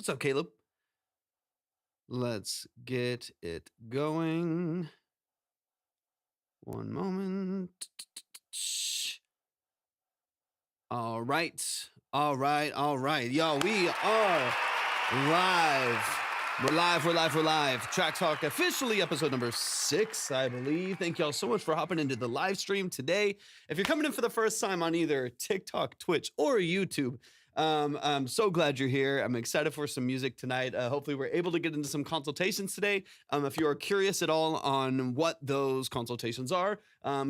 What's up, Caleb? Let's get it going. One moment. All right. All right. Y'all, we are live. We're live. Track Talk officially episode number 6, I believe. Thank y'all so much for hopping into the live stream today. If you're coming in for the first time on either TikTok, Twitch, or YouTube, I'm so glad you're here. I'm excited for some music tonight. Hopefully we're able to get into some consultations today. If you are curious at all on what those consultations are,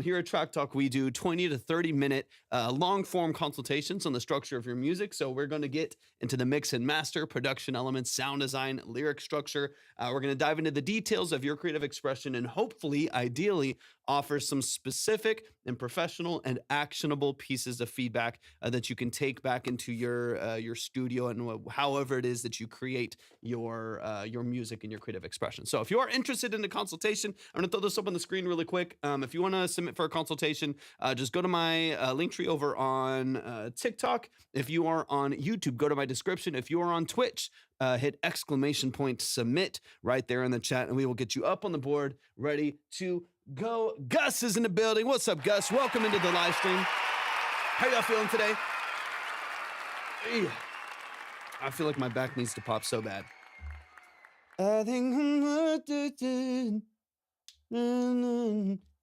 here at Track Talk, we do 20 to 30 minute long form consultations on the structure of your music. So we're going to get into the mix and master, production elements, sound design, lyric structure. We're going to dive into the details of your creative expression and hopefully, ideally, offer some specific and professional and actionable pieces of feedback that you can take back into your studio and however it is that you create your music and your creative expression. So if you are interested in the consultation, I'm going to throw this up on the screen really quick. If you want to submit for a consultation, just go to my link tree over on TikTok. If you are on YouTube, go to my description. If you are on Twitch, hit !submit right there in the chat, and we will get you up on the board, ready to go. Gus is in the building. What's up, Gus? Welcome into the live stream. How y'all feeling today? I feel like my back needs to pop so bad. I think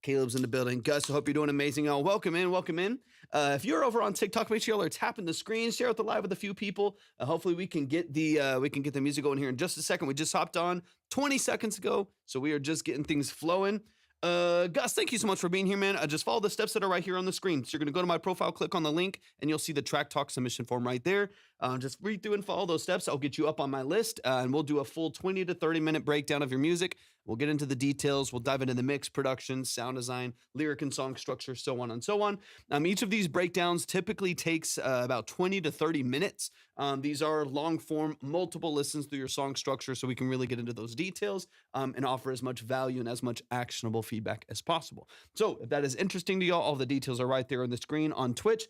Caleb's in the building. Gus, I hope you're doing amazing, y'all. Welcome in. If you're over on TikTok, make sure y'all are tapping the screen, share out the live with a few people. Hopefully we can get the music going here in just a second. We just hopped on 20 seconds ago, so we are just getting things flowing. Gus, thank you so much for being here, man. Just follow the steps that are right here on the screen. So you're gonna go to my profile, click on the link, and you'll see the Track Talk submission form right there. Just read through and follow those steps. I'll get you up on my list, and we'll do a full 20 to 30 minute breakdown of your music. We'll get into the details. We'll dive into the mix, production, sound design, lyric and song structure, so on and so on. Each of these breakdowns typically takes about 20 to 30 minutes. These are long form, multiple listens through your song structure, so we can really get into those details and offer as much value and as much actionable feedback as possible. So if that is interesting to y'all, all the details are right there on the screen. On Twitch,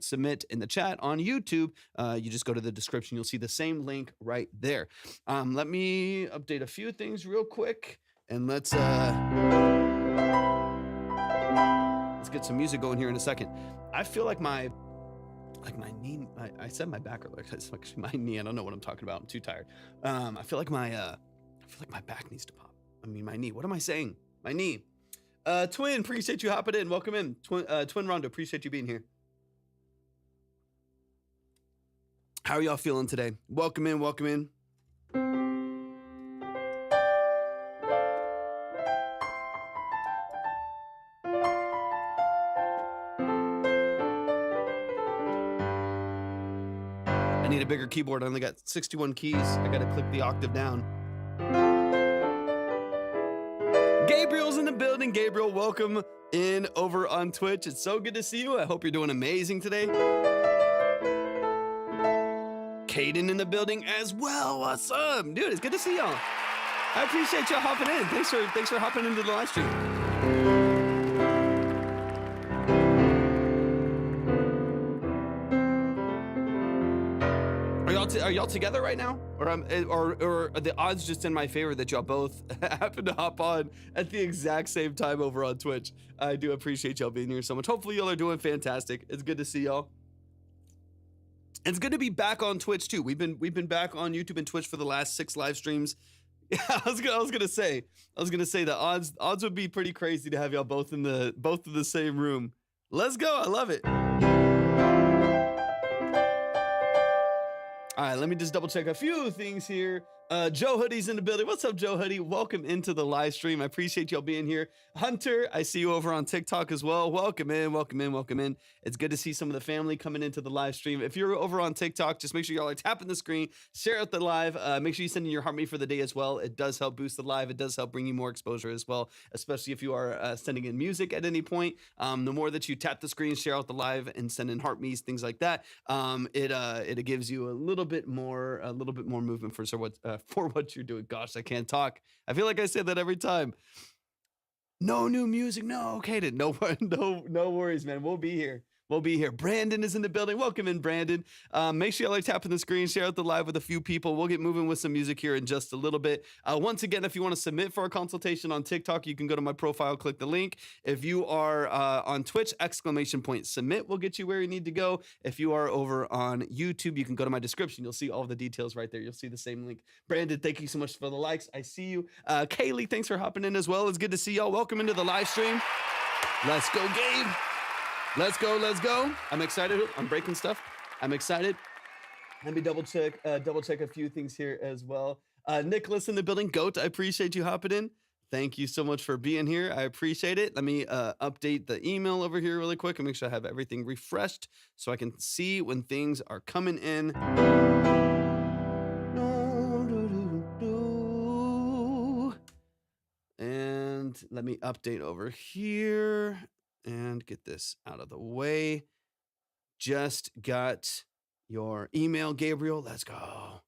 !submit in the chat. On YouTube, you just go to the description. You'll see the same link right there. Let me update a few things real quick, and let's get some music going here in a second. I feel like my knee. I said my back earlier. It's actually my knee. I don't know what I'm talking about. I'm too tired. I feel like my back needs to pop. I mean, my knee. What am I saying? My knee. Twin, appreciate you hopping in. Welcome in. Twin Rondo, appreciate you being here. How are y'all feeling today? Welcome in. I need a bigger keyboard. I only got 61 keys. I gotta click the octave down. Gabriel's in the building. Gabriel, welcome in over on Twitch. It's so good to see you. I hope you're doing amazing today. Caden in the building as well. What's up? Dude, it's good to see y'all. I appreciate y'all hopping in. Thanks for hopping into the live stream. Are y'all together right now? Or are the odds just in my favor that y'all both happen to hop on at the exact same time over on Twitch? I do appreciate y'all being here so much. Hopefully y'all are doing fantastic. It's good to see y'all. It's good to be back on Twitch too. We've been back on YouTube and Twitch for the last 6 live streams. Yeah, I was gonna say the odds would be pretty crazy to have y'all both in the same room. Let's go. I love it. All right, let me just double check a few things here. Joe Hoodie's in the building. What's up, Joe Hoodie? Welcome into the live stream. I appreciate y'all being here. Hunter, I see you over on TikTok as well. Welcome in. It's good to see some of the family coming into the live stream. If you're over on TikTok, just make sure y'all are tapping the screen, share out the live. Make sure you send in your heart rate for the day as well. It does help boost the live. It does help bring you more exposure as well, especially if you are sending in music at any point. The more that you tap the screen, share out the live, and send in heart me's, things like that, it gives you a little bit more movement for what you're doing. Gosh, I can't talk. I feel like I say that every time. No new music. No, okay. No worries, man. We'll be here. we'll be here. Brandon is in the building. Welcome in, Brandon. Make sure y'all are tapping the screen, share out the live with a few people. We'll get moving with some music here in just a little bit. Once again, if you want to submit for a consultation on TikTok, you can go to my profile, click the link. If you are on Twitch, !submit will get you where you need to go. If you are over on YouTube, you can go to my description. You'll see all the details right there. You'll see the same link. Brandon, thank you so much for the likes. I see you. Kaylee, thanks for hopping in as well. It's good to see y'all. Welcome into the live stream. Let's go, Gabe. Let's go, let's go. I'm excited. I'm breaking stuff. I'm excited. Let me double check a few things here as well. Nicholas in the building. Goat, I appreciate you hopping in. Thank you so much for being here. I appreciate it. Let me update the email over here really quick and make sure I have everything refreshed so I can see when things are coming in. And let me update over here and get this out of the way. Just got your email, Gabriel. Let's go.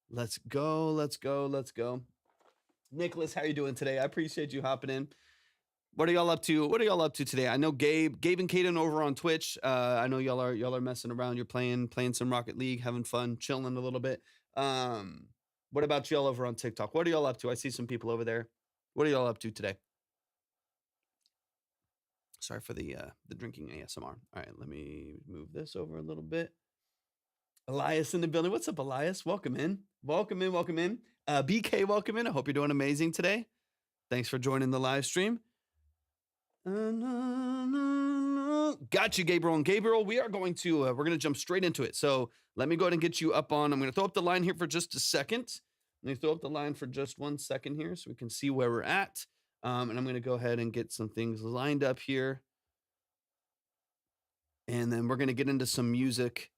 Let's go. Let's go. Let's go. Nicholas, how you doing today? I appreciate you hopping in. What are y'all up to? What are y'all up to today? I know Gabe and Kaden over on Twitch. I know y'all are messing around. You're playing some Rocket League, having fun, chilling a little bit. What about y'all over on TikTok? What are y'all up to? I see some people over there. What are y'all up to today? Sorry for the drinking ASMR. All right, let me move this over a little bit. Elias in the building. What's up, Elias? Welcome in. Welcome in. Welcome in. BK, welcome in. I hope you're doing amazing today. Thanks for joining the live stream. Got you, Gabriel. And Gabriel, we are going to we're going to jump straight into it. So let me go ahead and get you up on. I'm going to throw up the line here for just a second. Let me throw up the line for just 1 second here so we can see where we're at. And I'm going to go ahead and get some things lined up here. And then we're going to get into some music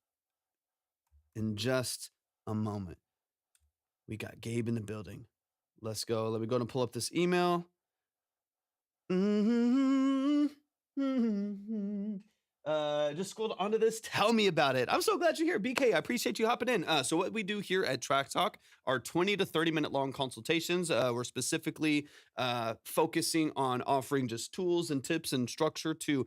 in just a moment. We got Gabe in the building. Let's go. Let me go and pull up this email. Just scrolled onto this. Tell me about it. I'm so glad you're here, BK. I appreciate you hopping in. So what we do here at Track Talk are 20 to 30 minute long consultations. We're specifically focusing on offering just tools and tips and structure to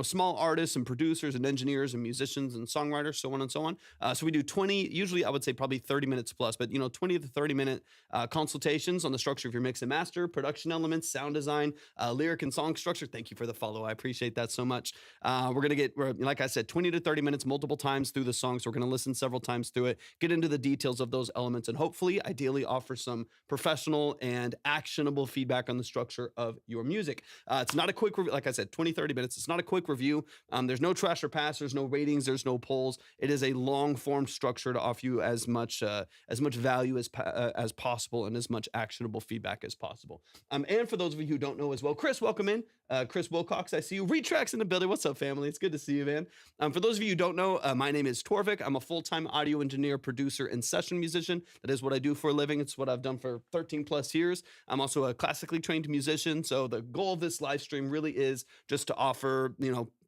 small artists and producers and engineers and musicians and songwriters, so on and so on. So we do 20, usually I would say probably 30 minutes plus, but 20 to 30 minute consultations on the structure of your mix and master, production elements, sound design, lyric and song structure. Thank you for the follow. I appreciate that so much. We're going to get, like I said, 20 to 30 minutes multiple times through the song. So we're going to listen several times through it, get into the details of those elements, and hopefully, ideally, offer some professional and actionable feedback on the structure of your music. It's not a quick review. Like I said, 20, 30 minutes. It's not a quick review. There's no trash or pass. There's no ratings. There's no polls. It is a long form structure to offer you as much value as possible and as much actionable feedback as possible. And for those of you who don't know as well, Chris, welcome in. Chris Wilcox, I see you. Retracks in the building. What's up, family? It's good to see you, man. For those of you who don't know, my name is Torvik. I'm a full-time audio engineer, producer, and session musician. That is what I do for a living. It's what I've done for 13 plus years. I'm also a classically trained musician. So the goal of this live stream really is just to offer,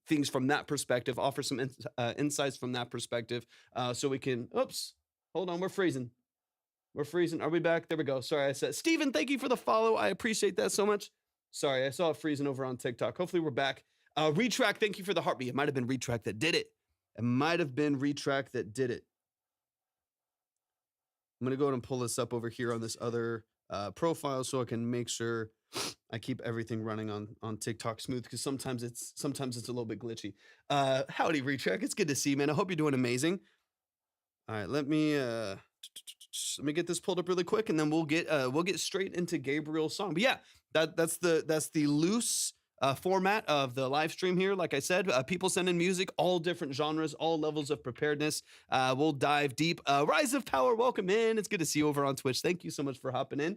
things from that perspective, offer some insights from that perspective, so we can, hold on, we're freezing. We're freezing. Are we back? There we go. Sorry, I said, Steven, thank you for the follow. I appreciate that so much. Sorry, I saw it freezing over on TikTok. Hopefully we're back. Retrack, thank you for the heartbeat. It might have been Retrack that did it. I'm going to go ahead and pull this up over here on this other profile so I can make sure I keep everything running on TikTok smooth, because sometimes it's a little bit glitchy. Howdy, Retrack. It's good to see you, man. I hope you're doing amazing. All right, let me get this pulled up really quick, and then we'll get straight into Gabriel's song. But yeah, that's the loose format of the live stream here. Like I said, people send in music, all different genres, all levels of preparedness. We'll dive deep. Rise of Power, welcome in. It's good to see you over on Twitch. Thank you so much for hopping in.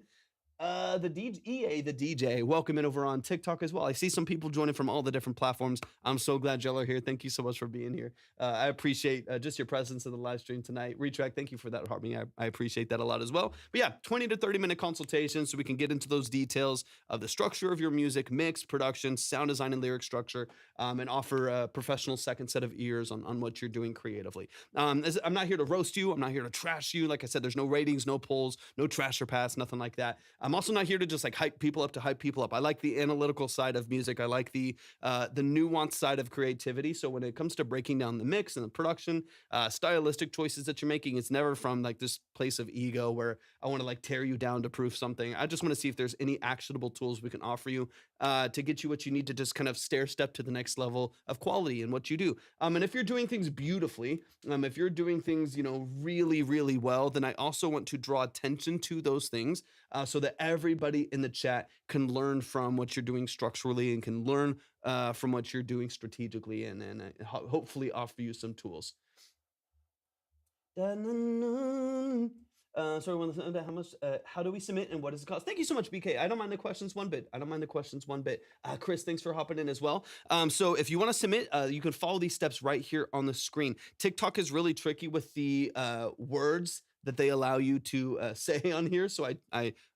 The DJ, welcome in over on TikTok as well. I see some people joining from all the different platforms. I'm so glad y'all are here. Thank you so much for being here. I appreciate just your presence in the live stream tonight. Retrack, thank you for that, Harmony. I appreciate that a lot as well. But yeah, 20 to 30 minute consultations so we can get into those details of the structure of your music, mix, production, sound design, and lyric structure, and offer a professional second set of ears on what you're doing creatively. I'm not here to roast you. I'm not here to trash you. Like I said, there's no ratings, no polls, no trash or pass, nothing like that. I'm also not here to just like hype people up to hype people up. I like the analytical side of music. I like the nuanced side of creativity. So when it comes to breaking down the mix and the production, stylistic choices that you're making, it's never from like this place of ego where I want to like tear you down to prove something. I just want to see if there's any actionable tools we can offer you to get you what you need to just kind of stair step to the next level of quality in what you do. And if you're doing things beautifully, if you're doing things, really, really well, then I also want to draw attention to those things so that everybody in the chat can learn from what you're doing structurally and can learn from what you're doing strategically and hopefully offer you some tools. Sorry, how much? How do we submit and what does it cost? Thank you so much, BK. I don't mind the questions one bit. Chris, thanks for hopping in as well. So if you want to submit, you can follow these steps right here on the screen. TikTok is really tricky with the words that they allow you to say on here. So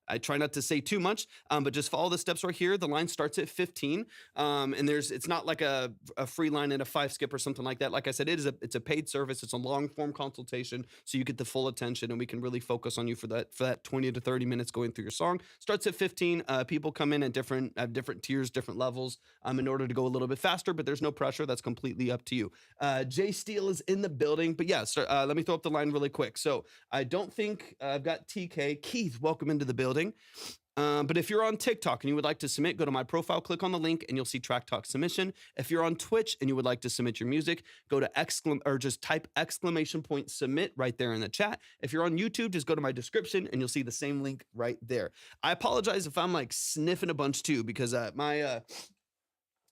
I try not to say too much, but just follow the steps right here. The line starts at 15, and it's not like a free line and a 5 skip or something like that. Like I said, it's a paid service. It's a long form consultation, so you get the full attention, and we can really focus on you for that 20 to 30 minutes going through your song. Starts at 15. People come in at different tiers, different levels, in order to go a little bit faster. But there's no pressure. That's completely up to you. Jay Steele is in the building, but yeah, let me throw up the line really quick. So I don't think I've got TK. Keith, welcome into the building. But if you're on TikTok and you would like to submit, go to my profile, click on the link, and you'll see Track Talk submission. If you're on Twitch and you would like to submit your music, go to just type !submit right there in the chat. If you're on YouTube, just go to my description and you'll see the same link right there. I apologize if I'm like sniffing a bunch too, because my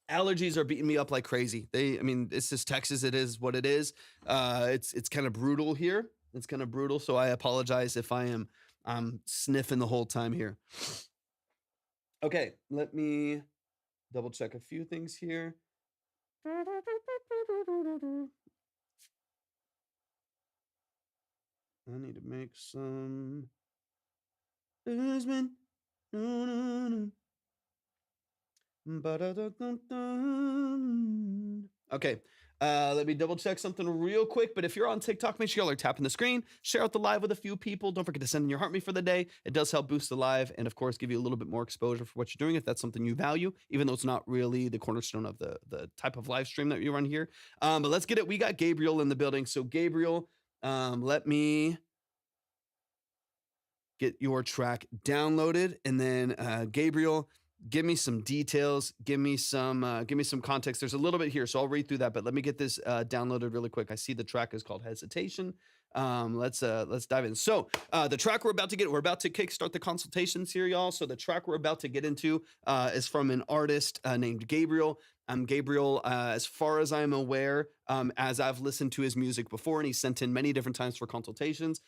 allergies are beating me up like crazy. It's just Texas. It is what it is. It's kind of brutal here. It's kind of brutal. So I apologize if I'm sniffing the whole time here. Okay, let me double check a few things here. I need to make some. Okay, let me double check something real quick. But if you're on TikTok, make sure y'all are tapping the screen, share out the live with a few people. Don't forget to send in your heart me for the day. It does help boost the live and, of course, give you a little bit more exposure for what you're doing if that's something you value, even though it's not really the cornerstone of the type of live stream that you run here. But let's get it. We got Gabriel in the building. So, Gabriel, let me get your track downloaded, and then Gabriel, give me some details, give me some context. There's a little bit here, so I'll read through that, but let me get this downloaded really quick. I see the track is called Hesitation. Let's dive in. So the track we're about to kickstart the consultations here, y'all. So the track we're about to get into is from an artist named Gabriel. Gabriel, as far as I'm aware, as I've listened to his music before, and he's sent in many different times for consultations,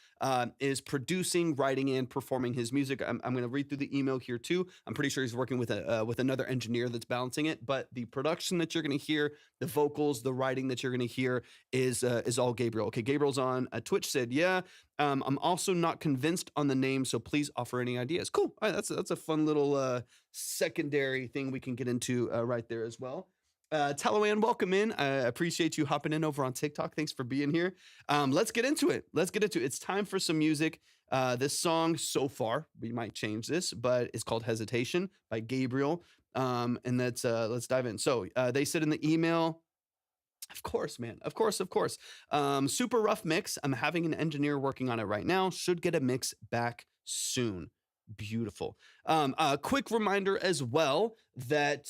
is producing, writing, and performing his music. I'm going to read through the email here too. I'm pretty sure he's working with another engineer that's balancing it. But the production that you're going to hear, the vocals, the writing that you're going to hear is all Gabriel. Okay, Gabriel's on Twitch. Said, yeah. I'm also not convinced on the name, so please offer any ideas. Cool. All right, that's a fun little secondary thing we can get into right there as well. Talawan, welcome in. I appreciate you hopping in over on TikTok. Thanks for being here. Let's get into it. It's time for some music. This song so far, we might change this, but it's called Hesitation by Gabriel. And let's dive in. So they said in the email, of course, man. Of course. Super rough mix. I'm having an engineer working on it right now. Should get a mix back soon. Beautiful. A quick reminder as well that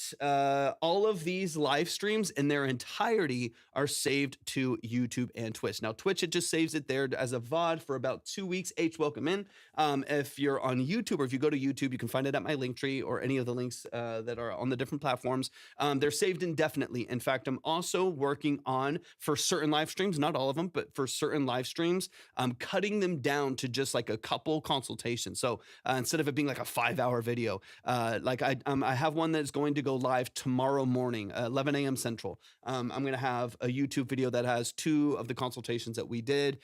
all of these live streams in their entirety are saved to YouTube and Twitch. Now, Twitch, it just saves it there as a VOD for about 2 weeks. H, welcome in. If you're on YouTube, or if you go to YouTube, you can find it at my link tree or any of the links that are on the different platforms. They're saved indefinitely. In fact, I'm also working on, for certain live streams, not all of them, but for certain live streams, I'm cutting them down to just like a couple consultations. So instead of it being like a 5-hour video, I have one that's going to go live tomorrow morning, 11 a.m. Central. I'm going to have a YouTube video that has 2 of the consultations that we did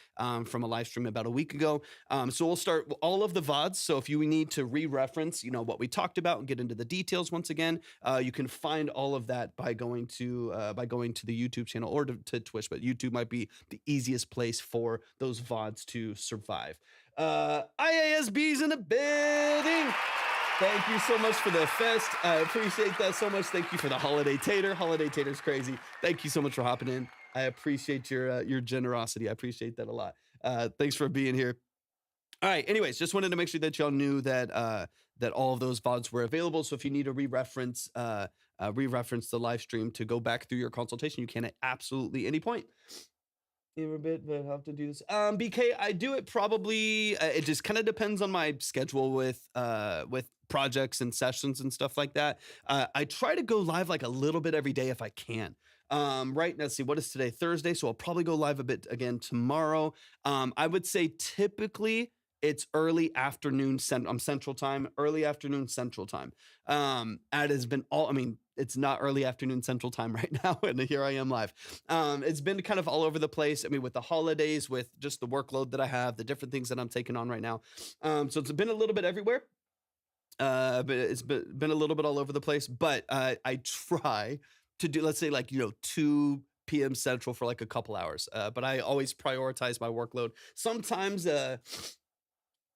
from a live stream about a week ago. So we'll start all of the VODs. So if you need to re-reference, what we talked about and get into the details once again, you can find all of that by going to the YouTube channel or to Twitch. But YouTube might be the easiest place for those VODs to survive. IASB's in the building. Thank you so much for the fest. I appreciate that so much. Thank you for the holiday tater. Holiday tater's crazy. Thank you so much for hopping in. I appreciate your generosity. I appreciate that a lot. Thanks for being here. All right. Anyways, just wanted to make sure that y'all knew that that all of those VODs were available. So if you need to re-reference the live stream to go back through your consultation, you can at absolutely any point. A bit, but I have to do this. BK, I do it probably. It just kind of depends on my schedule with projects and sessions and stuff like that. I try to go live like a little bit every day if I can. Right, let's see, what is today? Thursday, so I'll probably go live a bit again tomorrow. I would say typically it's early afternoon Central Time, early afternoon Central Time. It has been all, I mean, it's not early afternoon Central Time right now, and here I am live. It's been kind of all over the place. I mean, with the holidays, with just the workload that I have, the different things that I'm taking on right now. So it's been a little bit everywhere. But it's been a little bit all over the place. But I try to do, let's say, like, 2 p.m. Central for like a couple hours. But I always prioritize my workload. Sometimes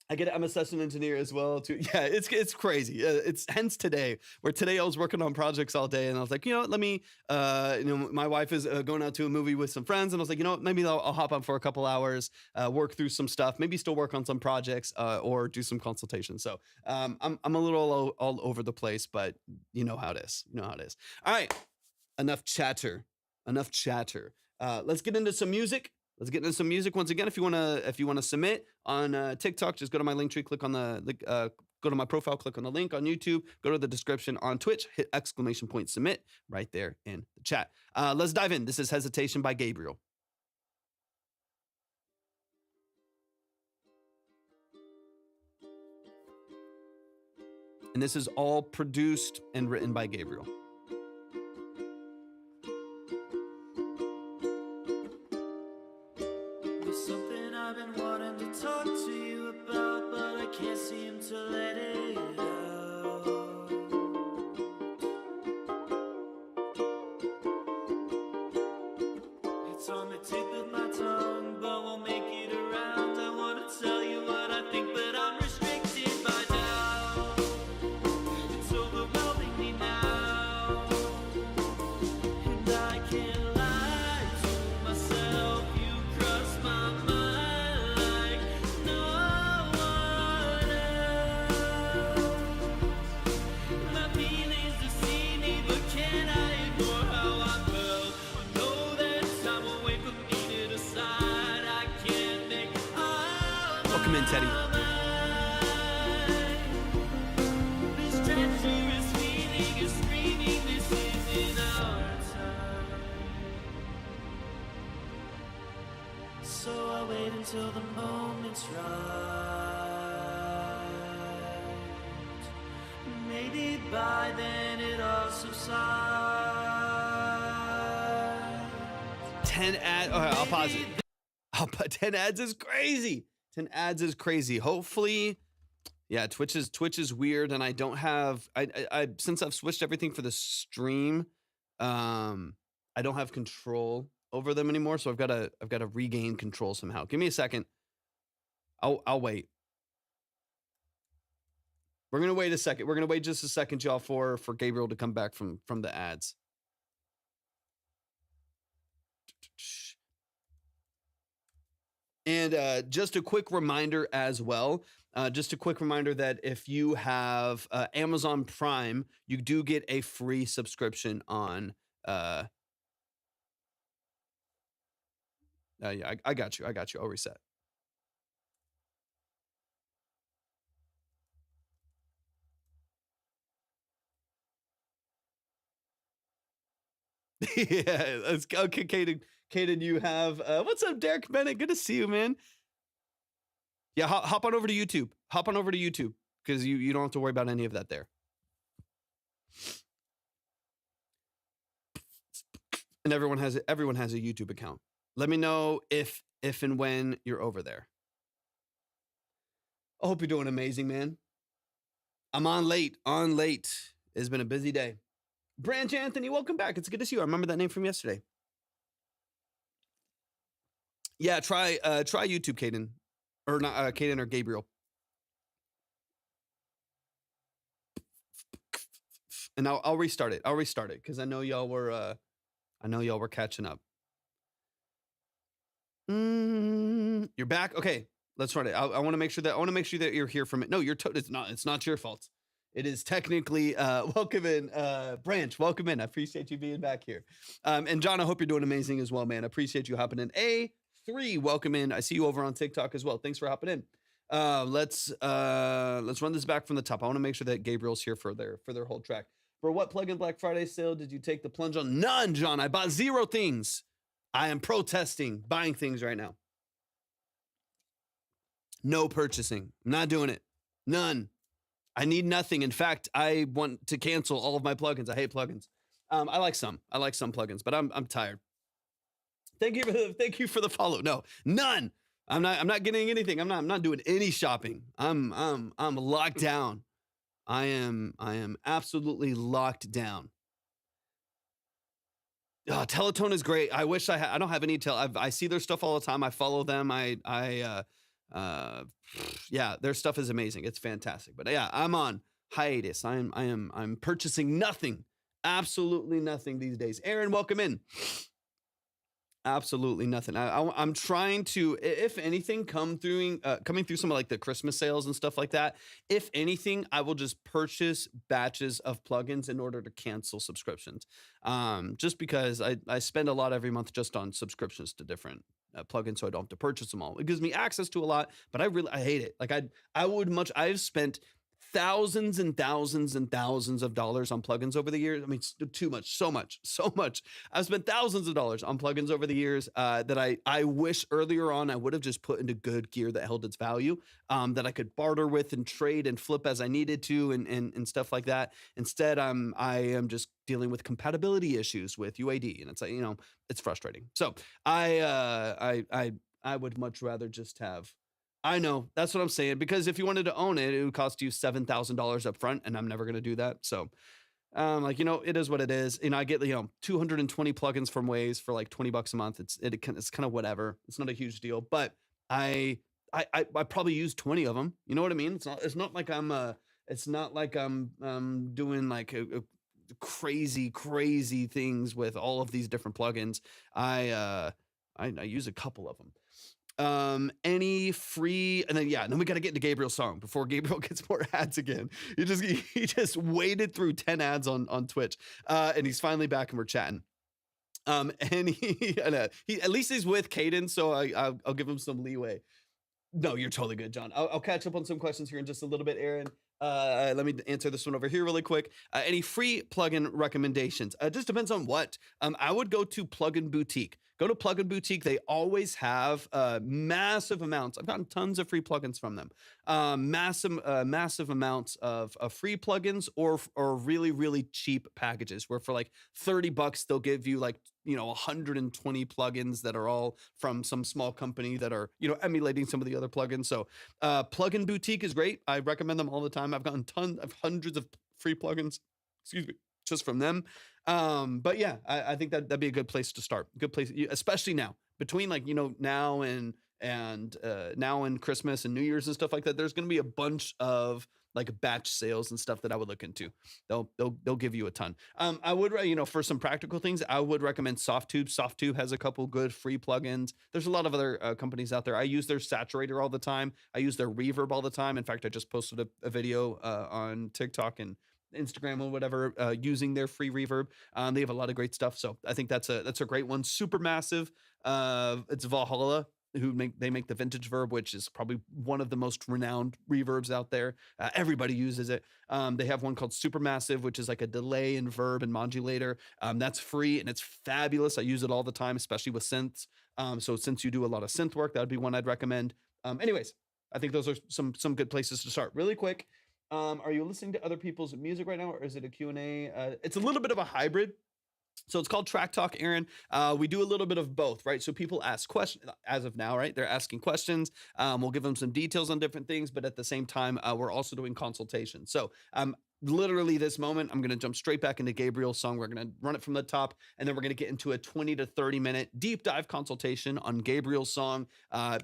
I'm a session engineer as well too. Yeah, it's crazy. It's hence today, where today I was working on projects all day, and I was like, let me, my wife is going out to a movie with some friends, and I was like, maybe I'll hop on for a couple hours, work through some stuff, maybe still work on some projects, or do some consultations. So I'm a little all over the place, but you know how it is. All right, enough chatter. Let's get into some music. Once again. If you wanna submit on TikTok, just go to my link tree, click on go to my profile, click on the link on YouTube, go to the description on Twitch, hit !submit right there in the chat. Let's dive in. This is Hesitation by Gabriel. And this is all produced and written by Gabriel. Something I've been wanting to talk to you about, but I can't seem to let it out. It's on the tip of my tongue, but won't make it around. I want to tell you what I think, but I'm restricted by now. It's overwhelming me now, and I can't lie to myself. You cross my mind like no one else. My feelings deceive me, but can I ignore how I felt? I know there's time away from me to decide. I can't make up. Welcome in, Teddy. This treacherous feeling is screaming, this isn't our time. So I wait until the moment's right. Maybe by then it all subsides. 10 ads. Okay, I'll pause it. 10 ads is crazy. 10 ads is crazy. Hopefully, yeah, Twitch is weird, and I don't have I since I've switched everything for the stream, I don't have control over them anymore, so I've got to regain control somehow. Give me a second. I'll wait. We're gonna wait a second. We're gonna wait just a second, y'all, for Gabriel to come back from the ads. And just a quick reminder as well. Just a quick reminder that if you have Amazon Prime, you do get a free subscription on. Yeah, I got you. I'll reset. Yeah, let's go. Okay, Kaden, you have what's up, Derek Bennett? Good to see you, man. Yeah, hop on over to YouTube. Hop on over to YouTube, because you don't have to worry about any of that there. And everyone has a YouTube account. Let me know if and when you're over there. I hope you're doing amazing, man. I'm on late. It's been a busy day. Branch Anthony, welcome back. It's good to see you. I remember that name from yesterday. Yeah, try YouTube, Kaden. Or not Kaden or Gabriel. And I'll restart it. I'll restart it because I know y'all were catching up. You're back. Okay, let's run it. I want to make sure that you're here from it. No, it's not your fault. It is technically welcome in, Branch. Welcome in. I appreciate you being back here. And John, I hope you're doing amazing as well, man. I appreciate you hopping in. A3, welcome in. I see you over on TikTok as well. Thanks for hopping in. Let's run this back from the top. I want to make sure that Gabriel's here for their whole track. For what plugin Black Friday sale did you take the plunge on? None, John. I bought 0 things. I am protesting buying things right now. No purchasing. I'm not doing it. None. I need nothing. In fact, I want to cancel all of my plugins. I hate plugins. I like some plugins, but I'm tired. Thank you for the follow. No, none. I'm not getting anything. I'm not doing any shopping. I'm locked down. I am absolutely locked down. Oh, Teletone is great. I wish I don't have any I see their stuff all the time. I follow them. Yeah, their stuff is amazing. It's fantastic. But yeah, I'm on hiatus. I'm purchasing nothing. Absolutely nothing these days. Aaron, welcome in. Absolutely nothing. I'm trying to, if anything, coming through some of like the Christmas sales and stuff like that. If anything, I will just purchase batches of plugins in order to cancel subscriptions. Just because I spend a lot every month just on subscriptions to different plugins, so I don't have to purchase them all. It gives me access to a lot, but I hate it. Like I've spent thousands and thousands and thousands of dollars on plugins over the years. I mean, too much, so much. I've spent thousands of dollars on plugins over the years that I wish earlier on I would have just put into good gear that held its value, that I could barter with and trade and flip as I needed to and stuff like that. Instead, I am just dealing with compatibility issues with UAD, and it's like, it's frustrating. So I would much rather just have. I know, that's what I'm saying, because if you wanted to own it, it would cost you $7,000 up front, and I'm never going to do that. So, it is what it is. I get, 220 plugins from Waze for like $20 a month. It's kind of whatever. It's not a huge deal, but I probably use 20 of them. You know what I mean? It's not like I'm doing like a crazy things with all of these different plugins. I use a couple of them. Any free, and then we got to get into Gabriel's song before Gabriel gets more ads again. He just waded through 10 ads on Twitch, and he's finally back and we're chatting. And he at least he's with Caden, so I'll give him some leeway. No, you're totally good, John. I'll catch up on some questions here in just a little bit, Aaron. Let me answer this one over here really quick. Any free plugin recommendations? Just depends on what. I would go to Plugin Boutique. Go to Plugin Boutique. They always have massive amounts. I've gotten tons of free plugins from them. Massive amounts of free plugins or really, really cheap packages where for like $30 they'll give you like 120 plugins that are all from some small company that are emulating some of the other plugins. So Plugin Boutique is great. I recommend them all the time. I've gotten hundreds of free plugins, just from them. But yeah, I think that'd be a good place to start. Good place, especially now between like now and Christmas and New Year's and stuff like that. There's going to be a bunch of like batch sales and stuff that I would look into. They'll give you a ton. I would, for some practical things, I would recommend Softtube. Softtube has a couple good free plugins. There's a lot of other companies out there. I use their saturator all the time. I use their reverb all the time. In fact, I just posted a video on TikTok and Instagram or whatever, using their free reverb. They have a lot of great stuff. So I think that's a great one. Supermassive. It's Valhalla they make the vintage verb, which is probably one of the most renowned reverbs out there. Everybody uses it. They have one called Supermassive, which is like a delay and verb and modulator. That's free and it's fabulous. I use it all the time, especially with synths. So since you do a lot of synth work, that would be one I'd recommend. Anyways, I think those are some good places to start. Really quick. Are you listening to other people's music right now, or is it a Q&A? It's a little bit of a hybrid. So it's called Track Talk, Aaron. We do a little bit of both, right? So people ask questions as of now, right? They're asking questions. We'll give them some details on different things, but at the same time, we're also doing consultations. So literally this moment, I'm going to jump straight back into Gabriel's song. We're going to run it from the top, and then we're going to get into a 20 to 30 minute deep dive consultation on Gabriel's song,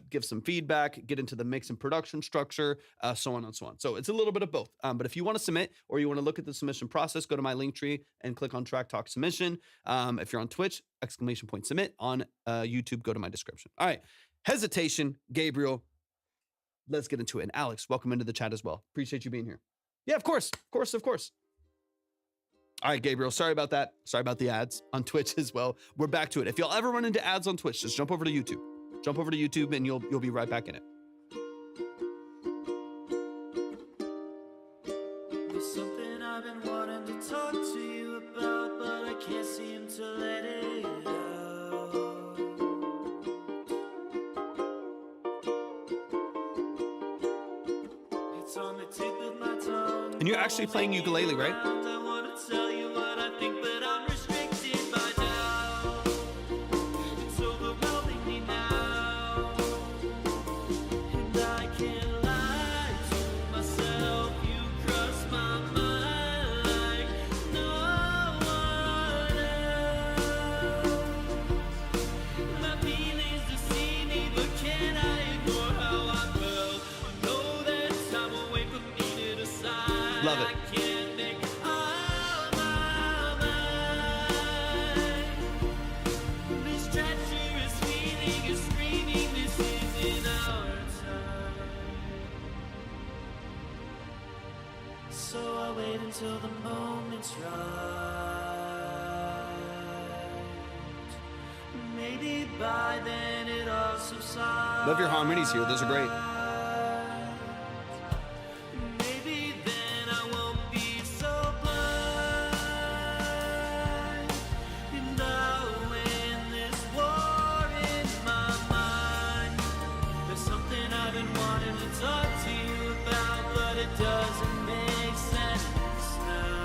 give some feedback, get into the mix and production structure, so on and so on. So it's a little bit of both. But if you want to submit or you want to look at the submission process, go to my link tree and click on Track Talk Submission. If you're on Twitch, !submit. On YouTube, go to my description. All right. Hesitation, Gabriel. Let's get into it. And Alex, welcome into the chat as well. Appreciate you being here. Yeah, of course. Of course. All right, Gabriel, sorry about that. Sorry about the ads on Twitch as well. We're back to it. If y'all ever run into ads on Twitch, just jump over to YouTube. Jump over to YouTube and you'll be right back in it. There's something I've been wanting to talk to you about, but I can't seem to let it out. It's on the tip of my tongue. And you're actually playing ukulele, right? I want to tell you what I think, but I'm restricted by doubt. It's overwhelming me now, and I can't lie to myself. You cross my mind like no one else. My feelings deceive me, but can I ignore how I felt? I know that time will wait for me to decide. Love it. I can't make up my mind. This treacherous feeling is screaming, this isn't our time. So I wait until the moment's right. Maybe by then it all subsides. Love your harmonies here. Those are great. Maybe then I won't be so blind, and I'll win this war in my mind. There's something I've been wanting to talk to you about, but it doesn't make sense now.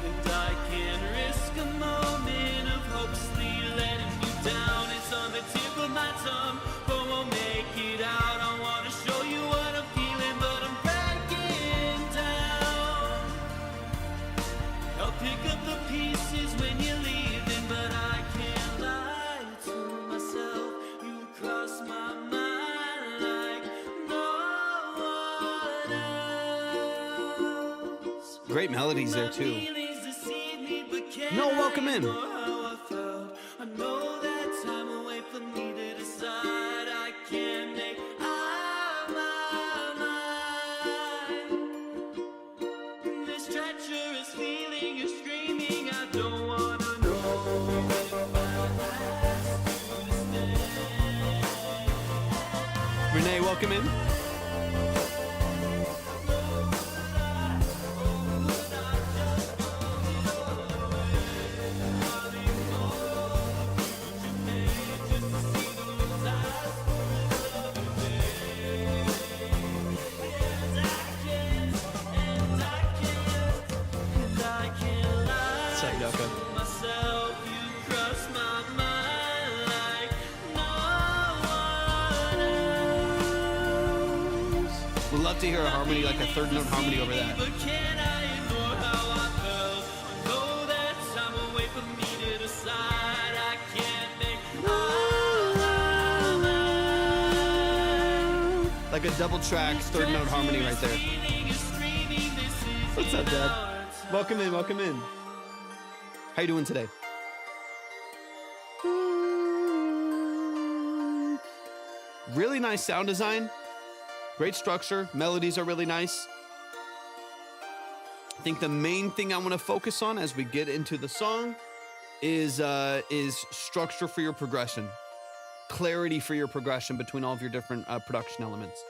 And I can't risk a moment of hopelessly letting you down. It's on the tip of my tongue, but won't make it out. I wanna show you what I'm feeling, but I'm breaking down. I'll pick up the pieces when you're leaving, but I can't lie to myself. You cross my mind like no one else. Great melodies there too. Feelings deceive me, but can No, welcome I in. ignore how I felt? I know that time will wait for me to decide. I can't make up my mind. This treacherous feeling is screaming. I don't wanna know if I last this day. Renee, welcome in. What's up, Yoko? Myself, you cross my mind like no one else. We'd love to hear a harmony, like a third note harmony over that. But can I ignore how I felt? I know that time will wait for me to decide. I can't make up my mind. Like a double track, third note harmony right there. What's up, Dad? Welcome in, welcome in. How you doing today? Really nice sound design. Great structure. Melodies are really nice. I think the main thing I want to focus on as we get into the song is structure for your progression. Clarity for your progression between all of your different production elements.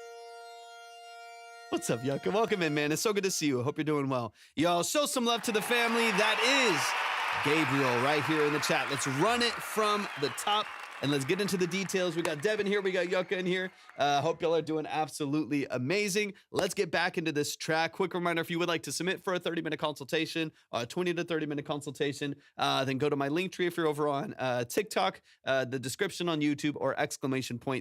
What's up, Yucca? Welcome in, man. It's so good to see you. I hope you're doing well. Y'all, show some love to the family. That is Gabriel right here in the chat. Let's run it from the top and let's get into the details. We got Devin here. We got Yucca in here. Hope y'all are doing absolutely amazing. Let's get back into this track. Quick reminder, if you would like to submit for a 30-minute consultation, 20 to 30-minute consultation, then go to my link tree if you're over on TikTok, the description on YouTube, or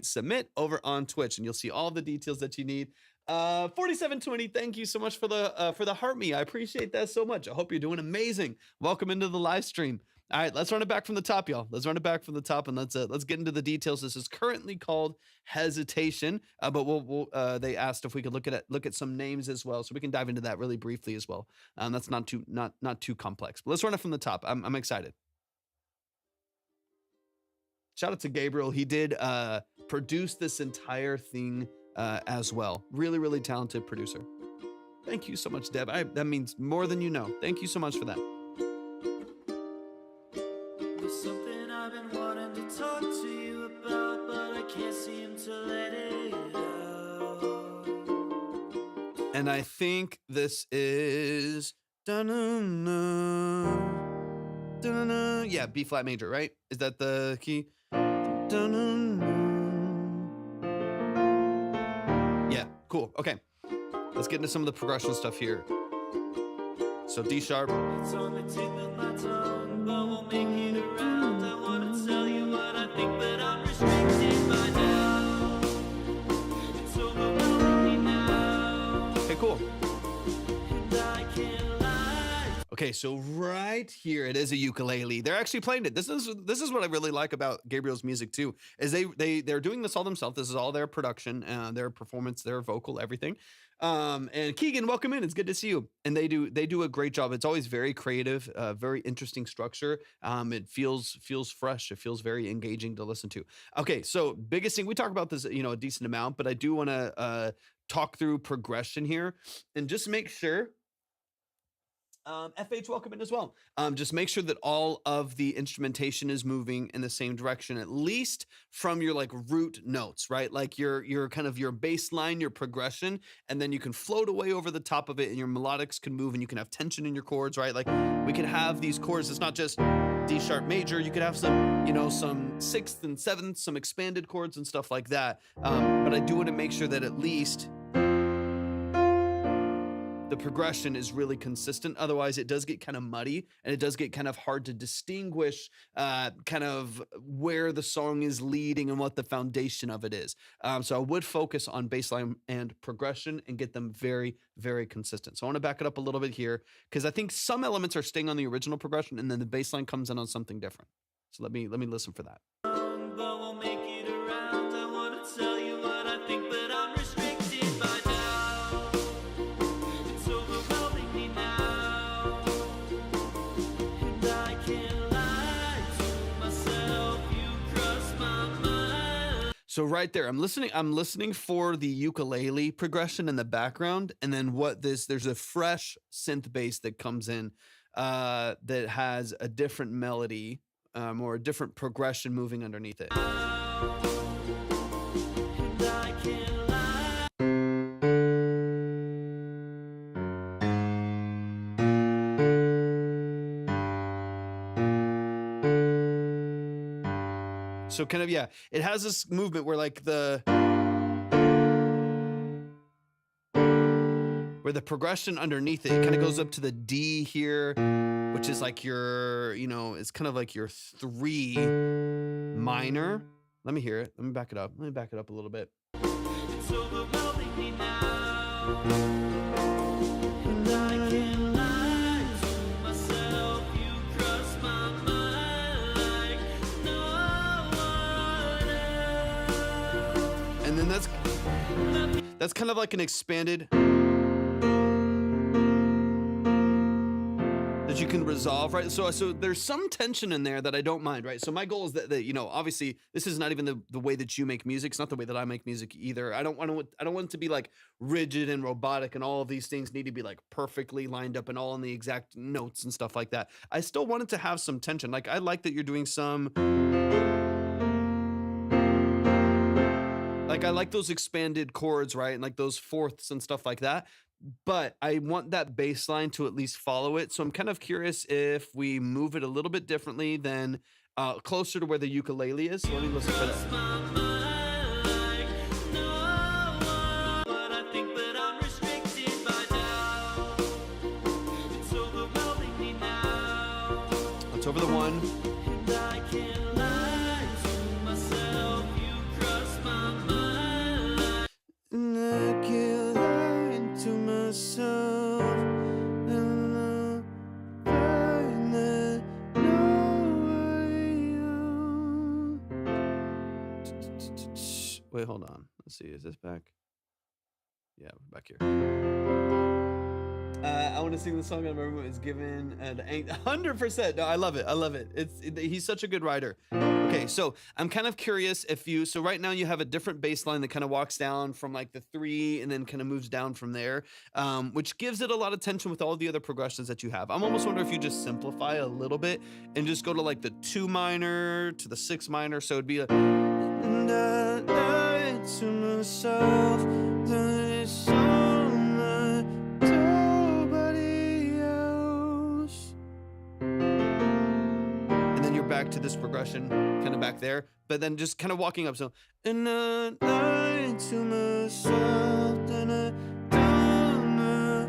!submit over on Twitch, and you'll see all the details that you need. 4720, thank you so much for the heart me. I appreciate that so much. I hope you're doing amazing. Welcome into the live stream. All right, let's run it back from the top, y'all. Let's run it back from the top, and let's get into the details. This is currently called Hesitation, but they asked if we could look at some names as well, so we can dive into that really briefly as well. That's not too complex. But let's run it from the top. I'm excited. Shout out to Gabriel. He did produce this entire thing as well. Really, really talented producer. Thank you so much, Deb. That means more than you know. Thank you so much for that. There's something I've been wanting to talk to you about, but I can't seem to let it out. And I think this is yeah, B flat major, right? Is that the key? Yeah, cool. Okay, let's get into some of the progression stuff here. So D sharp. It's on the tip of my tongue, but won't make it around. I want to tell you what I think, but I'm restricted by now. It's overwhelming me now. Okay, cool. And I can't lie. Okay, so right here it is a ukulele. They're actually playing it. This is what I really like about Gabriel's music too. Is they're doing this all themselves. This is all their production, their performance, their vocal, everything. And Keegan, welcome in. It's good to see you. And they do a great job. It's always very creative, very interesting structure. It feels fresh. It feels very engaging to listen to. Okay, so biggest thing, we talk about this, a decent amount, but I do want to talk through progression here and just make sure. FH, welcome in as well. Just make sure that all of the instrumentation is moving in the same direction, at least from your like root notes, right? Like your kind of your bass line, your progression, and then you can float away over the top of it, and your melodics can move, and you can have tension in your chords, right? Like we can have these chords. It's not just D sharp major. You could have some, some sixth and seventh, some expanded chords and stuff like that. But I do want to make sure that at least the progression is really consistent. Otherwise, it does get kind of muddy, and it does get kind of hard to distinguish kind of where the song is leading and what the foundation of it is. So I would focus on bassline and progression and get them very, very consistent. So I want to back it up a little bit here because I think some elements are staying on the original progression, and then the bassline comes in on something different. So let me listen for that. But won't make it around. I want to tell you what I think, but I'm restricted by now. It's overwhelming me now. And I can't lie to myself. You cross my mind. So right there, I'm listening for the ukulele progression in the background, and then there's a fresh synth bass that comes in that has a different melody or a different progression moving underneath it. And I can't lie. So kind of, yeah, it has this movement where like where the progression underneath it kind of goes up to the D here, which is like your, it's kind of like your 3 minor. Let me hear it. Let me back it up a little bit. It's overwhelming me now. And I can't lie to myself. You cross my mind like no one else. And then that's kind of like an expanded that you can resolve, right? So there's some tension in there that I don't mind, right? So my goal is that obviously this is not even the way that you make music. It's not the way that I make music either. I don't want it to be like rigid and robotic, and all of these things need to be like perfectly lined up and all in the exact notes and stuff like that. I still want it to have some tension. Like I like that you're doing some, like I like those expanded chords, right? And like those fourths and stuff like that. But I want that bass line to at least follow it. So I'm kind of curious if we move it a little bit differently than closer to where the ukulele is. So let me listen for that. My mind like no one. What I think, but I'm restricted by now. It's overwhelming me now. That's over the 1. And I can't lie to myself. You cross my mind. And I can't wait, hold on. Let's see. Is this back? Yeah, we're back here. I want to sing the song I remember is given 100%. No, I love it. I love it. He's such a good writer. Okay, so I'm kind of curious so right now you have a different bass line that kind of walks down from like the 3 and then kind of moves down from there, which gives it a lot of tension with all the other progressions that you have. I'm almost wondering if you just simplify a little bit and just go to like the 2 minor to the 6 minor. So it'd be like, and I lied to myself that it's all my nobody else. And then you're back to this progression, kind of back there, but then just kind of walking up. So, and I lied to myself that I don't know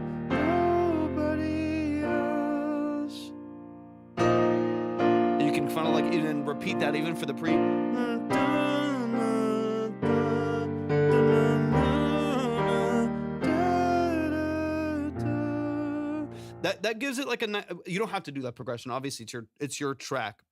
nobody else. And you can kind of like even repeat that even for the pre. That gives it like you don't have to do that progression. Obviously, it's your track.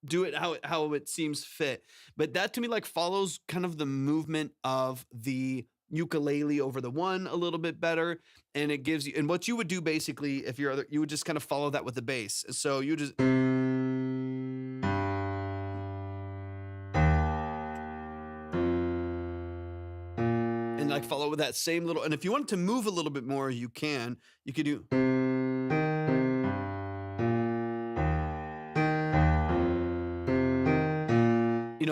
Do it how it seems fit. But that to me like follows kind of the movement of the ukulele over the 1 a little bit better, and it gives you. And what you would do basically if you would just kind of follow that with the bass. So you just. And like follow with that same little. And if you want to move a little bit more, you can. You could do.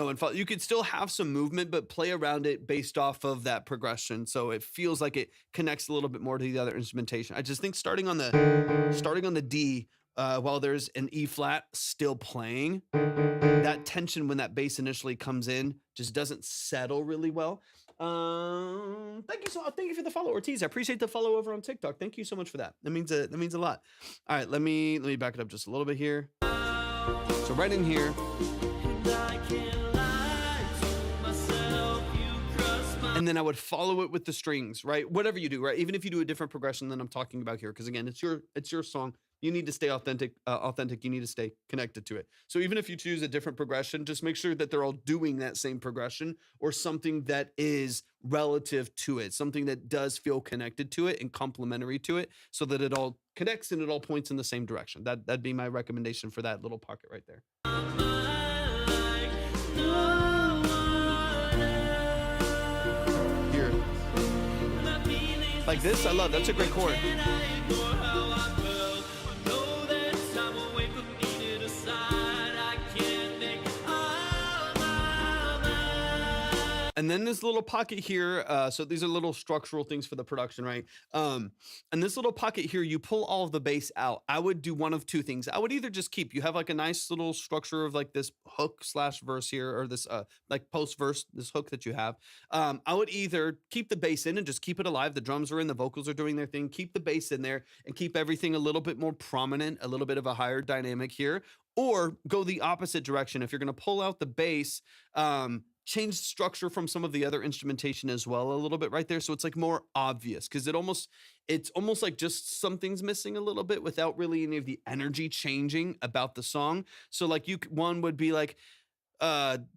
And you could still have some movement, but play around it based off of that progression. So it feels like it connects a little bit more to the other instrumentation. I just think starting on the D, while there's an E flat still playing, that tension when that bass initially comes in just doesn't settle really well. Thank you for the follow, Ortiz. I appreciate the follow over on TikTok. Thank you so much for that. That means a lot. All right, let me back it up just a little bit here. So right in here. And then I would follow it with the strings, right? Whatever you do, right? Even if you do a different progression than I'm talking about here, because again, it's your song. You need to stay authentic. You need to stay connected to it. So even if you choose a different progression, just make sure that they're all doing that same progression or something that is relative to it, something that does feel connected to it and complementary to it, so that it all connects and it all points in the same direction. That'd be my recommendation for that little pocket right there. Here, like this, I love. That's a great chord. And then this little pocket here, so these are little structural things for the production, right? And this little pocket here, you pull all of the bass out. I would do one of 2 things. I would either just you have like a nice little structure of like this hook / verse here, or this like post verse, this hook that you have. I would either keep the bass in and just keep it alive. The drums are in, the vocals are doing their thing. Keep the bass in there and keep everything a little bit more prominent, a little bit of a higher dynamic here, or go the opposite direction. If you're going to pull out the bass, change structure from some of the other instrumentation as well a little bit right there, so it's like more obvious, because it's almost like just something's missing a little bit without really any of the energy changing about the song. So like one would be like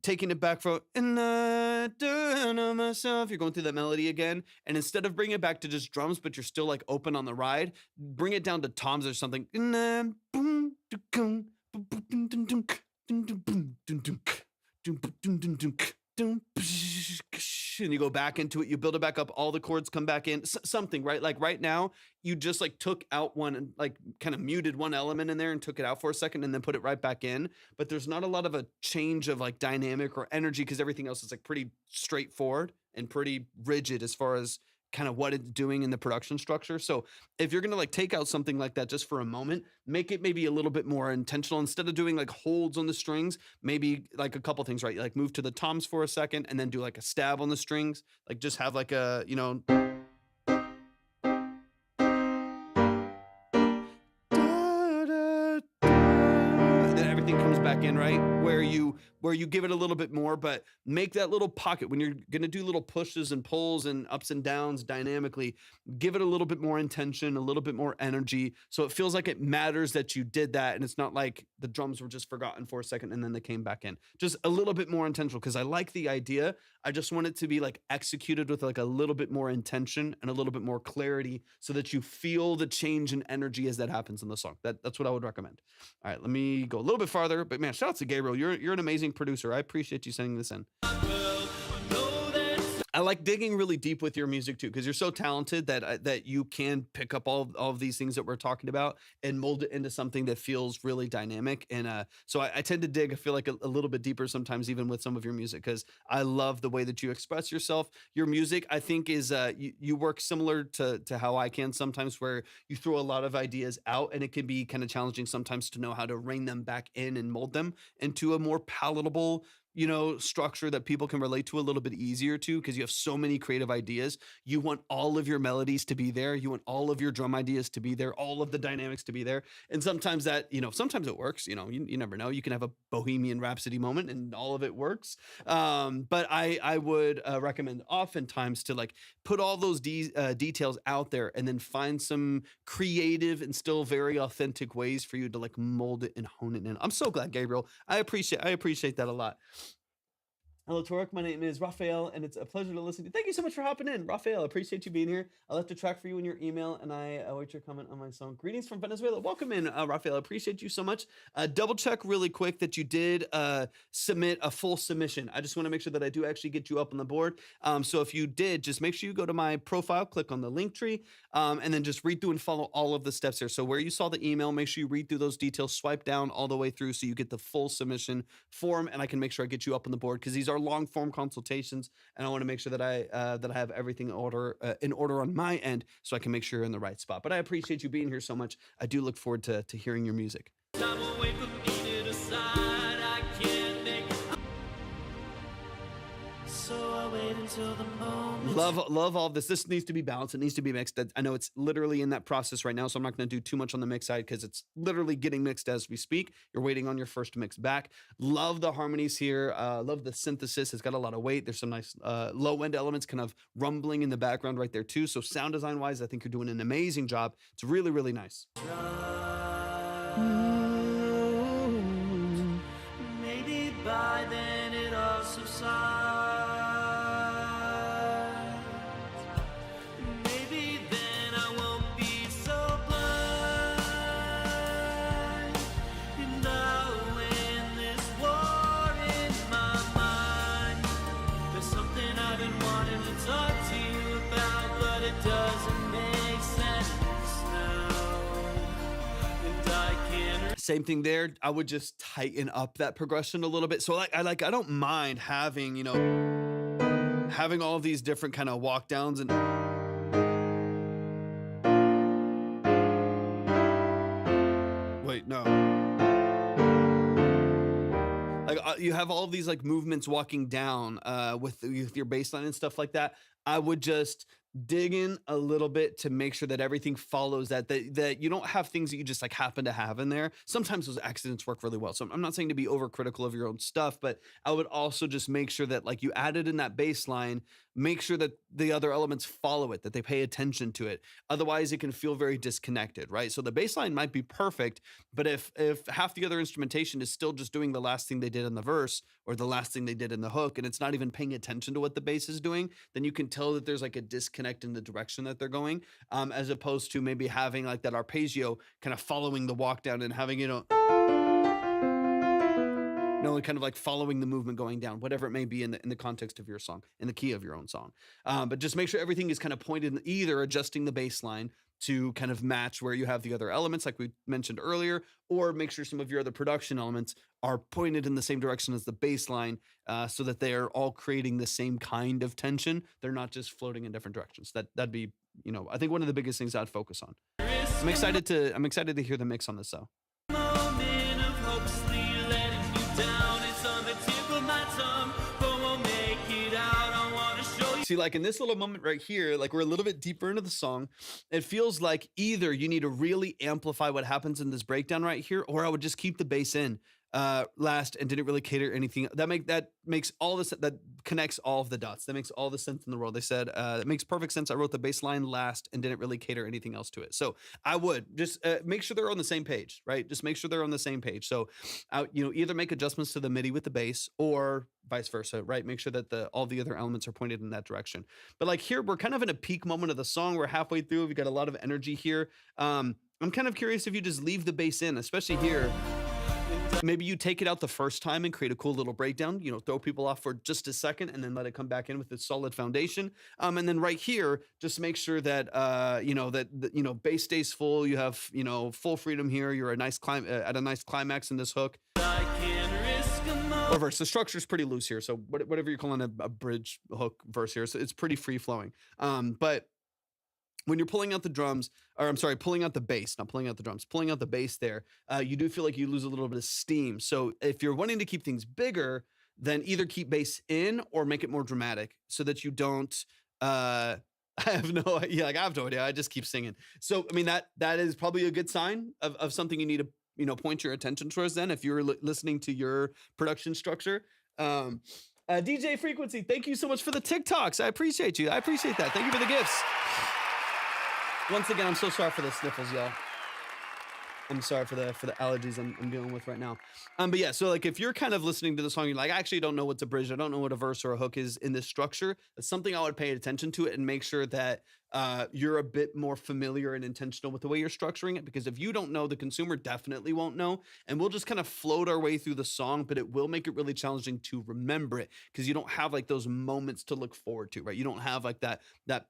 taking it back from and I don't know myself. You're going through that melody again, and instead of bringing it back to just drums, but you're still like open on the ride, bring it down to toms or something. And you go back into it, you build it back up, all the chords come back in, something, right? Like right now, you just like took out one and like kind of muted one element in there and took it out for a second and then put it right back in. But there's not a lot of a change of like dynamic or energy, because everything else is like pretty straightforward and pretty rigid as far as kind of what it's doing in the production structure. So if you're going to like take out something like that just for a moment, make it maybe a little bit more intentional. Instead of doing like holds on the strings, maybe like a couple things, right? Like move to the toms for a second and then do like a stab on the strings. Like just have like a, and then everything comes back in, right? Where you where you give it a little bit more, but make that little pocket when you're going to do little pushes and pulls and ups and downs dynamically. Give it a little bit more intention, a little bit more energy. So it feels like it matters that you did that. And it's not like the drums were just forgotten for a second and then they came back in. Just a little bit more intentional, because I like the idea. I just want it to be like executed with like a little bit more intention and a little bit more clarity, so that you feel the change in energy as that happens in the song. That's what I would recommend. All right, let me go a little bit farther. But man, shout out to Gabriel. You're an amazing producer. I appreciate you sending this in. I like digging really deep with your music too, because you're so talented that you can pick up all of these things that we're talking about and mold it into something that feels really dynamic. And so I tend to dig, I feel like a little bit deeper sometimes, even with some of your music, because I love the way that you express yourself. Your music, I think, is you work similar to how I can sometimes, where you throw a lot of ideas out, and it can be kind of challenging sometimes to know how to rein them back in and mold them into a more palatable, structure that people can relate to a little bit easier to, because you have so many creative ideas. You want all of your melodies to be there. You want all of your drum ideas to be there, all of the dynamics to be there. And sometimes that, sometimes it works, you never know. You can have a Bohemian Rhapsody moment and all of it works. But I would recommend oftentimes to like put all those details out there, and then find some creative and still very authentic ways for you to like mold it and hone it in. I'm so glad, Gabriel. I appreciate that a lot. Hello, Torvik. My name is Raphael, and it's a pleasure to listen to. Thank you so much for hopping in, Raphael. I appreciate you being here. I left a track for you in your email, and I await your comment on my song. Greetings from Venezuela. Welcome in, Raphael. I appreciate you so much. Double check really quick that you did submit a full submission. I just want to make sure that I do actually get you up on the board. So if you did, just make sure you go to my profile, click on the link tree, and then just read through and follow all of the steps here. So where you saw the email, make sure you read through those details, swipe down all the way through so you get the full submission form, and I can make sure I get you up on the board, because these are long form consultations, and I want to make sure that I have everything in order on my end, so I can make sure you're in the right spot. But I appreciate you being here so much. I do look forward to hearing your music. Time away from me to decide. I can't make. So I wait until the moment. Love all of this. This needs to be balanced. It needs to be mixed. I know it's literally in that process right now, so I'm not going to do too much on the mix side, because it's literally getting mixed as we speak. You're waiting on your first mix back. Love the harmonies here. Love the synthesis. It's got a lot of weight. There's some nice low end elements kind of rumbling in the background right there too. So sound design wise, I think you're doing an amazing job. It's really, really nice. Maybe by then it all subsides. Maybe then I won't be so blind. And I'll win this war in my mind. There's something I've been wanting to talk to you about, but it doesn't make sense now. And I can't. Same thing there. I would just tighten up that progression a little bit. So I don't mind having, having all these different kind of walk downs and wait, no. Like you have all these like movements walking down with your bass line and stuff like that. I would just dig in a little bit to make sure that everything follows that you don't have things that you just like happen to have in there. Sometimes those accidents work really well. So I'm not saying to be overcritical of your own stuff, but I would also just make sure that like you added in that bass line, make sure that the other elements follow it, that they pay attention to it. Otherwise it can feel very disconnected, right? So the bass line might be perfect, but if half the other instrumentation is still just doing the last thing they did in the verse or the last thing they did in the hook, and it's not even paying attention to what the bass is doing, then you can tell that there's like a disconnect in the direction that they're going, as opposed to maybe having like that arpeggio kind of following the walk down and having, kind of like following the movement going down, whatever it may be in the context of your song, in the key of your own song. But just make sure everything is kind of pointed in either adjusting the bass line to kind of match where you have the other elements like we mentioned earlier, or make sure some of your other production elements are pointed in the same direction as the bass line, so that they are all creating the same kind of tension. They're not just floating in different directions. That'd be, I think one of the biggest things I'd focus on. I'm excited to hear the mix on this though. Moment of hope, sleep letting you down. It's on the tip of my tongue, but won't make it out. I wanna show you. See, like in this little moment right here, like we're a little bit deeper into the song. It feels like either you need to really amplify what happens in this breakdown right here, or I would just keep the bass in. last and didn't really cater anything. That makes all this, that connects all of the dots. That makes all the sense in the world. They said that makes perfect sense. I wrote the bass line last and didn't really cater anything else to it. So I would just make sure they're on the same page, right? Just make sure they're on the same page. So either make adjustments to the MIDI with the bass or vice versa, right? Make sure that all the other elements are pointed in that direction. But like here, we're kind of in a peak moment of the song. We're halfway through. We've got a lot of energy here. I'm kind of curious if you just leave the bass in, especially here. Maybe you take it out the first time and create a cool little breakdown, throw people off for just a second and then let it come back in with its solid foundation. And then right here, just make sure that, bass stays full. You have, full freedom here. You're at a nice climax in this hook. Or verse. The structure is pretty loose here. So whatever you're calling a bridge hook verse here. So it's pretty free flowing. But when you're pulling out the drums, or I'm sorry, pulling out the bass, not pulling out the drums, pulling out the bass there, you do feel like you lose a little bit of steam. So if you're wanting to keep things bigger, then either keep bass in or make it more dramatic so that you don't, I have no idea. I just keep singing. So, I mean, that is probably a good sign of something you need to, point your attention towards then if you're listening to your production structure. DJ Frequency, thank you so much for the TikToks. I appreciate you. I appreciate that. Thank you for the gifts. Once again, I'm so sorry for the sniffles, y'all. I'm sorry for the allergies I'm dealing with right now. But yeah, so like if you're kind of listening to the song, you're like, I actually don't know what's a bridge. I don't know what a verse or a hook is in this structure. That's something I would pay attention to it and make sure that you're a bit more familiar and intentional with the way you're structuring it. Because if you don't know, the consumer definitely won't know. And we'll just kind of float our way through the song, but it will make it really challenging to remember it because you don't have like those moments to look forward to, right? You don't have like that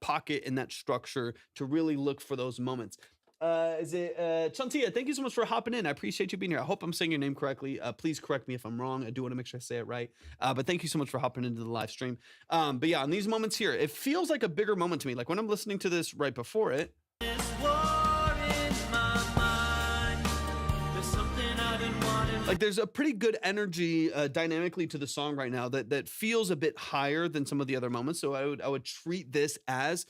pocket and that structure to really look for those moments. Is it Chantia? Thank you so much for hopping in. I appreciate you being here. I hope I'm saying your name correctly. Please correct me if I'm wrong. I do want to make sure I say it right. But thank you so much for hopping into the live stream. But yeah, on these moments here, it feels like a bigger moment to me. Like when I'm listening to this right before it. Like there's a pretty good energy dynamically to the song right now that feels a bit higher than some of the other moments. So I would treat this as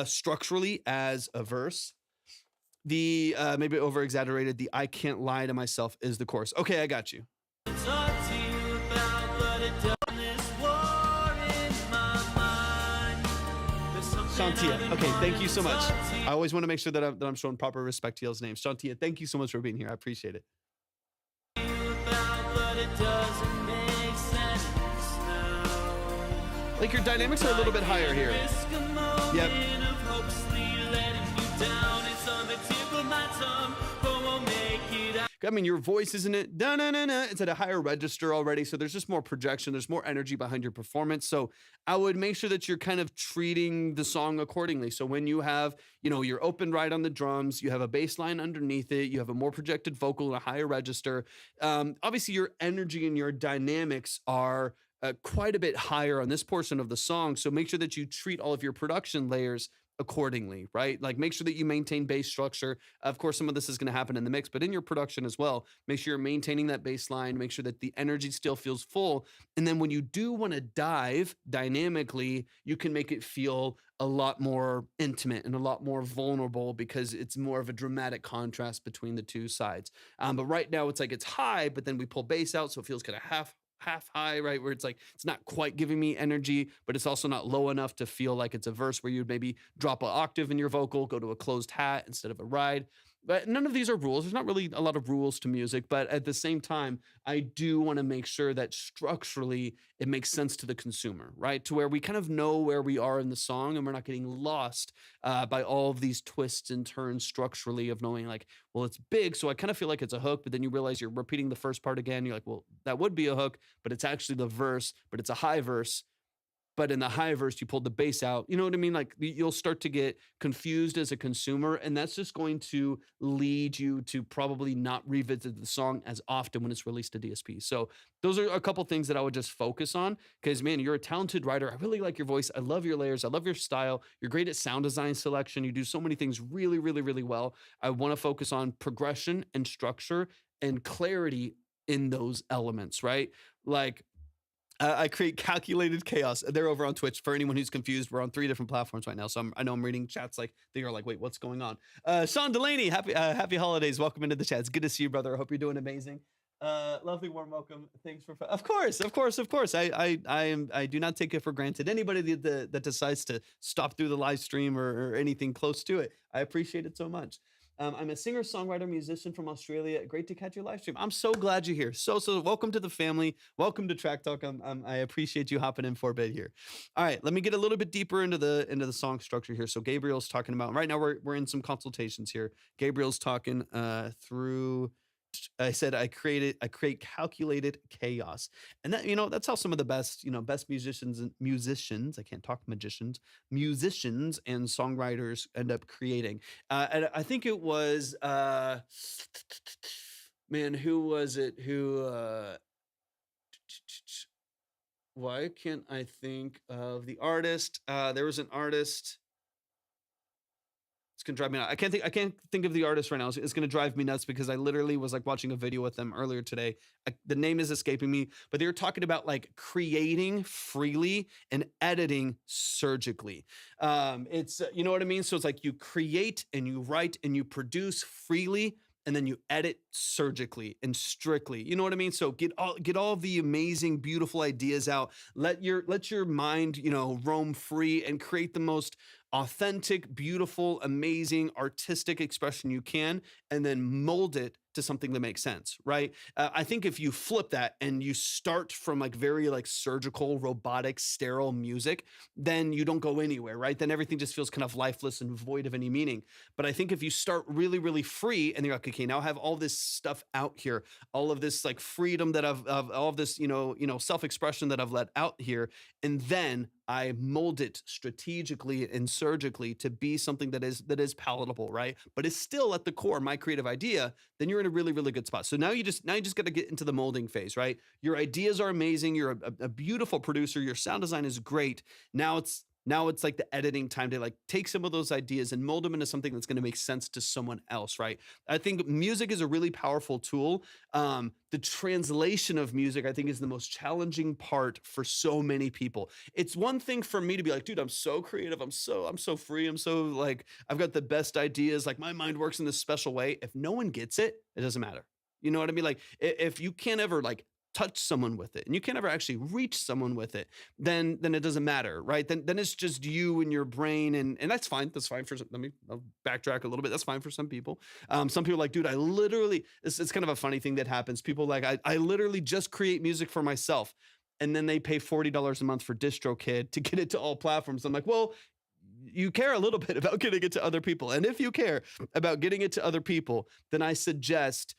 structurally as a verse. The maybe over exaggerated, the I can't lie to myself is the chorus. Okay, I got you. Shantia. Okay, thank you so much. I always want to make sure that I'm showing proper respect to y'all's names. Shantia, thank you so much for being here. I appreciate it. Like your dynamics are a little bit higher here. Yep. I mean, your voice isn't it? It's at a higher register already. So there's just more projection. There's more energy behind your performance. So I would make sure that you're kind of treating the song accordingly. So when you have, your open right on the drums, you have a bass line underneath it, you have a more projected vocal and a higher register. Obviously your energy and your dynamics are quite a bit higher on this portion of the song. So make sure that you treat all of your production layers accordingly, right? Like make sure that you maintain bass structure. Of course, some of this is going to happen in the mix, but in your production as well, make sure you're maintaining that bass line, make sure that the energy still feels full. And then when you do want to dive dynamically, you can make it feel a lot more intimate and a lot more vulnerable because it's more of a dramatic contrast between the two sides. But right now it's like it's high, but then we pull bass out, so it feels kind of half high, right? Where it's like, it's not quite giving me energy, but it's also not low enough to feel like it's a verse where you'd maybe drop an octave in your vocal, go to a closed hat instead of a ride. But none of these are rules. There's not really a lot of rules to music, but at the same time, I do want to make sure that structurally it makes sense to the consumer, right? To where we kind of know where we are in the song and we're not getting lost by all of these twists and turns structurally of knowing like, well, it's big, so I kind of feel like it's a hook, but then you realize you're repeating the first part again. You're like, well, that would be a hook, but it's actually the verse, but it's a high verse. But in the high verse, you pulled the bass out. You know what I mean? Like you'll start to get confused as a consumer, and that's just going to lead you to probably not revisit the song as often when it's released to DSP. So those are a couple things that I would just focus on because, man, you're a talented writer. I really like your voice. I love your layers. I love your style. You're great at sound design selection. You do so many things really, really, really well. I want to focus on progression and structure and clarity in those elements, right? Like, I create calculated chaos. They're over on Twitch. For anyone who's confused, we're on 3 different platforms right now. So I know I'm reading chats like they are like, wait, what's going on? Sean Delaney, happy holidays. Welcome into the chat. It's good to see you, brother. I hope you're doing amazing. Lovely warm welcome. Thanks for of course, of course, of course. I do not take it for granted. Anybody that decides to stop through the live stream or anything close to it, I appreciate it so much. I'm a singer, songwriter, musician from Australia. Great to catch your live stream. I'm so glad you're here. So welcome to the family. Welcome to Track Talk. I appreciate you hopping in for a bit here. All right, let me get a little bit deeper into the song structure here. So Gabriel's talking about right now. We're in some consultations here. Gabriel's talking through. I said I create calculated chaos, and that's how some of the best musicians, I can't talk musicians and songwriters end up creating. And I think it was man, who was it? Why can't I think of the artist? There was an artist. It's gonna drive me nuts. I can't think of the artist right now. It's gonna drive me nuts because I literally was like watching a video with them earlier today. The name is escaping me, but they were talking about like creating freely and editing surgically. It's you know what I mean. So it's like you create and you write and you produce freely, and then you edit surgically and strictly. You know what I mean? So get all of the amazing, beautiful ideas out. Let your mind, roam free and create the most authentic, beautiful, amazing, artistic expression you can, and then mold it to something that makes sense, right? I think if you flip that and you start from like very like surgical, robotic, sterile music, then you don't go anywhere, right? Then everything just feels kind of lifeless and void of any meaning. But I think if you start really, really free and you're like, okay, now I have all this stuff out here, all of this like freedom that I've all of this, self-expression that I've let out here, and then I mold it strategically and surgically to be something that is palatable, right? But it's still at the core my creative idea. Then you're in a really, really good spot. So now you just got to get into the molding phase, right? Your ideas are amazing. You're a beautiful producer. Your sound design is great. Now it's like the editing time to like take some of those ideas and mold them into something that's going to make sense to someone else, right? I think music is a really powerful tool. The translation of music, I think, is the most challenging part for so many people. It's one thing for me to be like, dude, I'm so creative. I'm so free. I'm so like, I've got the best ideas. Like my mind works in this special way. If no one gets it, it doesn't matter. You know what I mean? Like if you can't ever like touch someone with it and you can't ever actually reach someone with it, then it doesn't matter, right? Then it's just you and your brain, and that's fine. That's fine for some. I'll backtrack a little bit. That's fine for some people. Some people are like, dude, I literally, it's kind of a funny thing that happens. People like, I literally just create music for myself, and then they pay $40 a month for DistroKid to get it to all platforms. I'm like, well, you care a little bit about getting it to other people. And if you care about getting it to other people, then I suggest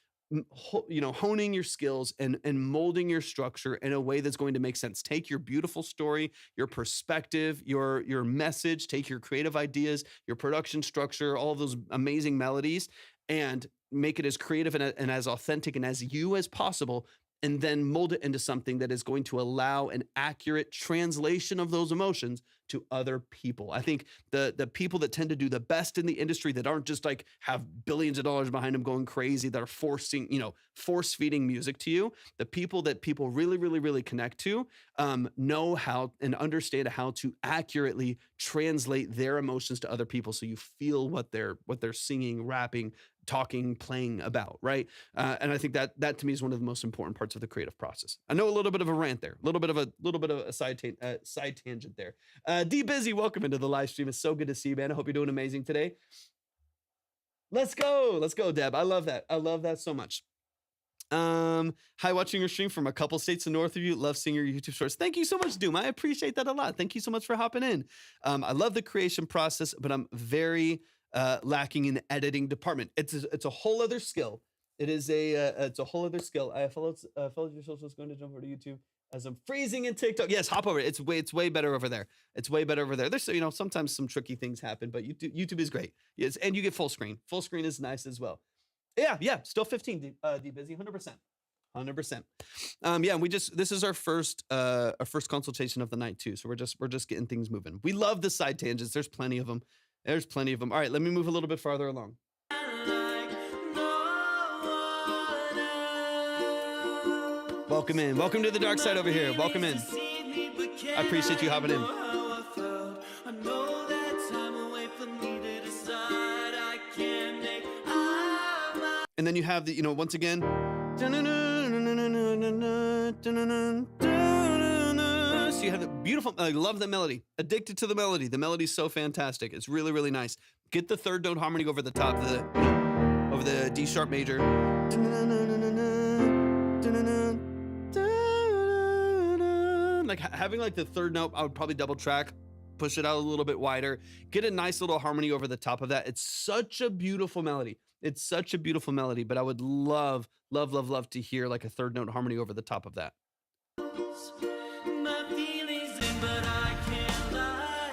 honing your skills and molding your structure in a way that's going to make sense. Take your beautiful story, your perspective, your message, take your creative ideas, your production structure, all those amazing melodies, and make it as creative and as authentic and as you as possible, and then mold it into something that is going to allow an accurate translation of those emotions to other people. I think the people that tend to do the best in the industry, that aren't just like have billions of dollars behind them going crazy, that are force feeding music to you, the people that people really, really, really connect to, know how and understand how to accurately translate their emotions to other people, so you feel what they're singing, rapping, talking, playing about, right? And I think that to me is one of the most important parts of the creative process. I know a little bit of a rant there, a little bit of a side tangent there. D Busy, welcome into the live stream. It's so good to see you, man. I hope you're doing amazing today. Let's go, Deb. I love that so much. Hi, watching your stream from a couple states north of you. Love seeing your YouTube shorts. Thank you so much, Doom. I appreciate that a lot. Thank you so much for hopping in. I love the creation process, but I'm very lacking in the editing department. It's a whole other skill. It's a whole other skill. I followed your socials, going to jump over to YouTube as I'm freezing in TikTok. Yes, hop over. It's way better over there. It's way better over there. There's sometimes some tricky things happen, but YouTube is great. Yes, and you get full screen. Full screen is nice as well. Yeah, still 15. D Busy, 100%. Yeah, this is our first consultation of the night too. So we're just getting things moving. We love the side tangents. There's plenty of them. All right, let me move a little bit farther along. Welcome in. Welcome to the dark side over here. Welcome in. I appreciate you hopping in. And then you have the, once again, Dun-dun-dun, dun-dun-dun. So you have the beautiful, I love the melody. Addicted to the melody. The melody's so fantastic. It's really, really nice. Get the third note harmony over the top of the, over the D sharp major. Like having like the third note, I would probably double track, push it out a little bit wider, get a nice little harmony over the top of that. It's such a beautiful melody. It's such a beautiful melody, but I would love, love, love, love to hear like a third note harmony over the top of that. My feelings in, but I can't lie.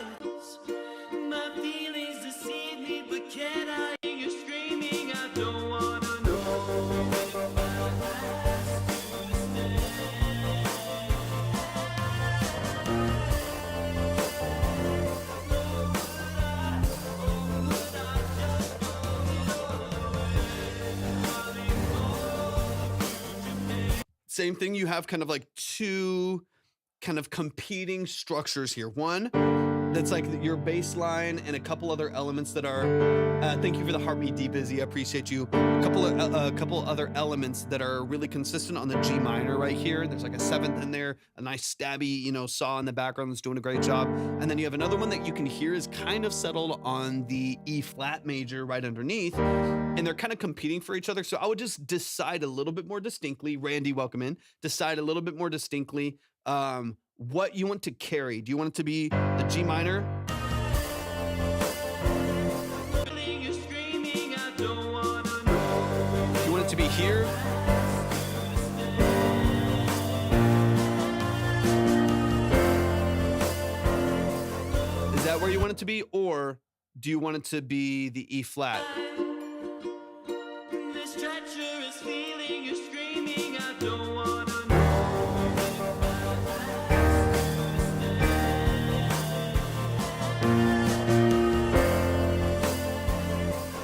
My feelings deceive me, but can I hear you screaming? I don't wanna know if my past is a Same thing, you have kind of like two kind of competing structures here. One that's like your bass line and a couple other elements that are, thank you for the heartbeat, D Busy, I appreciate you. A couple other elements that are really consistent on the G minor right here. There's like a seventh in there, a nice stabby, you know, saw in the background that's doing a great job. And then you have another one that you can hear is kind of settled on the E flat major right underneath. And they're kind of competing for each other. So I would just decide a little bit more distinctly, Randy, welcome in, decide a little bit more distinctly what you want to carry. Do you want it to be the G minor? feeling you're screaming. I don't wanna know. Do you want it to be here? Is that where you want it to be? Or do you want it to be the E flat? This treacherous feeling you're screaming. I don't wanna know.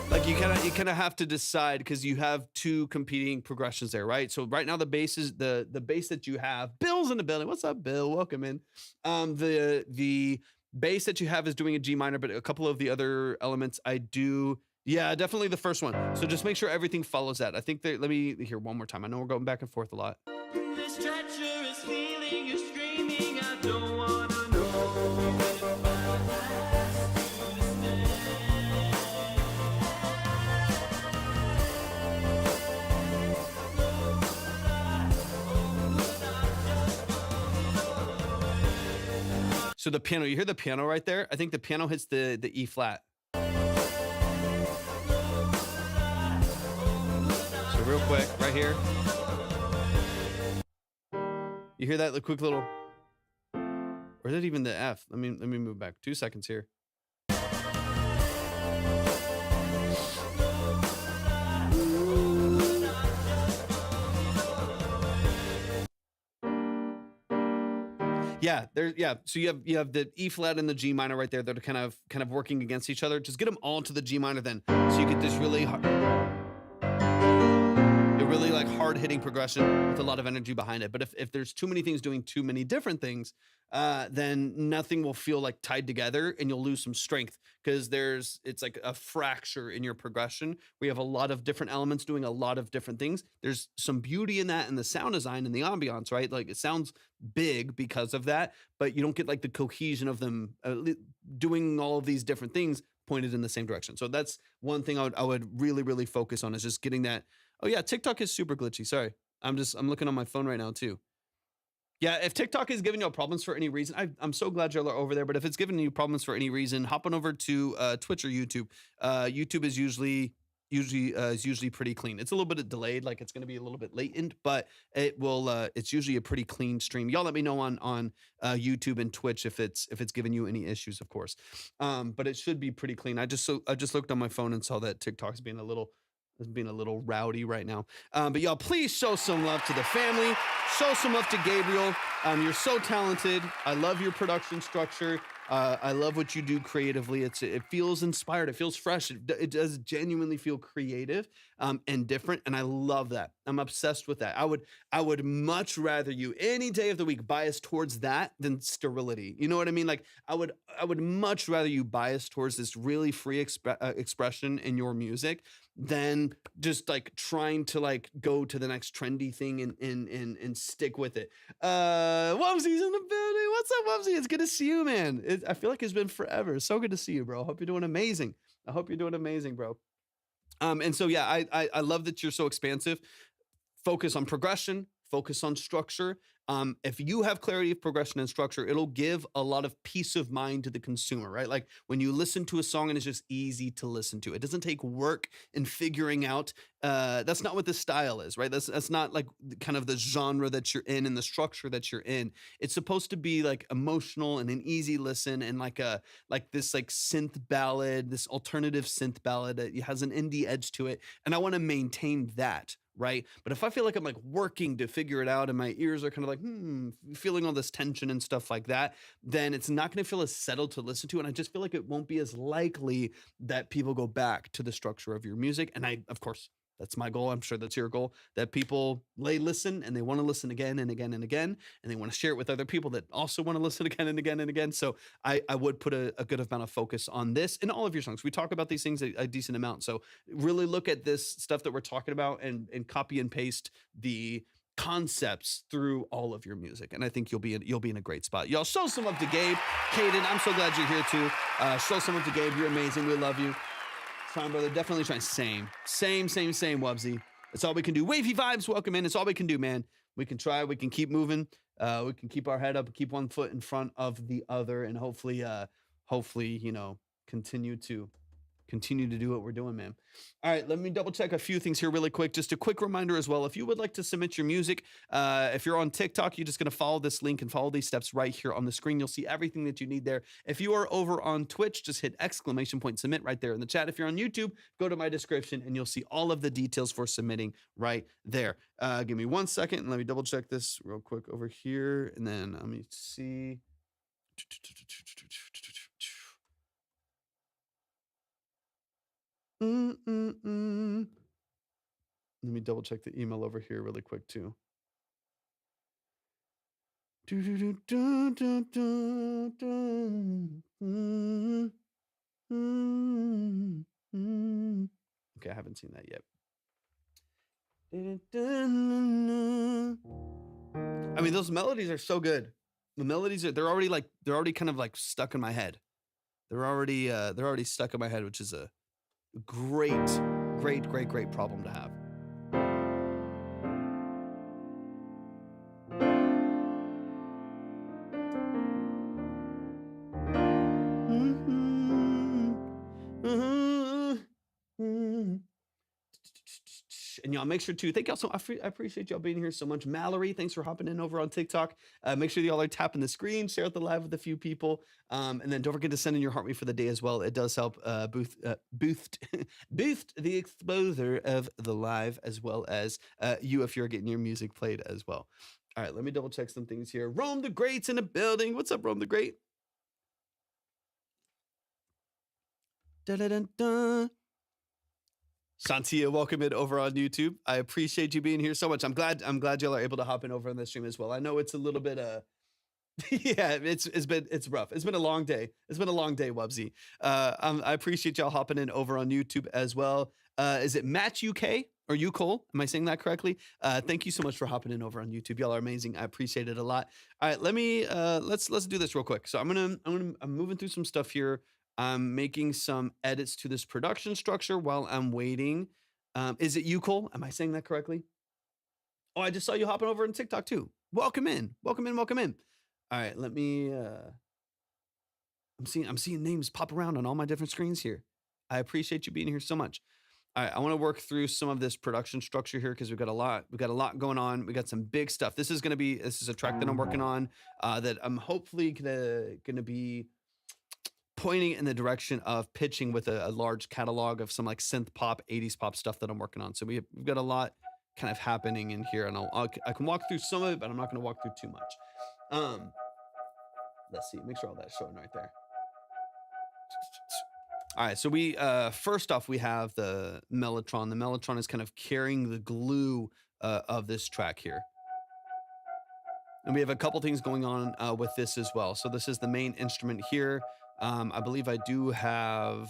Like you kind of have to decide because you have two competing progressions there, right? So right now the bass is the bass that you have. Bill's in the building. What's up, Bill? Welcome in. The bass that you have is doing a G minor, but a couple of the other elements I do. Yeah, definitely the first one. So just make sure everything follows that. I think that, let me hear one more time. I know we're going back and forth a lot. This treacherous feeling you're screaming. I don't wanna know. So the piano, you hear the piano right there? I think the piano hits the E flat. So real quick, right here. You hear that quick little, or is it even the F? Let me move back 2 seconds here. Yeah, so you have the E flat and the G minor right there that are kind of working against each other. Just get them all to the G minor then, so you get this really like hard hitting progression with a lot of energy behind it. But if there's too many things doing too many different things, then nothing will feel like tied together, and you'll lose some strength because it's like a fracture in your progression. We have a lot of different elements doing a lot of different things. There's some beauty in that in the sound design and the ambiance, right? Like it sounds big because of that, but you don't get like the cohesion of them doing all of these different things pointed in the same direction. So that's one thing I would really, really focus on, is just getting that. Oh yeah, TikTok is super glitchy. Sorry. I'm looking on my phone right now too. Yeah, if TikTok is giving you problems for any reason, I'm so glad you're over there. But if it's giving you problems for any reason, hop on over to Twitch or YouTube. YouTube is usually pretty clean. It's a little bit delayed, like it's going to be a little bit latent, but it will. It's usually a pretty clean stream. Y'all let me know on YouTube and Twitch if it's giving you any issues, of course. But it should be pretty clean. I just looked on my phone and saw that TikTok's being a little rowdy right now. But y'all, please show some love to the family. Show some love to Gabriel. You're so talented. I love your production structure. I love what you do creatively. It feels inspired. It feels fresh. It does genuinely feel creative and different. And I love that. I'm obsessed with that. I would much rather you any day of the week bias towards that than sterility. You know what I mean? Like I would much rather you bias towards this really free expression in your music than just like trying to like go to the next trendy thing and stick with it. Wubsy's in the building. What's up, Wubsy? It's good to see you, man. I feel like it's been forever. So good to see you, bro. Hope you're doing amazing. I hope you're doing amazing, bro. And so yeah, I love that you're so expansive. Focus on progression, focus on structure. If you have clarity of progression and structure, it'll give a lot of peace of mind to the consumer, right? Like when you listen to a song and it's just easy to listen to. It doesn't take work in figuring out. That's not what the style is, right? That's not like kind of the genre that you're in and the structure that you're in. It's supposed to be like emotional and an easy listen and like this like synth ballad, this alternative synth ballad that has an indie edge to it. And I want to maintain that. Right. But if I feel like I'm like working to figure it out and my ears are kind of like, feeling all this tension and stuff like that, then it's not going to feel as settled to listen to. And I just feel like it won't be as likely that people go back to the structure of your music. And of course, that's my goal. I'm sure that's your goal, that people listen and they want to listen again and again and again. And they want to share it with other people that also want to listen again and again and again. So I would put a good amount of focus on this in all of your songs. We talk about these things a decent amount. So really look at this stuff that we're talking about and copy and paste the concepts through all of your music. And I think you'll be in a great spot. Y'all show some love to Gabe. Caden, I'm so glad you're here too. Show some love to Gabe. You're amazing. We love you. Trying, brother. Definitely trying. Same, Wubsy. It's all we can do. Wavy vibes, welcome in. It's all we can do, man. We can try. We can keep moving. We can keep our head up, keep one foot in front of the other, and hopefully, continue to do what we're doing, man. All right, let me double check a few things here really quick. Just a quick reminder as well. If you would like to submit your music, if you're on TikTok, you're just going to follow this link and follow these steps right here on the screen. You'll see everything that you need there. If you are over on Twitch, just hit !submit right there in the chat. If you're on YouTube, go to my description and you'll see all of the details for submitting right there. Give me 1 second and let me double check this real quick over here. And then let me see. Let me double check the email over here really quick too. Okay, I haven't seen that yet. I mean, those melodies are so good. The melodies they're already kind of like stuck in my head. They're already stuck in my head, which is a great problem to have. And y'all make sure to thank y'all so I appreciate y'all being here so much. Mallory, thanks for hopping in over on TikTok. Make sure y'all are tapping the screen, share out the live with a few people, and then don't forget to send in your heart rate for the day as well. It does help boost the exposure of the live as well as you if you're getting your music played as well. All right, let me double check some things here. Rome the Great's in the building. What's up, Rome the Great? Da-da-da-da. Santia, welcome in over on YouTube. I appreciate you being here so much. I'm glad y'all are able to hop in over on the stream as well. I know it's a little bit yeah, it's rough. It's been a long day. Wubsy. I appreciate y'all hopping in over on YouTube as well. Is it Match UK or UCole? Am I saying that correctly? Thank you so much for hopping in over on YouTube. Y'all are amazing. I appreciate it a lot. All right, let me let's do this real quick. So I'm moving through some stuff here. I'm making some edits to this production structure while I'm waiting. Is it UCole? Am I saying that correctly? Oh, I just saw you hopping over on TikTok too. Welcome in. All right, let me. I'm seeing names pop around on all my different screens here. I appreciate you being here so much. All right, I want to work through some of this production structure here because we've got a lot going on. We got some big stuff. This is a track that I'm working on that I'm hopefully gonna be pointing in the direction of pitching with a large catalog of some like synth pop, 80s pop stuff that I'm working on. So we've got a lot kind of happening in here, and I can walk through some of it, but I'm not going to walk through too much. Let's see, make sure all that's showing right there. All right, so we first off we have the Mellotron. The Mellotron is kind of carrying the glue of this track here. And we have a couple things going on with this as well. So this is the main instrument here. I believe I do have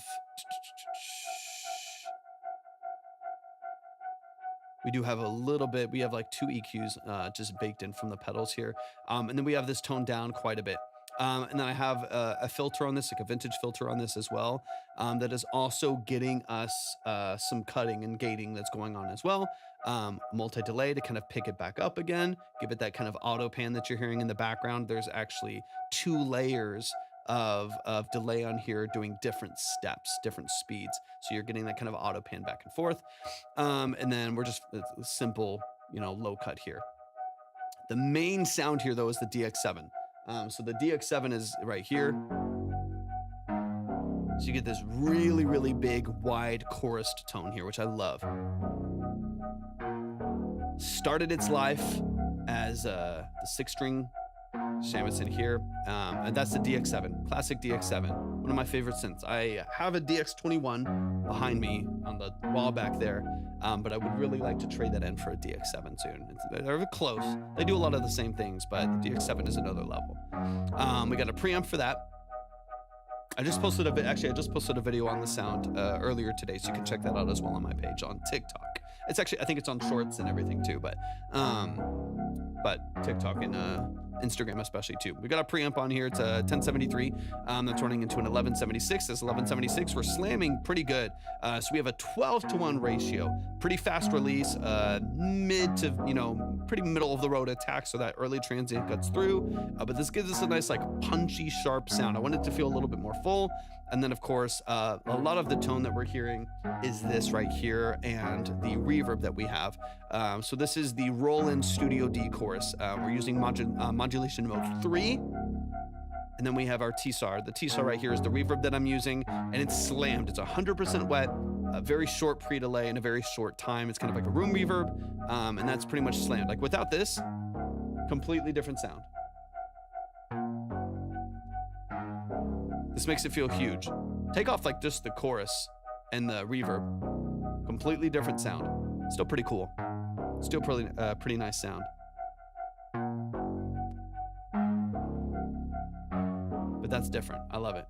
We do have a little bit, we have like 2 EQs just baked in from the pedals here. And then we have this toned down quite a bit. And then I have a filter on this, like a vintage filter on this as well, that is also getting us some cutting and gating that's going on as well. Multi-delay to kind of pick it back up again, give it that kind of auto pan that you're hearing in the background. There's actually 2 layers of delay on here doing different steps, different speeds. So you're getting that kind of auto pan back and forth. And then we're just simple, low cut here. The main sound here though is the DX7. So the DX7 is right here. So you get this really, really big, wide chorused tone here, which I love. Started its life as the 6-string shamisen here, and that's the DX7, classic DX7, one of my favorite synths. I have a DX21 behind me on the wall back there, but I would really like to trade that in for a DX7 soon. They're close. They do a lot of the same things, but the DX7 is another level. We got a preamp for that. I just posted a video on the sound earlier today, so you can check that out as well on my page on TikTok. It's actually, I think it's on Shorts and everything too, but TikTok and Instagram especially too. We got a preamp on here. It's a 1073 that's running into an 1176. This 1176 we're slamming pretty good. So we have a 12-to-1 ratio, pretty fast release, mid to pretty middle of the road attack, so that early transient cuts through. But this gives us a nice like punchy, sharp sound. I want it to feel a little bit more full. And then of course, a lot of the tone that we're hearing is this right here and the reverb that we have. So this is the Roland Studio D chorus. We're using modulation mode 3. And then we have our T-SAR. The T-SAR right here is the reverb that I'm using, and it's slammed. It's 100% wet, a very short pre-delay in a very short time. It's kind of like a room reverb, and that's pretty much slammed. Like without this, completely different sound. This makes it feel huge. Take off like just the chorus and the reverb. Completely different sound. Still pretty cool. Still pretty nice sound. But that's different. I love it.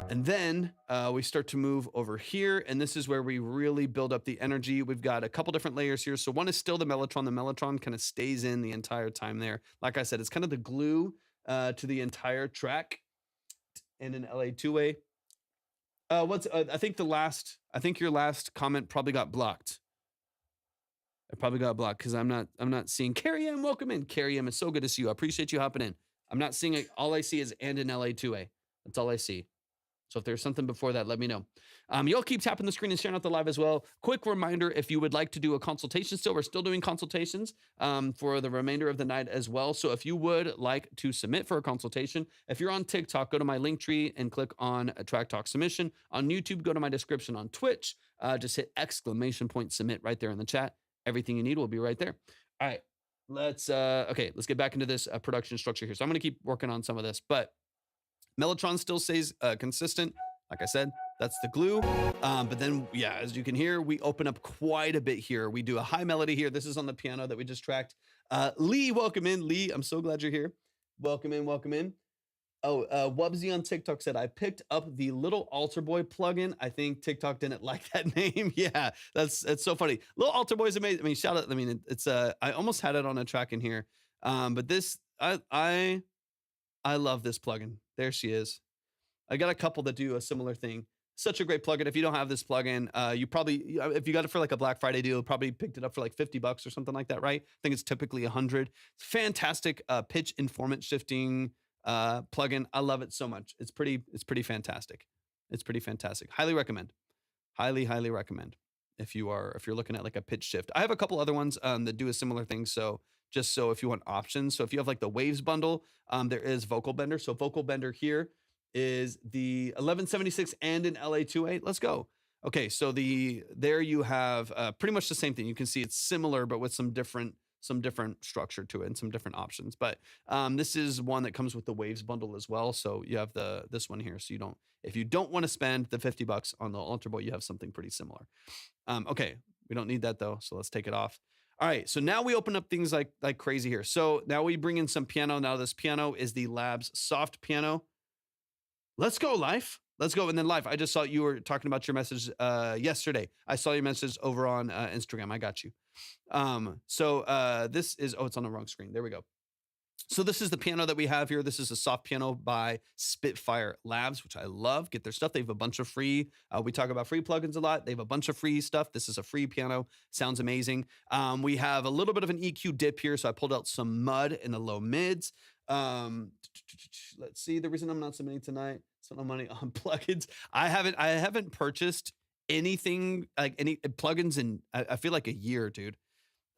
And then we start to move over here, and this is where we really build up the energy. We've got a couple different layers here. So one is still the Mellotron. The Mellotron kind of stays in the entire time there. Like I said, it's kind of the glue to the entire track. And an LA two-way. I think your last comment probably got blocked. I probably got blocked because I'm not seeing Carrie M. Welcome in. Carrie M. It's so good to see you. I appreciate you hopping in. I'm not seeing it. All I see is and an LA two-way. That's all I see. So if there's something before that, let me know. You'll keep tapping the screen and sharing out the live as well. Quick reminder, if you would like to do a consultation still, we're still doing consultations for the remainder of the night as well. So if you would like to submit for a consultation, if you're on TikTok, go to my link tree and click on a Track Talk submission. On YouTube, go to my description. On Twitch, just hit !submit right there in the chat. Everything you need will be right there. All right, let's get back into this production structure here. So I'm going to keep working on some of this, but Mellotron still stays consistent. Like I said, that's the glue. But then, yeah, as you can hear, we open up quite a bit here. We do a high melody here. This is on the piano that we just tracked. Lee, welcome in. Lee, I'm so glad you're here. Welcome in, welcome in. Oh, Wubsy on TikTok said, I picked up the Little Altar Boy plugin. I think TikTok didn't like that name. Yeah, that's so funny. Little Altar Boy is amazing. I mean, shout out. I mean, it's I almost had it on a track in here. But this, I love this plugin. There she is. I got a couple that do a similar thing. Such a great plugin. If you don't have this plugin, you probably, if you got it for like a Black Friday deal, probably picked it up for like $50 or something like that, right? I think it's typically 100. Fantastic pitch informant shifting plugin. I love it so much. It's pretty fantastic. It's pretty fantastic. Highly recommend. Highly recommend if you're looking at like a pitch shift. I have a couple other ones that do a similar thing. So just so if you want options. So if you have like the Waves bundle, there is Vocal Bender. So Vocal Bender here is the 1176 and an LA2A. Let's go. Okay, so there you have pretty much the same thing. You can see it's similar, but with some different structure to it and some different options. But this is one that comes with the Waves bundle as well. So you have this one here. So if you don't want to spend the $50 on the Altar Boy, you have something pretty similar. Okay, we don't need that though. So let's take it off. All right, so now we open up things like crazy here. So now we bring in some piano. Now this piano is the Labs Soft Piano. Let's go, Life. Let's go. And then live. I just saw you were talking about your message yesterday. I saw your message over on Instagram. I got you. This is, it's on the wrong screen. There we go. So this is the piano that we have here. This is a soft piano by Spitfire Labs, which I love. Get their stuff. They have a bunch of free, we talk about free plugins a lot. They have a bunch of free stuff. This is a free piano. Sounds amazing. We have a little bit of an EQ dip here. So I pulled out some mud in the low mids. Let's see. The reason I'm not submitting tonight, spent no money on plugins. I haven't purchased anything like any plugins in, I feel like a year, dude.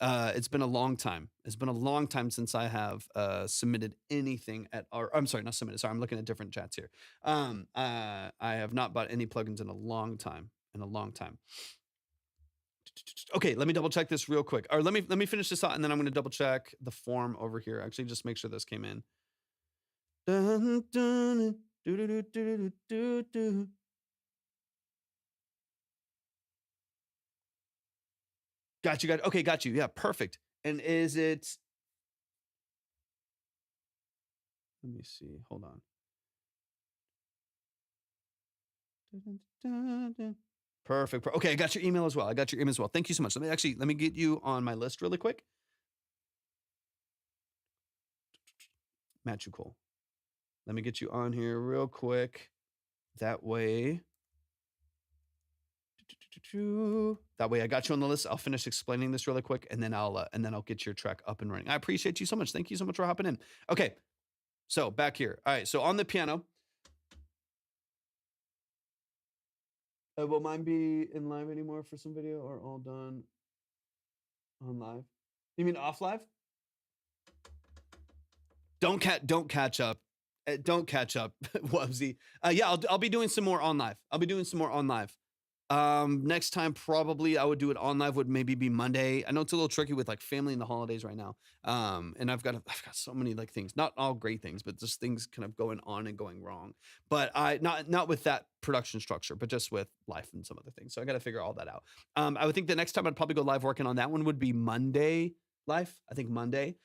It's been a long time. It's been a long time since I have submitted anything I'm sorry, not submitted. Sorry, I'm looking at different chats here. I have not bought any plugins in a long time. Okay, let me double check this real quick. Or let me finish this out, and then I'm going to double check the form over here. Actually, just make sure this came in. Dun, dun, do, do, do, do, do, do. Got you. Okay, got you. Yeah, perfect. And is it? Let me see. Hold on. Perfect. Okay, I got your email as well. Thank you so much. Let me get you on my list really quick. Matchu cool. Let me get you on here real quick. That way I got you on the list. I'll finish explaining this really quick, and then I'll get your track up and running. I appreciate you so much. Thank you so much for hopping in. Okay, so back here. All right, so on the piano. Will mine be in live anymore for some video, or all done on live? You mean off live? Don't catch up. Don't catch up, Wubsy. Yeah, I'll be doing some more on live. Next time, probably I would do it on live, would maybe be Monday. I know it's a little tricky with like family and the holidays right now. And I've got so many like things, not all great things, but just things kind of going on and going wrong. But not with that production structure, but just with life and some other things. So I got to figure all that out. I would think the next time I'd probably go live working on that one would be Monday live. I think Monday.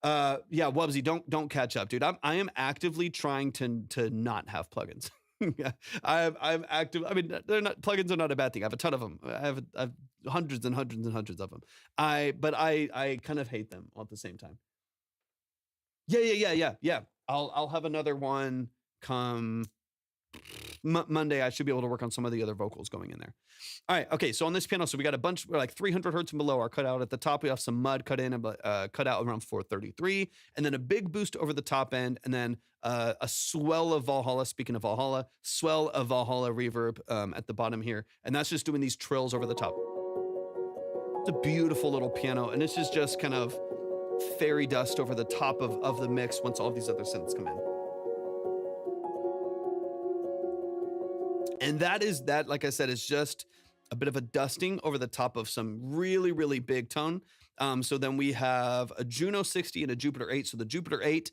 Yeah, Wubsy, don't catch up, dude. I am actively trying to not have plugins. Yeah, I'm active. I mean, plugins are not a bad thing. I have a ton of them. I have hundreds and hundreds and hundreds of them. But I kind of hate them all at the same time. Yeah. I'll have another one come Monday. I should be able to work on some of the other vocals going in there. All right. Okay. So on this piano, so we got a bunch, we're like 300 hertz and below are cut out at the top. We have some mud cut in, cut out around 433, and then a big boost over the top end, and then a swell of Valhalla. Speaking of Valhalla, swell of Valhalla reverb at the bottom here, and that's just doing these trills over the top. It's a beautiful little piano, and this is just kind of fairy dust over the top of the mix once all these other synths come in. And that, like I said, is just a bit of a dusting over the top of some really, really big tone. So then we have a Juno 60 and a Jupiter 8. So the Jupiter 8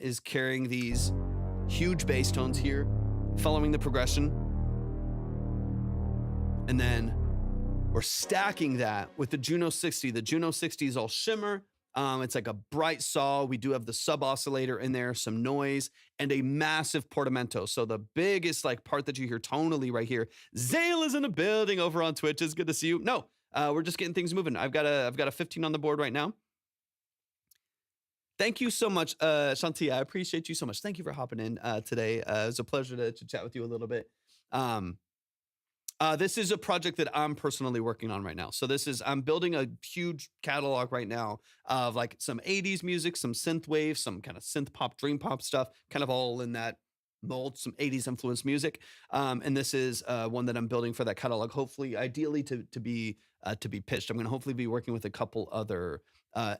is carrying these huge bass tones here, following the progression. And then we're stacking that with the Juno 60. The Juno 60 is all shimmer. It's like a bright saw. We do have the sub oscillator in there, some noise, and a massive portamento. So the biggest like part that you hear tonally right here. Zayle is in the building over on Twitch. It's good to see you. No, we're just getting things moving. I've got a 15 on the board right now. Thank you so much, Shanti. I appreciate you so much. Thank you for hopping in today. It was a pleasure to chat with you a little bit. This is a project that I'm personally working on right now. So I'm building a huge catalog right now of like some 80s music, some synth wave, some kind of synth pop, dream pop stuff, kind of all in that mold, some 80s influenced music. And this is one that I'm building for that catalog, hopefully, ideally to be pitched. I'm going to hopefully be working with a couple other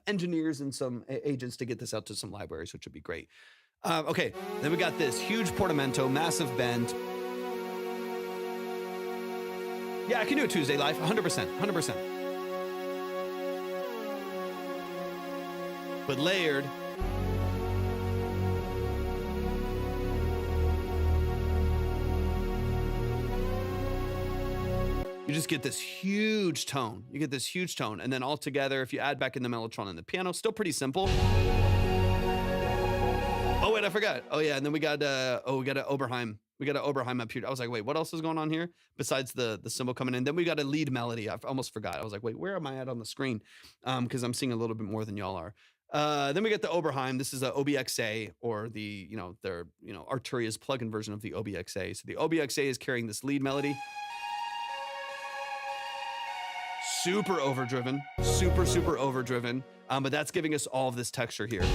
engineers and some agents to get this out to some libraries, which would be great. Okay, then we got this huge portamento, massive bend. Yeah, I can do a Tuesday live, 100%. But layered. You just get this huge tone. And then all together, if you add back in the mellotron and the piano, still pretty simple. Oh, wait, I forgot. Oh, yeah, and then we got an Oberheim We got an Oberheim up here. I was like, wait, what else is going on here besides the cymbal coming in? Then we got a lead melody. I almost forgot. I was like, wait, where am I at on the screen? Because I'm seeing a little bit more than y'all are. Then we get the Oberheim. This is a OBXA, or the, their, Arturia's plugin version of the OBXA. So the OBXA is carrying this lead melody. Super overdriven, super overdriven. But that's giving us all of this texture here.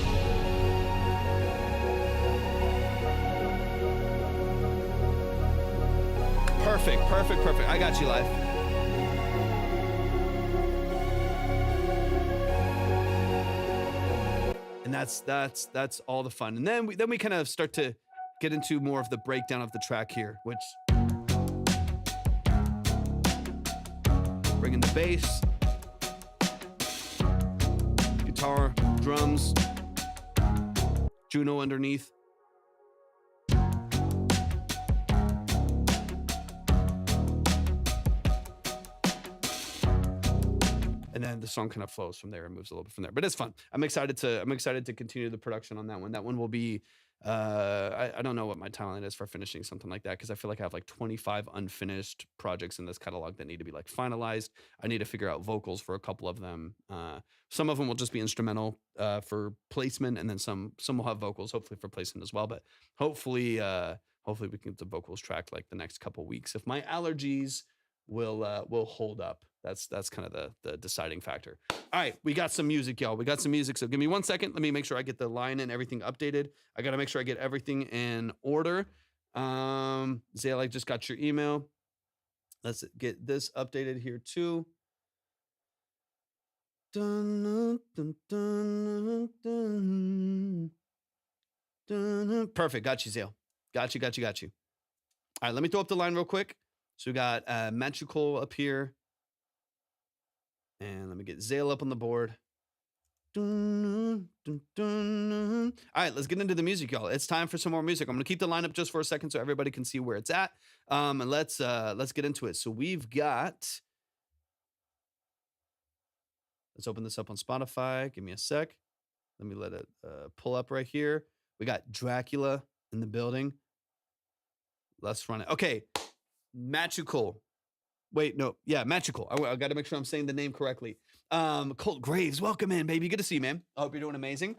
Perfect. I got you, live. And that's all the fun. And then we kind of start to get into more of the breakdown of the track here, which bring in the bass, guitar, drums, Juno underneath. And then the song kind of flows from there and moves a little bit from there, but it's fun. I'm excited to continue the production on that one. That one will be, I don't know what my talent is for finishing something like that, because I feel like I have like 25 unfinished projects in this catalog that need to be like finalized. I need to figure out vocals for a couple of them. Some of them will just be instrumental for placement, and then some will have vocals, hopefully for placement as well. But hopefully we can get the vocals tracked like the next couple weeks if my allergies will hold up. That's kind of the deciding factor. All right, we got some music, y'all. We got some music. So give me 1 second. Let me make sure I get the line and everything updated. I got to make sure I get everything in order. Zayle, I just got your email. Let's get this updated here too. Dun, dun, dun, dun, dun. Perfect. Got you, Zayle. Got you. All right, let me throw up the line real quick. So we got Matchu up here. And let me get Zayle up on the board. Dun, dun, dun. All right, let's get into the music, y'all. It's time for some more music. I'm gonna keep the lineup just for a second so everybody can see where it's at. And let's get into it. So we've got. Let's open this up on Spotify. Give me a sec. Let me let it pull up right here. We got Dracula in the building. Let's run it. Okay, Matchu. Wait, no. Yeah, Magical. I got to make sure I'm saying the name correctly. Colt Graves, welcome in, baby. Good to see you, man. I hope you're doing amazing.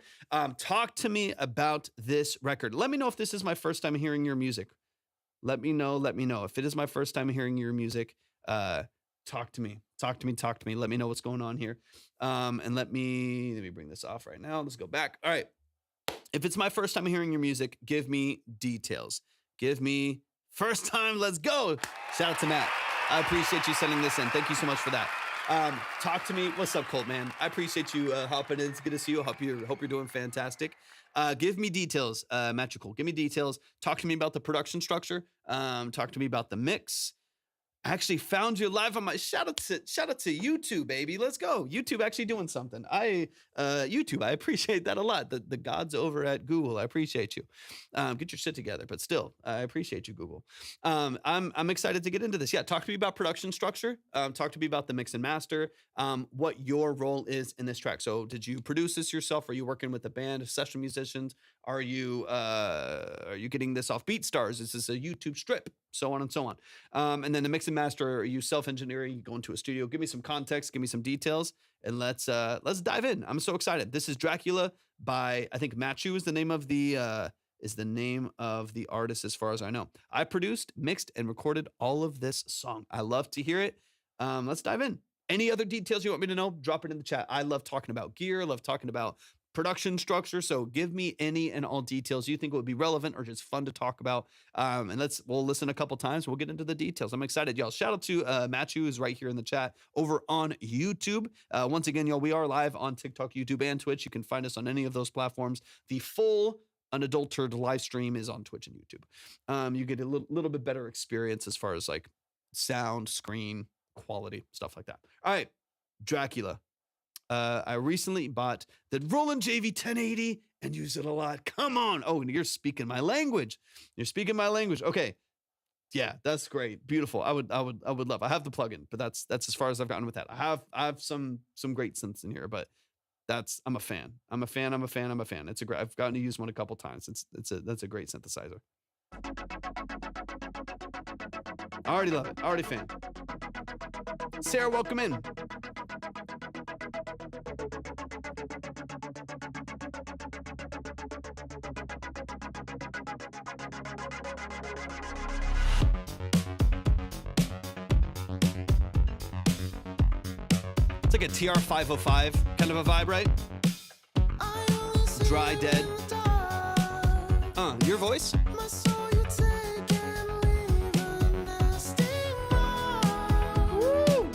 Talk to me about this record. Let me know if this is my first time hearing your music. Let me know. If it is my first time hearing your music, talk to me. Let me know what's going on here. And let me bring this off right now. Let's go back. All right. If it's my first time hearing your music, give me details. Give me first time. Let's go. Shout out to Matt. I appreciate you sending this in. Thank you so much for that. Talk to me. What's up, Colt, man? I appreciate you hopping in. It's good to see you. Hope you're doing fantastic. Give me details, Magical. Give me details. Talk to me about the production structure. Talk to me about the mix. I actually found you live on my shout out to YouTube, baby. Let's go. YouTube actually doing something. YouTube, I appreciate that a lot. The gods over at Google, I appreciate you. Get your shit together, but still, I appreciate you, Google. I'm excited to get into this. Yeah, talk to me about production structure. Talk to me about the mix and master. What your role is in this track. So, did you produce this yourself? Are you working with a band of session musicians? Are you getting this off BeatStars? Is this a YouTube strip? So on and so on. And then the mix and master, are you self-engineering? You go into a studio? Give me some context, give me some details, and let's dive in. I'm so excited. This is Dracula by, I think Matchu is the name of the artist as far as I know. I produced, mixed, and recorded all of this song. I love to hear it. Let's dive in. Any other details you want me to know? Drop it in the chat. I love talking about gear. I love talking about production structure. So give me any and all details you think would be relevant or just fun to talk about. And we'll listen a couple times. We'll get into the details. I'm excited, y'all. Shout out to Matchu, who's right here in the chat over on YouTube. Once again, y'all, we are live on TikTok, YouTube, and Twitch. You can find us on any of those platforms. The full unadulterated live stream is on Twitch and YouTube. You get a little bit better experience as far as like sound, screen, quality, stuff like that. All right, Dracula. I recently bought the Roland JV 1080 and use it a lot. Come on. Oh, you're speaking my language. Okay. Yeah, that's great. Beautiful. I would love. I have the plugin, but that's as far as I've gotten with that. I have some great synths in here, but I'm a fan. I'm a fan. It's a great. I've gotten to use one a couple times. That's a great synthesizer. I already love it. Already fan. Sarah, welcome in. It's like a TR 505 kind of a vibe, right? Dry Dead. Your voice? Woo!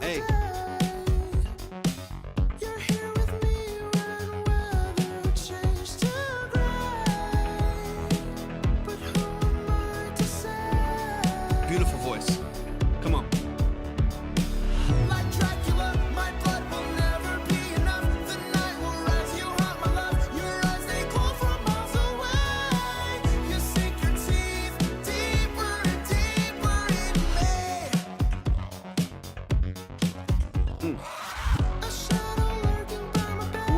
Hey. Beautiful voice. Come on. Like Dracula, my blood will never be enough. The night will rise, you haunt my love. Your eyes, they glow from miles away. You sink your teeth deeper and deeper in me. A shadow lurking by my bed.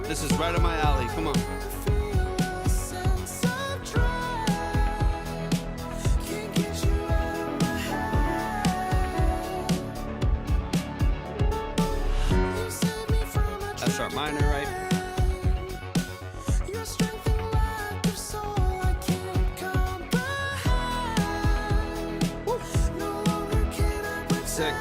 This is right up my alley. Come on. Feel a sense of dread. Can't get you out of my head. You save me from a That's sharp minor, right? Your strength and lack of soul I can't comprehend. No longer can I pretend. Sick.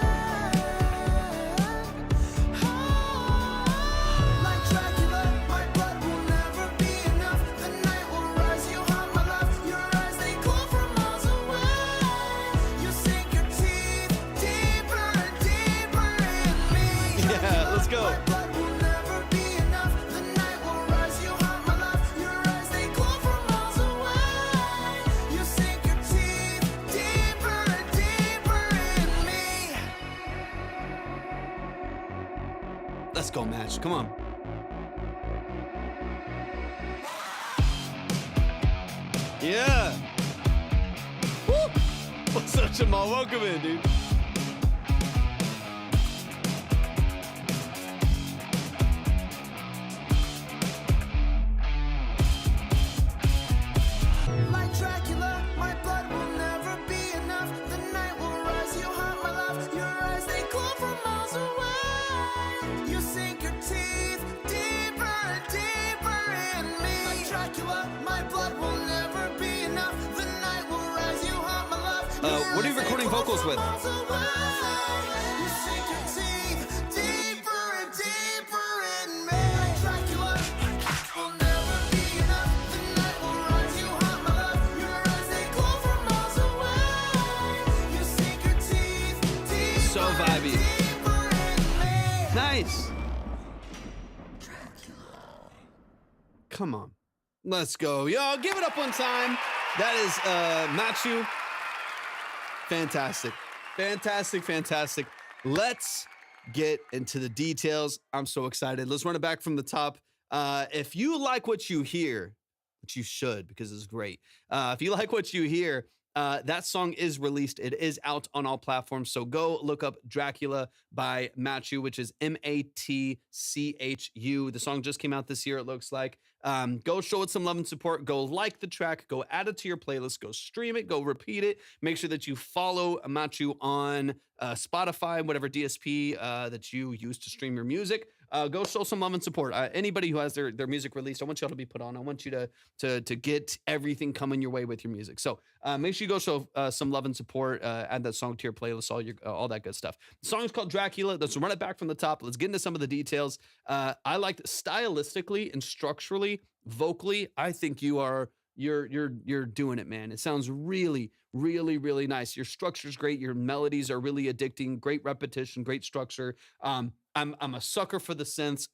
Like Dracula, my blood will never be enough. The night will rise, you haunt my love. Your eyes, they glow from miles away. You sink your teeth deeper and deeper in me. Yeah, let's go. My blood will never be enough. The night will rise, you haunt my love. Your eyes, they glow from miles away. You sink your teeth deeper and deeper in me. Let's go, Match. Come on. Yeah. Woo! What's up, Jamal? Welcome in, dude. Like Dracula, my blood will never be enough. The night will rise, you haunt my love. Your eyes, they glow from miles away. You sink your teeth deeper and deeper in me. Like Dracula, my blood will never be enough. The night will rise, you haunt my love. Your What are you eyes, they recording glow vocals from with? miles away. You sink your teeth deeper and deeper in me. Like Dracula, will never be enough. The night will rise, you haunt my love. Your eyes, they glow from miles away. You sink your teeth deeper So vibey. deeper in me. Nice. Come on. Let's go. Yo, give it up one time. That is Matchu. Fantastic. Fantastic, fantastic. Let's get into the details. I'm so excited. Let's run it back from the top. If you like what you hear, which you should because it's great. If you like what you hear, that song is released. It is out on all platforms. So go look up Dracula by Matchu, which is Matchu. The song just came out this year, it looks like. Go show it some love and support. Go like the track. Go add it to your playlist. Go stream it. Go repeat it. Make sure that you follow Matchu on Spotify, whatever DSP that you use to stream your music. Go show some love and support. Anybody who has their music released, I want y'all to be put on. I want you to get everything coming your way with your music. So make sure you go show some love and support. Add that song to your playlist, all that good stuff. The song is called Dracula. Let's run it back from the top. Let's get into some of the details. I liked stylistically and structurally, vocally. I think you're doing it, man. It sounds really, really, really nice. Your structure's great. Your melodies are really addicting. Great repetition, great structure. I'm a sucker for the synths.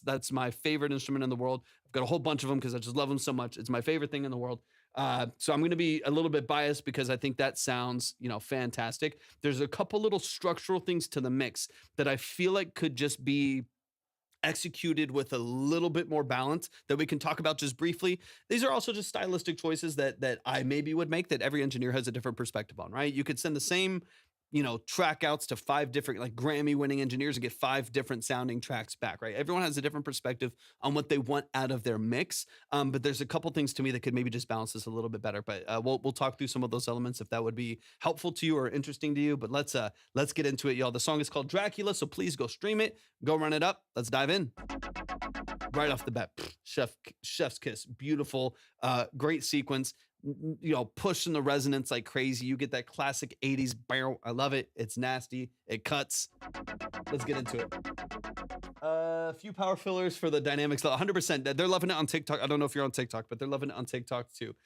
That's my favorite instrument in the world. I've got a whole bunch of them because I just love them so much. It's my favorite thing in the world. So I'm going to be a little bit biased because I think that sounds, fantastic. There's a couple little structural things to the mix that I feel like could just be executed with a little bit more balance that we can talk about just briefly. These are also just stylistic choices that I maybe would make that every engineer has a different perspective on, right? You could send the same track outs to 5 different like Grammy winning engineers and get 5 different sounding tracks back, right? Everyone has a different perspective on what they want out of their mix. But there's a couple things to me that could maybe just balance this a little bit better. But we'll talk through some of those elements if that would be helpful to you or interesting to you. But let's get into it, y'all. The song is called Dracula, so please go stream it, go run it up. Let's dive in. Right off the bat, chef's kiss, beautiful, great sequence. Pushing the resonance like crazy. You get that classic 80s barrel. I love it. It's nasty. It cuts. Let's get into it. A few power fillers for the dynamics. 100%. They're loving it on TikTok. I don't know if you're on TikTok, but they're loving it on TikTok too.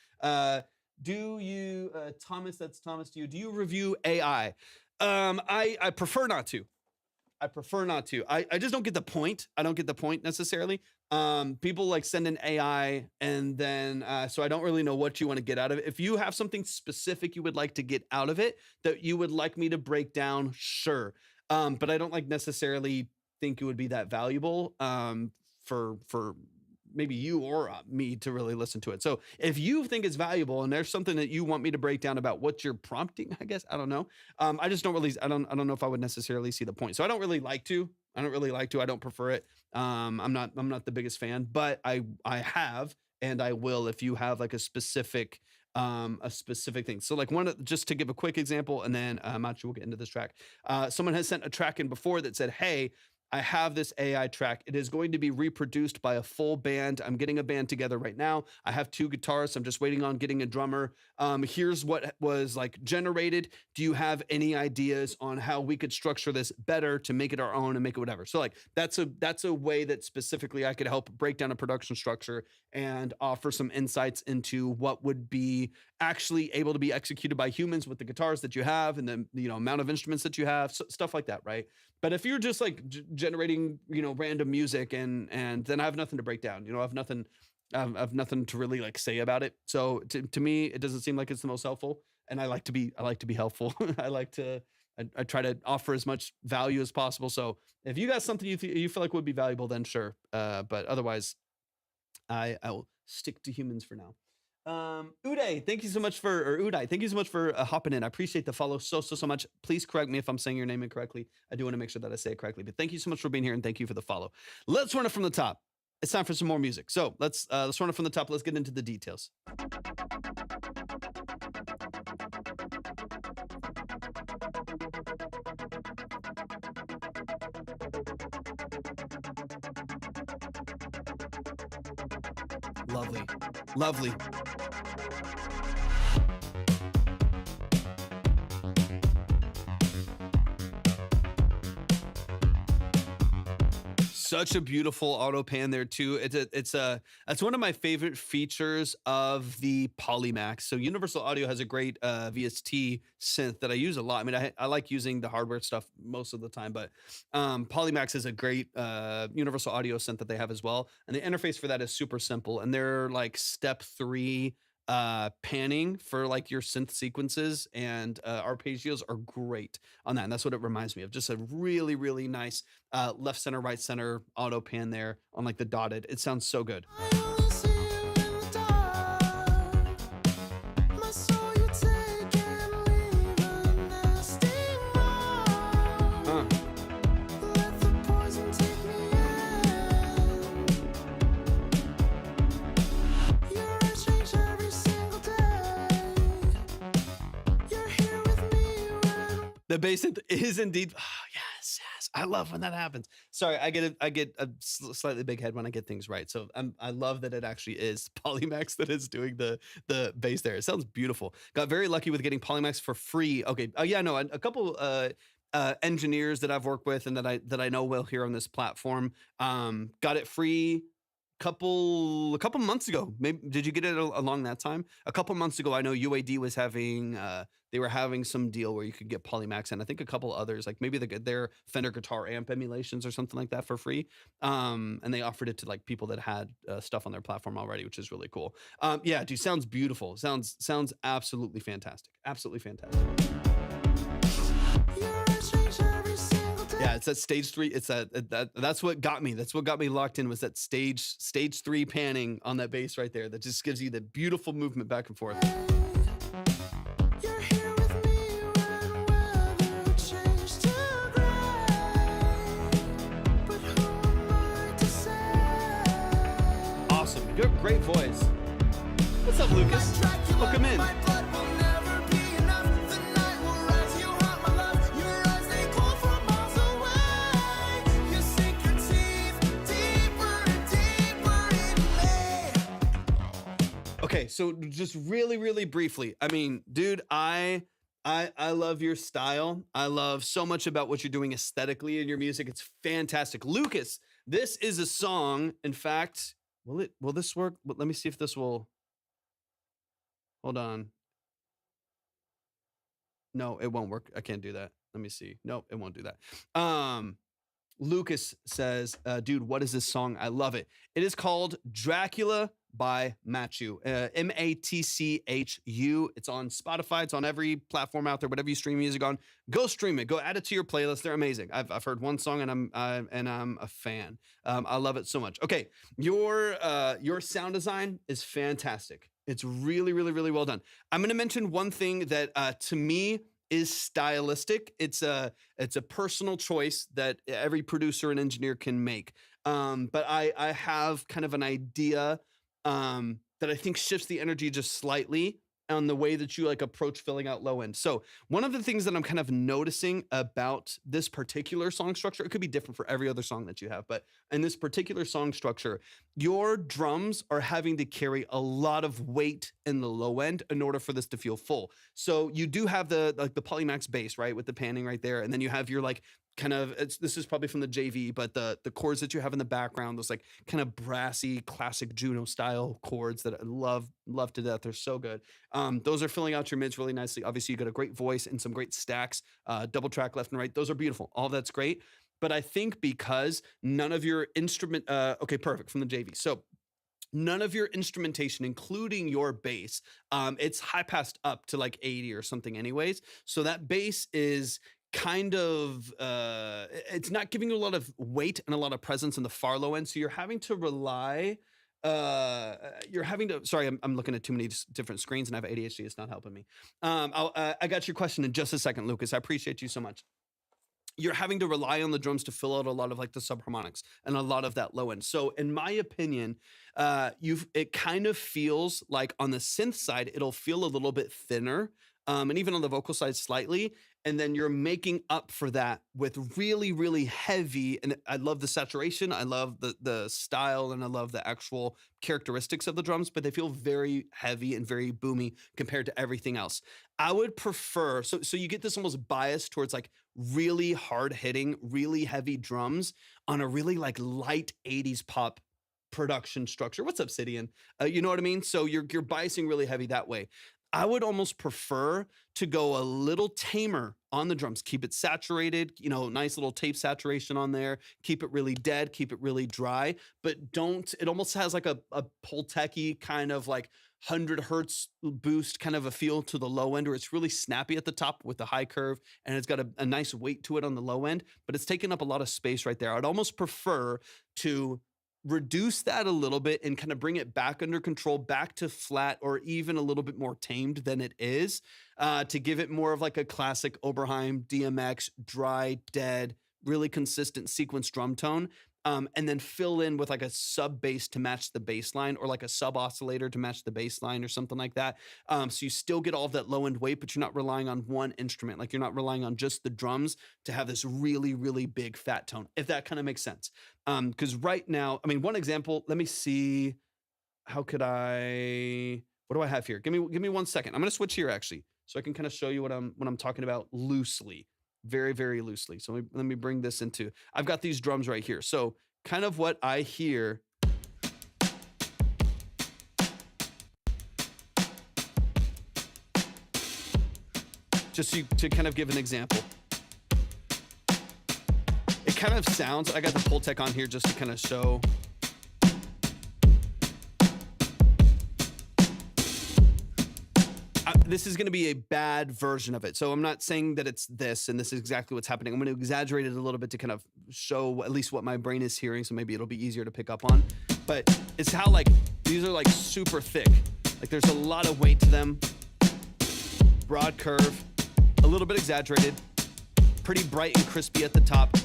Do you, Thomas? That's Thomas. Do you review AI? I prefer not to. I just don't get the point. I don't get the point necessarily. People like send in AI and then, so I don't really know what you want to get out of it. If you have something specific you would like to get out of it that you would like me to break down, sure. But I don't like necessarily think it would be that valuable, for maybe you or me to really listen to it. So if you think it's valuable and there's something that you want me to break down about what you're prompting, I guess, I don't know. I just don't really, I don't know if I would necessarily see the point. So I don't really like to, I don't prefer it. I'm not the biggest fan, but I have, and I will, if you have like a specific thing. So like just to give a quick example, and then Matchu will get into this track. Someone has sent a track in before that said, hey, I have this AI track. It is going to be reproduced by a full band. I'm getting a band together right now. I have 2 guitarists. I'm just waiting on getting a drummer. Here's what was like generated. Do you have any ideas on how we could structure this better to make it our own and make it whatever? So like that's a way that specifically I could help break down a production structure and offer some insights into what would be actually able to be executed by humans with the guitars that you have and the amount of instruments that you have, stuff like that, right? But if you're just like generating, random music and then I have nothing to break down, I have nothing to really like say about it. So to me, it doesn't seem like it's the most helpful. And I like to be helpful. I try to offer as much value as possible. So if you got something you feel like would be valuable, then sure. But otherwise, I will stick to humans for now. Uday, thank you so much for hopping in. I appreciate the follow so much. Please correct me if I'm saying your name incorrectly. I do want to make sure that I say it correctly, but thank you so much for being here and thank you for the follow. Let's run it from the top. It's time for some more music. So let's run it from the top. Let's get into the details. Lovely. Such a beautiful auto pan there too. It's one of my favorite features of the Polymax. So Universal Audio has a great VST synth that I use a lot. I mean, I like using the hardware stuff most of the time, but Polymax is a great Universal Audio synth that they have as well. And the interface for that is super simple. And they're like step 3 panning for like your synth sequences and arpeggios are great on that. And that's what it reminds me of. Just a really, really nice left center, right center auto pan there on like the dotted. It sounds so good. The bass is indeed, yes. I love when that happens. Sorry, I get a slightly big head when I get things right. So I love that it actually is Polymax that is doing the bass there. It sounds beautiful. Got very lucky with getting Polymax for free. Okay, a couple engineers that I've worked with and that I know will here on this platform got it free. Couple months ago. Maybe did you get it along that time? A couple months ago, I know UAD was having they were having some deal where you could get Polymax and I think a couple others, like maybe their Fender guitar amp emulations or something like that for free. And they offered it to like people that had stuff on their platform already, which is really cool. Yeah, dude, sounds beautiful. Sounds absolutely fantastic. Absolutely fantastic. Yeah, it's that stage 3. It's that's what got me. That's what got me locked in was that stage 3 panning on that bass right there. That just gives you the beautiful movement back and forth. Good, great voice. What's up, Lucas? Welcome in. Okay, so just really, really briefly. I mean, dude, I love your style. I love so much about what you're doing aesthetically in your music. It's fantastic. Lucas, this is a song. In fact, will this work? Let me see if this will. Hold on. No, it won't work. I can't do that. Let me see. Nope, it won't do that. Lucas says, dude, what is this song? I love it. It is called Dracula by Matchu, Matchu. It's on Spotify. It's on every platform out there, whatever you stream music on. Go stream it. Go add it to your playlist. They're amazing. I've heard one song and I'm a fan. I love it so much. Okay, your sound design is fantastic. It's really, really, really well done. I'm going to mention one thing that to me is stylistic. It's a personal choice that every producer and engineer can make. But I have kind of an idea that I think shifts the energy just slightly on the way that you like approach filling out low end. So one of the things that I'm kind of noticing about this particular song structure, it could be different for every other song that you have, but in this particular song structure, your drums are having to carry a lot of weight in the low end in order for this to feel full. So you do have the Polymax bass, right? With the panning right there. And then you have your like kind of, this is probably from the JV, but the chords that you have in the background, those like kind of brassy, classic Juno style chords that I love to death. They're so good. Those are filling out your mids really nicely. Obviously, you got a great voice and some great stacks, double track left and right. Those are beautiful. All that's great. But I think because none of your instrument, okay, perfect, from the JV. So none of your instrumentation, including your bass, it's high passed up to like 80 or something anyways. So that bass is kind of it's not giving you a lot of weight and a lot of presence in the far low end, so you're having to rely sorry, I'm looking at too many different screens and I have ADHD. It's not helping me. I got your question in just a second, Lucas. I appreciate you so much. You're having to rely on the drums to fill out a lot of like the subharmonics and a lot of that low end. So in my opinion, it kind of feels like on the synth side, it'll feel a little bit thinner. And even on the vocal side slightly, and then you're making up for that with really, really heavy, and I love the saturation, I love the style, and I love the actual characteristics of the drums, but they feel very heavy and very boomy compared to everything else. I would prefer, so you get this almost bias towards like really hard hitting, really heavy drums on a really like light 80s pop production structure. What's up, Sidian? You know what I mean? So you're biasing really heavy that way. I would almost prefer to go a little tamer on the drums. Keep it saturated, nice little tape saturation on there. Keep it really dead, keep it really dry, but it almost has like a Pultec-y kind of like 100 hertz boost kind of a feel to the low end, where it's really snappy at the top with the high curve, and it's got a nice weight to it on the low end, but it's taking up a lot of space right there. I'd almost prefer to reduce that a little bit and kind of bring it back under control, back to flat or even a little bit more tamed than it is, to give it more of like a classic Oberheim DMX, dry, dead, really consistent sequence drum tone. And then fill in with like a sub bass to match the bass line, or like a sub oscillator to match the bass line or something like that. So you still get all of that low end weight, but you're not relying on one instrument. Like you're not relying on just the drums to have this really, really big fat tone, if that kind of makes sense. Because right now, I mean, one example, let me see, what do I have here? Give me 1 second. I'm going to switch here actually, so I can kind of show you what I'm talking about loosely. Very, very loosely. So let me bring this into, I've got these drums right here. So kind of what I hear. Just to kind of give an example. It kind of sounds, I got the Pultec on here just to kind of show. This is going to be a bad version of it. So I'm not saying that it's this and this is exactly what's happening. I'm going to exaggerate it a little bit to kind of show at least what my brain is hearing. So maybe it'll be easier to pick up on. But it's how like, these are like super thick. Like there's a lot of weight to them. Broad curve, a little bit exaggerated, pretty bright and crispy at the top.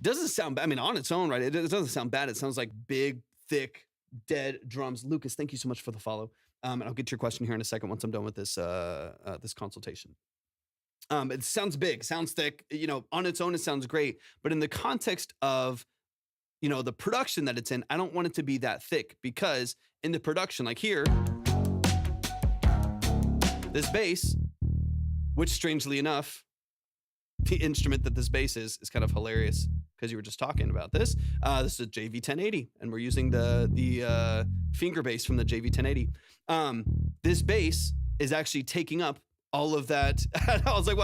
Doesn't sound bad. I mean, on its own, right? It doesn't sound bad. It sounds like big, thick, dead drums. Lucas, thank you so much for the follow. And I'll get to your question here in a second once I'm done with this this consultation. It sounds big, sounds thick. On its own, it sounds great, but in the context of the production that it's in, I don't want it to be that thick, because in the production, like here, this bass, which strangely enough, the instrument that this bass is kind of hilarious, because you were just talking about this. This is a JV 1080, and we're using the finger bass from the JV 1080. This bass is actually taking up all of that. I was like,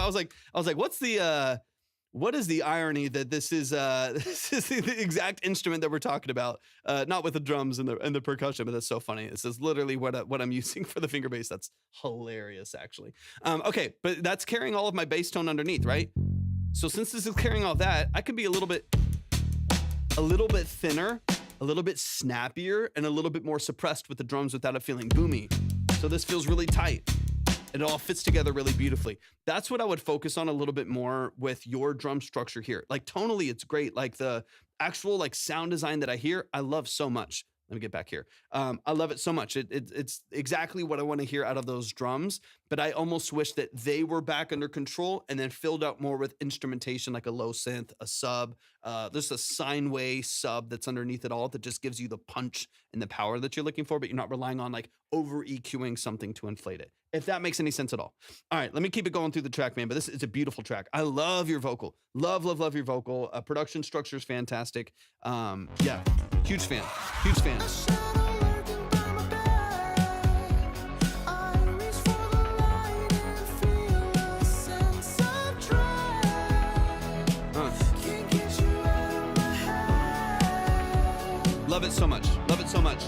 what is the irony that this is the exact instrument that we're talking about, not with the drums and the percussion, but that's so funny. This is literally what I'm using for the finger bass. That's hilarious, actually. Okay, but that's carrying all of my bass tone underneath, right? So since this is carrying all that, I can be a little bit thinner, a little bit snappier, and a little bit more suppressed with the drums without it feeling boomy. So this feels really tight. It all fits together really beautifully. That's what I would focus on a little bit more with your drum structure here. Like tonally, it's great. Like the actual sound design that I hear, I love so much. Let me get back here. I love it so much. It's exactly what I want to hear out of those drums, but I almost wish that they were back under control and then filled out more with instrumentation, like a low synth, a sub. There's a sine wave sub that's underneath it all that just gives you the punch and the power that you're looking for, but you're not relying on over EQing something to inflate it. If that makes any sense at all. All right, let me keep it going through the track, man. But this is a beautiful track. I love your vocal. Love your vocal. Production structure is fantastic. Yeah, huge fan. Huge fan. Love it so much. Love it so much.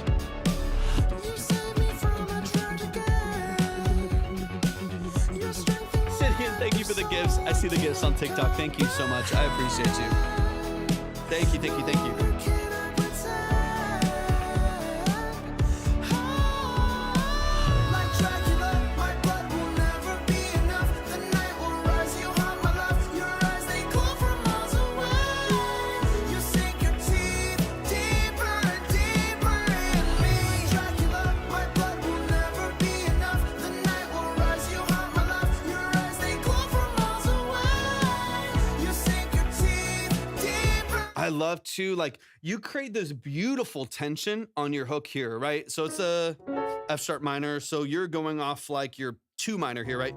Thank you for the gifts. I see the gifts on TikTok. Thank you so much. I appreciate you. Thank you, thank you, thank you. I love to you create this beautiful tension on your hook here, right? So it's a F sharp minor. So you're going off your 2 minor here, right?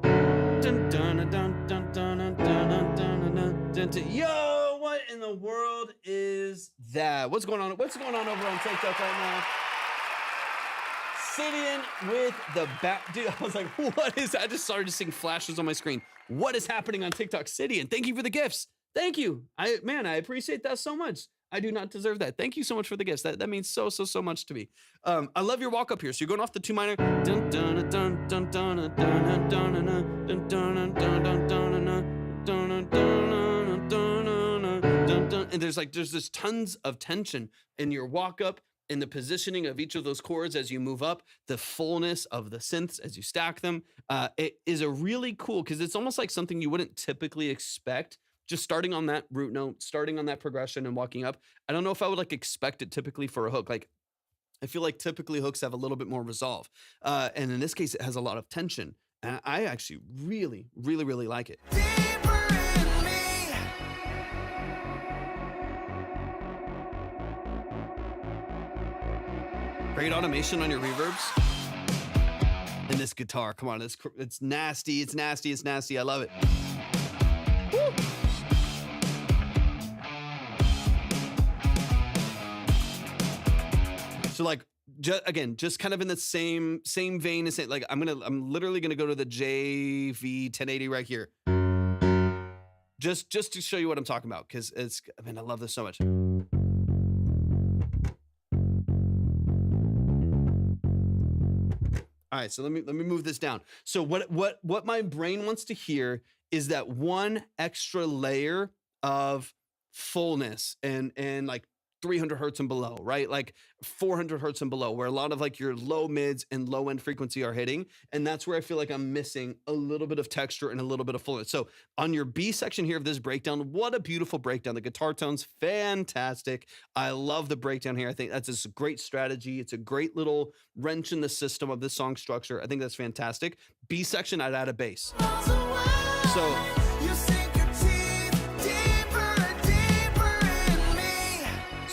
Yo, what in the world is that? What's going on? What's going on over on TikTok right now? Sidian with the back. Dude, I was like, what is that? I just started to seeing flashes on my screen. What is happening on TikTok? Sidian, thank you for the gifts. Thank you. I appreciate that so much. I do not deserve that. Thank you so much for the gifts. That means so much to me. I love your walk up here. So you're going off the 2 minor. And there's this tons of tension in your walk up, in the positioning of each of those chords as you move up, the fullness of the synths as you stack them. It is a really cool, because it's almost like something you wouldn't typically expect. Just starting on that root note, starting on that progression and walking up. I don't know if I would expect it typically for a hook. I feel like typically hooks have a little bit more resolve. And in this case, it has a lot of tension. And I actually really like it. Great automation on your reverbs. And this guitar, come on, it's nasty, it's nasty, it's nasty. I love it. Woo! So just kind of in the same vein as I'm literally gonna go to the JV 1080 right here. Just to show you what I'm talking about, because I love this so much. All right, so let me move this down. So what my brain wants to hear is that one extra layer of fullness and 300 hertz and below, right? Like 400 hertz and below, where a lot of like your low mids and low end frequency are hitting. And that's where I feel like I'm missing a little bit of texture and a little bit of fullness. So on your B section here of this breakdown, what a beautiful breakdown. The guitar tone's fantastic. I love the breakdown here. I think that's a great strategy. It's a great little wrench in the system of this song structure. I think that's fantastic. B section, I'd add a bass.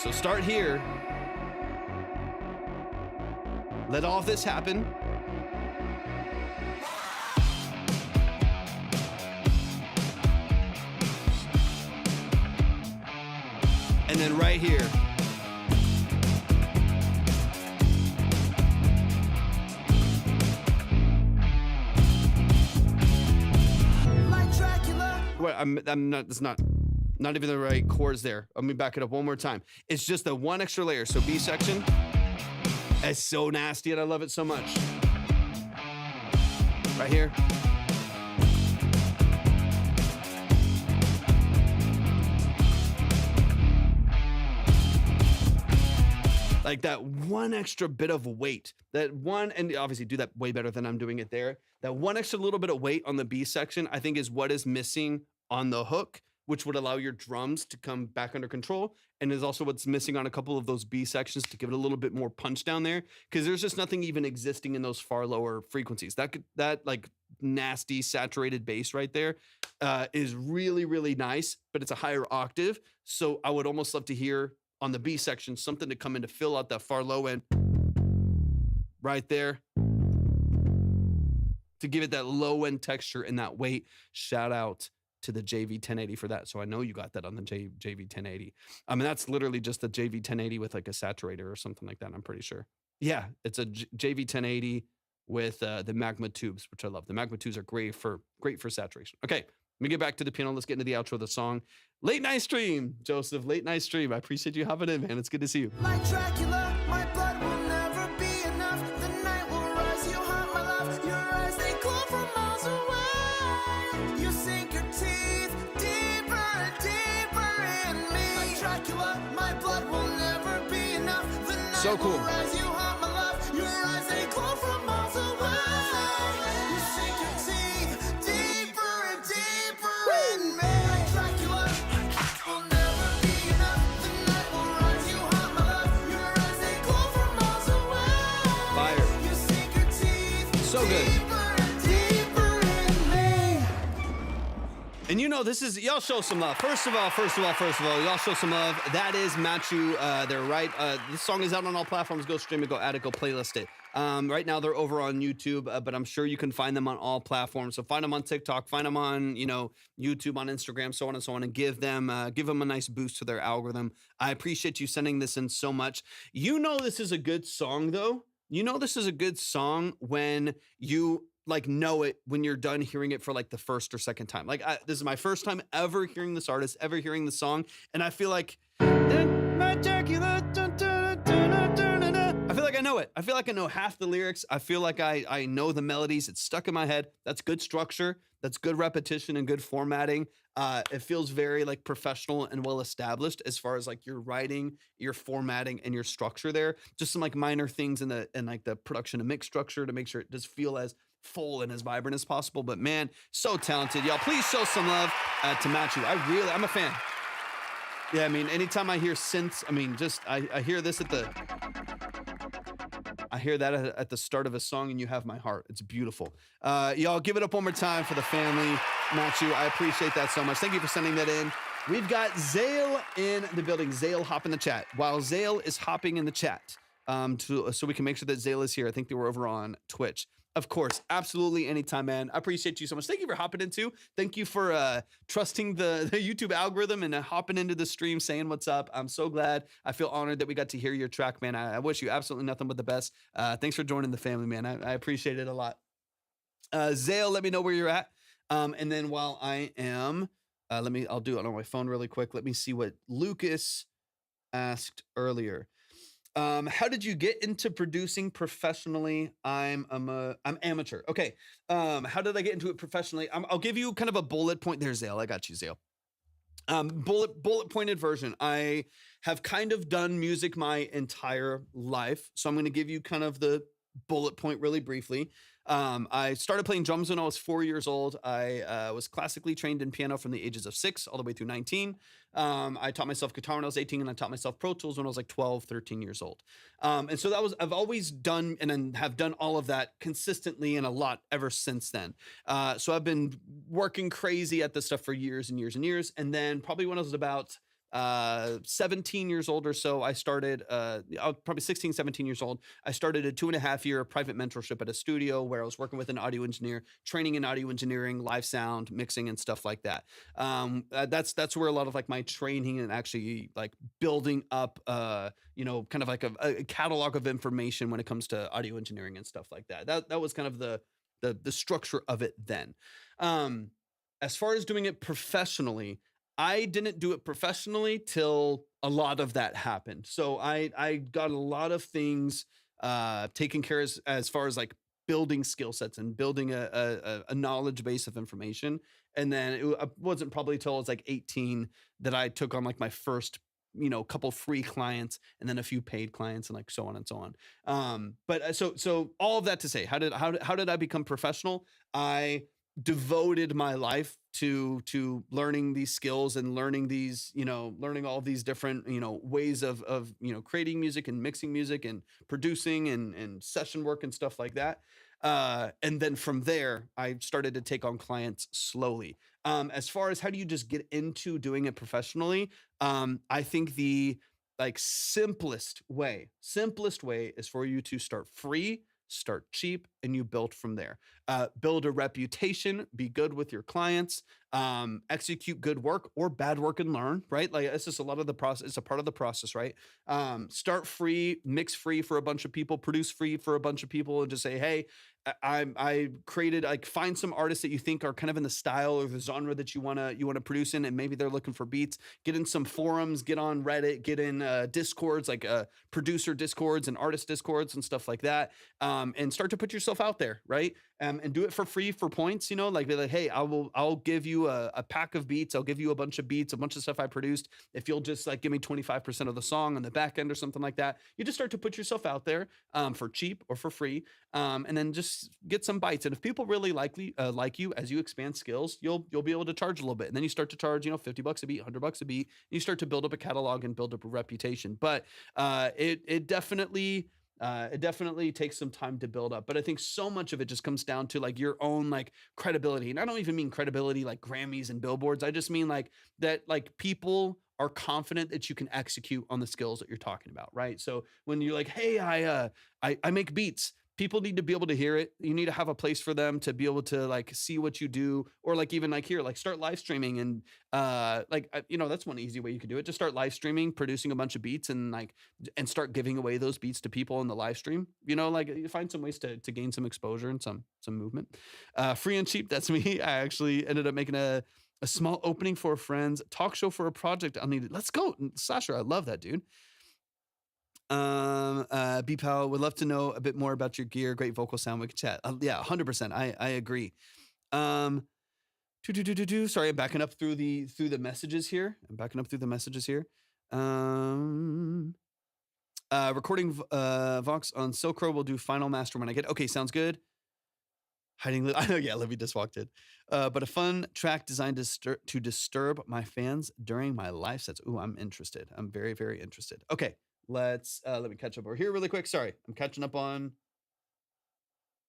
So start here. Let all of this happen. And then right here. Wait, I'm not, it's not even the right chords there. Let me back it up one more time. It's just the one extra layer. So B section, it's so nasty and I love it so much. Right here. Like that one extra bit of weight, that one, and obviously do that way better than I'm doing it there. That one extra little bit of weight on the B section, I think is what is missing on the hook, which would allow your drums to come back under control. And is also what's missing on a couple of those B sections to give it a little bit more punch down there. Cause there's just nothing even existing in those far lower frequencies. That like nasty saturated bass right there is really, really nice, but it's a higher octave. So I would almost love to hear on the B section, something to come in to fill out that far low end right there to give it that low end texture and that weight. Shout out to the JV 1080 for that. So I know you got that on the JV 1080. I mean, that's literally just the JV 1080 with like a saturator or something like that. I'm pretty sure. Yeah, it's a JV 1080 with the magma tubes, which I love. The magma tubes are great for saturation. Okay, let me get back to the piano. Let's get into the outro of the song. Late night stream, Joseph. Late night stream. I appreciate you hopping in, man. It's good to see you. Like Dracula, my blood will never be enough. The night will rise, you haunt my love. Your eyes, they glow from miles away. You sink your teeth deeper and deeper in me. Like Dracula, my blood will never be enough. The night So cool. will rise, you haunt my love. Your eyes, they glow from miles away. You sink your teeth deeper and deeper in me. Like Dracula, will never be enough. The night will rise, you haunt my love. Your eyes, they glow from miles away. Fire. You sink your teeth So good. deeper and deeper in me. And you know, this is, y'all show some love. First of all, y'all show some love. That is Matchu. They're right. This song is out on all platforms. Go stream it, go add it, go playlist it. Right now they're over on YouTube, but I'm sure you can find them on all platforms. So find them on TikTok, find them on, YouTube, on Instagram, so on and so on, and give them a nice boost to their algorithm. I appreciate you sending this in so much. You know, this is a good song though. You know, this is a good song when you like know it when you're done hearing it for like the first or second time. Like this is my first time ever hearing this artist, ever hearing the song, and I feel like I feel like I know it. I feel like I know half the lyrics. I feel like I know the melodies. It's stuck in my head. That's good structure. That's good repetition and good formatting. It feels very like professional and well established as far as like your writing, your formatting, and your structure there. Just some like minor things in like the production and mix structure to make sure it does feel as full and as vibrant as possible. But man, so talented. Y'all, please show some love to Matchu. I'm a fan. Yeah, I mean, anytime I hear synths, I mean, just I hear this I hear that at the start of a song and you have my heart. It's beautiful. Y'all give it up one more time for the family, Matchu. I appreciate that so much. Thank you for sending that in. We've got Zayle in the building. Zayle, hop in the chat. While Zayle is hopping in the chat, so we can make sure that Zayle is here. I think they were over on Twitch. Of course, absolutely, anytime, man. I appreciate you so much. Thank you for hopping in too. Thank you for trusting the YouTube algorithm and hopping into the stream, saying what's up. I'm so glad. I feel honored that we got to hear your track, man. I wish you absolutely nothing but the best. Thanks for joining the family, man. I appreciate it a lot. Zayle, let me know where you're at. And then while I am, I'll do it on my phone really quick. Let me see what Lucas asked earlier. How did you get into producing professionally? I'm amateur. Okay. How did I get into it professionally? I'll give you kind of a bullet point. There's Zayle. I got you, Zayle. Bullet pointed version. I have kind of done music my entire life. So I'm going to give you kind of the bullet point really briefly. I started playing drums when I was 4 years old. I was classically trained in piano from the ages of 6 all the way through 19. I taught myself guitar when I was 18, and I taught myself Pro Tools when I was like 12, 13 years old. And so I've always done and have done all of that consistently and a lot ever since then. So I've been working crazy at this stuff for years and years and years. And then probably when I was about 17 years old or so, I started, probably 16, 17 years old, I started a 2.5-year private mentorship at a studio where I was working with an audio engineer, training in audio engineering, live sound, mixing, and stuff like that. That's where a lot of like my training and actually like building up, kind of like a catalog of information when it comes to audio engineering and stuff like that. That was kind of the structure of it then. As far as doing it professionally, I didn't do it professionally till a lot of that happened. So I got a lot of things taken care of as far as like building skill sets and building a knowledge base of information. And then it wasn't probably till I was like 18 that I took on like my first, couple free clients and then a few paid clients and like so on and so on. But so all of that to say, how did I become professional? I devoted my life to learning these skills and learning these, learning all these different, ways of creating music and mixing music and producing and session work and stuff like that. And then from there, I started to take on clients slowly. As far as how do you just get into doing it professionally? I think the like simplest way is for you to start free, start cheap, and you build from there. Build a reputation, be good with your clients, execute good work or bad work and learn, right? Like it's just a lot of the process. It's a part of the process, right? Start free, mix free for a bunch of people, produce free for a bunch of people, and just say, hey, I created, like, find some artists that you think are kind of in the style or the genre that you want to produce in, and maybe they're looking for beats. Get in some forums, get on Reddit, get in discords, like producer discords and artist discords and stuff like that, and start to put yourself out there, right? And do it for free for points, like be like, hey, I'll give you a pack of beats. I'll give you a bunch of beats, a bunch of stuff I produced. If you'll just like give me 25% of the song on the back end or something like that, you just start to put yourself out there for cheap or for free, and then just get some bites. And if people really like you as you expand skills, you'll be able to charge a little bit. And then you start to charge, $50 a beat, $100 a beat. And you start to build up a catalog and build up a reputation. But it definitely takes some time to build up. But I think so much of it just comes down to like your own like credibility. And I don't even mean credibility like Grammys and billboards. I just mean like that, like people are confident that you can execute on the skills that you're talking about, right? So when you're like, hey, I make beats, people need to be able to hear it. You need to have a place for them to be able to like see what you do, or like even like here, like start live streaming and that's one easy way you could do it. Just start live streaming, producing a bunch of beats and start giving away those beats to people in the live stream. You find some ways to gain some exposure and some movement. Free and cheap, that's me. I actually ended up making a small opening for a friend's talk show for a project I needed. Let's go, Sasha. I love that, dude. B-Pow would love to know a bit more about your gear. Great vocal sound. We can chat. Yeah, 100%. I agree. Sorry, I'm backing up through the messages here. Recording Vox on Silkro. Will do final master when I get. Okay, sounds good. Hiding. I know. Yeah, Libby just walked in. But a fun track designed to disturb my fans during my live sets. Ooh, I'm interested. I'm very, very interested. Okay. Let me catch up over here really quick. Sorry, I'm catching up on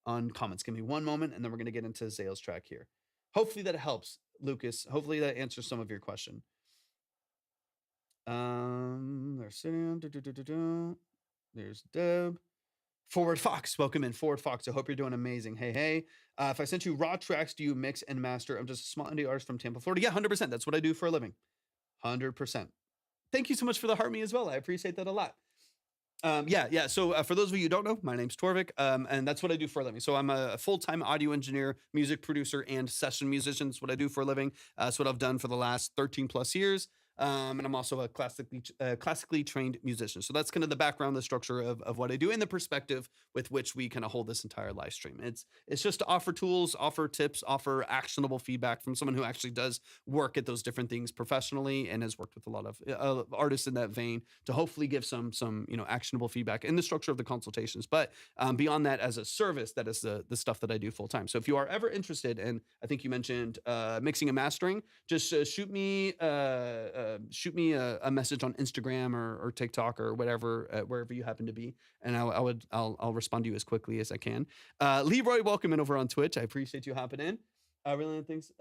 comments. Give me one moment, and then we're going to get into Zayle's track here. Hopefully that helps, Lucas. Hopefully that answers some of your question. They're sitting. There's Deb. Forward Fox, welcome in. Forward Fox, I hope you're doing amazing. Hey. If I sent you raw tracks, do you mix and master? I'm just a small indie artist from Tampa, Florida. Yeah, 100%. That's what I do for a living. 100%. Thank you so much for the heart me as well. I appreciate that a lot. Yeah. So for those of you who don't know, my name's Torvik, and that's what I do for a living. So I'm a full-time audio engineer, music producer, and session musician. That's what I do for a living. That's what I've done for the last 13 plus years. And I'm also a classically trained musician. So that's kind of the background, the structure of what I do, and the perspective with which we kind of hold this entire live stream. It's just to offer tools, offer tips, offer actionable feedback from someone who actually does work at those different things professionally and has worked with a lot of artists in that vein to hopefully give some actionable feedback in the structure of the consultations. But beyond that, as a service, that is the stuff that I do full time. So if you are ever interested, and I think you mentioned mixing and mastering, just shoot me a message on Instagram or TikTok or whatever, wherever you happen to be, and I'll respond to you as quickly as I can. Leroy, welcome in over on Twitch. I appreciate you hopping in. Really, thanks.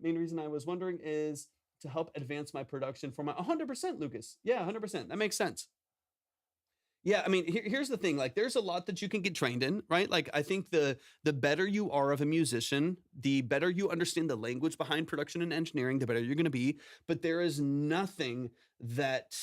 Main reason I was wondering is to help advance my production for my 100%, Lucas. Yeah, 100%. That makes sense. Yeah, I mean, here's the thing. Like, there's a lot that you can get trained in, right? Like, I think the better you are of a musician, the better you understand the language behind production and engineering, the better you're going to be. But there is nothing that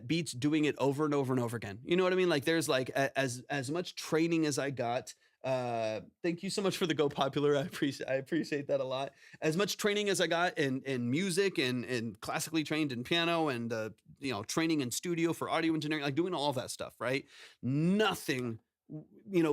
beats doing it over and over and over again. You know what I mean? Like, there's like as much training as I got. Thank you so much for the Go Popular. I appreciate that a lot. As much training as I got in music and classically trained in piano and training in studio for audio engineering, like doing all that stuff, right? Nothing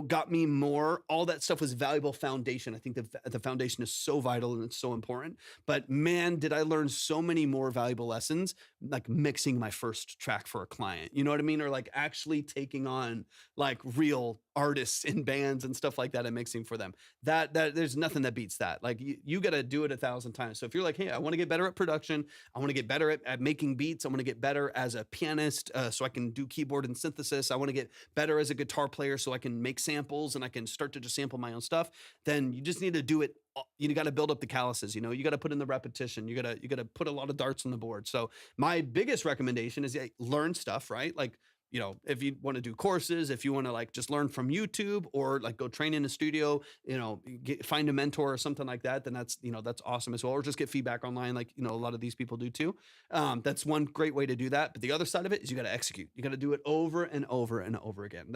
got me more. All that stuff was valuable foundation. I think the foundation is so vital and it's so important. But man, did I learn so many more valuable lessons, like mixing my first track for a client, you know what I mean? Or like actually taking on like real artists in bands and stuff like that and mixing for them. That there's nothing that beats that. Like you got to do it 1,000 times. So if you're like, hey, I want to get better at production, I want to get better at making beats, I want to get better as a pianist, so I can do keyboard and synthesis, I want to get better as a guitar player so I can make samples and I can start to just sample my own stuff, then you just need to do it. You got to build up the calluses, you got to put in the repetition, you got to put a lot of darts on the board. So my biggest recommendation is learn stuff, right? Like, if you want to do courses, if you want to like just learn from YouTube or like go train in a studio, find a mentor or something like that, then that's awesome as well. Or just get feedback online, like, a lot of these people do too. That's one great way to do that. But the other side of it is you got to execute. You got to do it over and over and over again.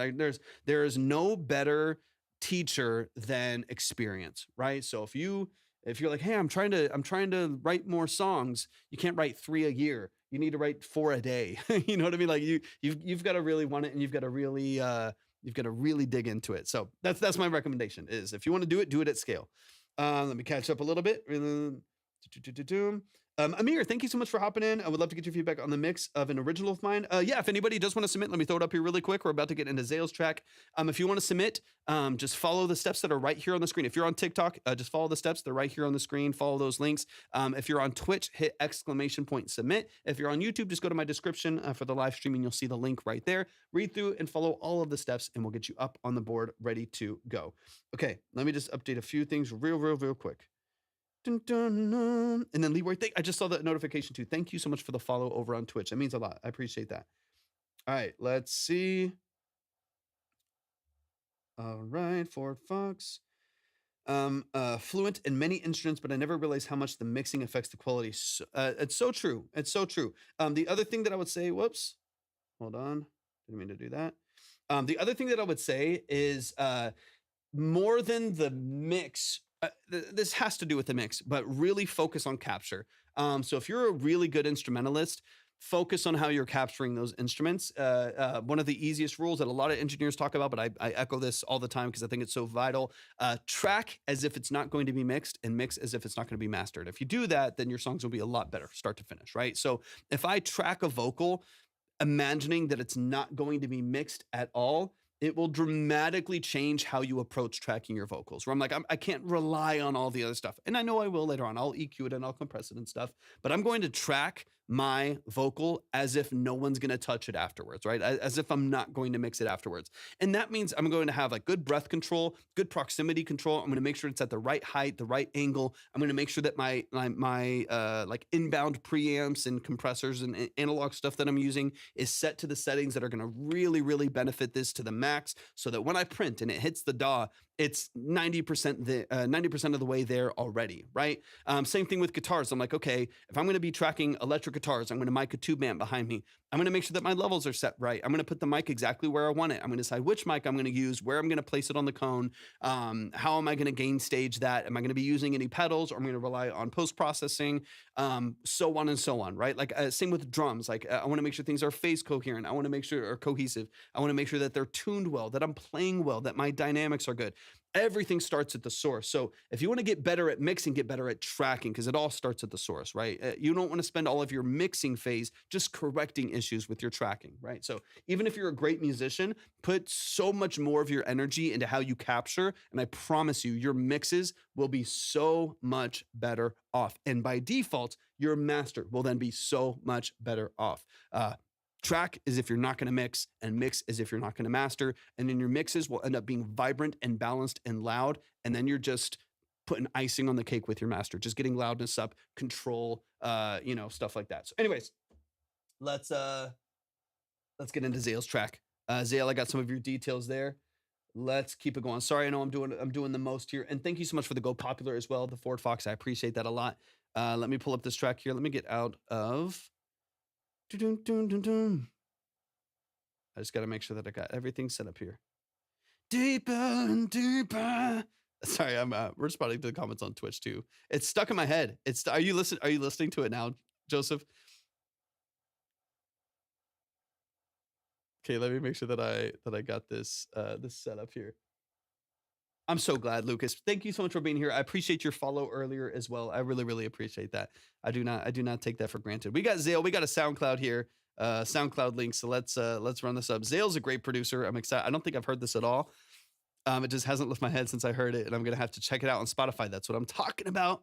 There is no better teacher than experience, right? So if you're like, hey, I'm trying to write more songs, you can't write 3 a year. You need to write 4 a day. You know what I mean? Like you've got to really want it, and you've got to really dig into it. So that's my recommendation is if you want to do it at scale. Let me catch up a little bit. Amir, thank you so much for hopping in. I would love to get your feedback on the mix of an original of mine. Yeah, if anybody does want to submit, let me throw it up here really quick. We're about to get into Zayle's track. If you want to submit, just follow the steps that are right here on the screen. If you're on TikTok, just follow the steps. They're right here on the screen. Follow those links. If you're on Twitch, hit !submit. If you're on YouTube, just go to my description for the live stream and you'll see the link right there. Read through and follow all of the steps and we'll get you up on the board ready to go. Okay, let me just update a few things real quick. Dun, dun, dun. And then Leroy, I just saw that notification too. Thank you so much for the follow over on Twitch. That means a lot. I appreciate that. All right, let's see. All right, Ford Fox. Fluent in many instruments, but I never realized how much the mixing affects the quality. It's so true. It's so true. The other thing that I would say, whoops, hold on. Didn't mean to do that. The other thing that I would say is more than the mix, this has to do with the mix, but really focus on capture. So if you're a really good instrumentalist, focus on how you're capturing those instruments. One of the easiest rules that a lot of engineers talk about, but I echo this all the time because I think it's so vital. Track as if it's not going to be mixed and mix as if it's not going to be mastered. If you do that, then your songs will be a lot better start to finish, right? So if I track a vocal, imagining that it's not going to be mixed at all, it will dramatically change how you approach tracking your vocals, where I'm like, I can't rely on all the other stuff. And I know I will later on. I'll EQ it and I'll compress it and stuff, but I'm going to track my vocal as if no one's going to touch it afterwards, right? As if I'm not going to mix it afterwards. And that means I'm going to have like good breath control, good proximity control. I'm going to make sure it's at the right height, the right angle. I'm going to make sure that my like inbound preamps and compressors and analog stuff that I'm using is set to the settings that are going to really, really benefit this to the max, so that when I print and it hits the DAW, it's 90% of the way there already, right? Same thing with guitars. I'm like, okay, if I'm going to be tracking electric guitars. I'm going to mic a tube amp behind me. I'm going to make sure that my levels are set right. I'm going to put the mic exactly where I want it. I'm going to decide which mic I'm going to use, where I'm going to place it on the cone. How am I going to gain stage that? Am I going to be using any pedals, or I'm going to rely on post-processing? So on and so on, right? Like same with drums. Like I want to make sure things are phase coherent. I want to make sure are cohesive. I want to make sure that they're tuned well, that I'm playing well, that my dynamics are good. Everything starts at the source. So if you want to get better at mixing, get better at tracking, because it all starts at the source, right? You don't want to spend all of your mixing phase just correcting issues with your tracking, right? So even if you're a great musician, put so much more of your energy into how you capture, and I promise you, your mixes will be so much better off. And by default, your master will then be so much better off. Track is if you're not going to mix, and mix is if you're not going to master. And then your mixes will end up being vibrant and balanced and loud. And then you're just putting icing on the cake with your master, just getting loudness up, control, stuff like that. So anyways, let's get into Zayle's track. Zayle, I got some of your details there. Let's keep it going. Sorry, I know I'm doing the most here. And thank you so much for the Go Popular as well, the Ford Fox. I appreciate that a lot. Let me pull up this track here. Let me get out of... I just got to make sure that I got everything set up here. Deeper and deeper. Sorry, I'm responding to the comments on Twitch too. It's stuck in my head. Are you listening to it now, Joseph? Okay, let me make sure that I got this set up here. I'm so glad, Lucas. Thank you so much for being here. I appreciate your follow earlier as well. I really, really appreciate that. I do not take that for granted. We got Zayle. We got a SoundCloud here, SoundCloud link. So let's run this up. Zayle's a great producer. I'm excited. I don't think I've heard this at all. It just hasn't left my head since I heard it, and I'm gonna have to check it out on Spotify. That's what I'm talking about.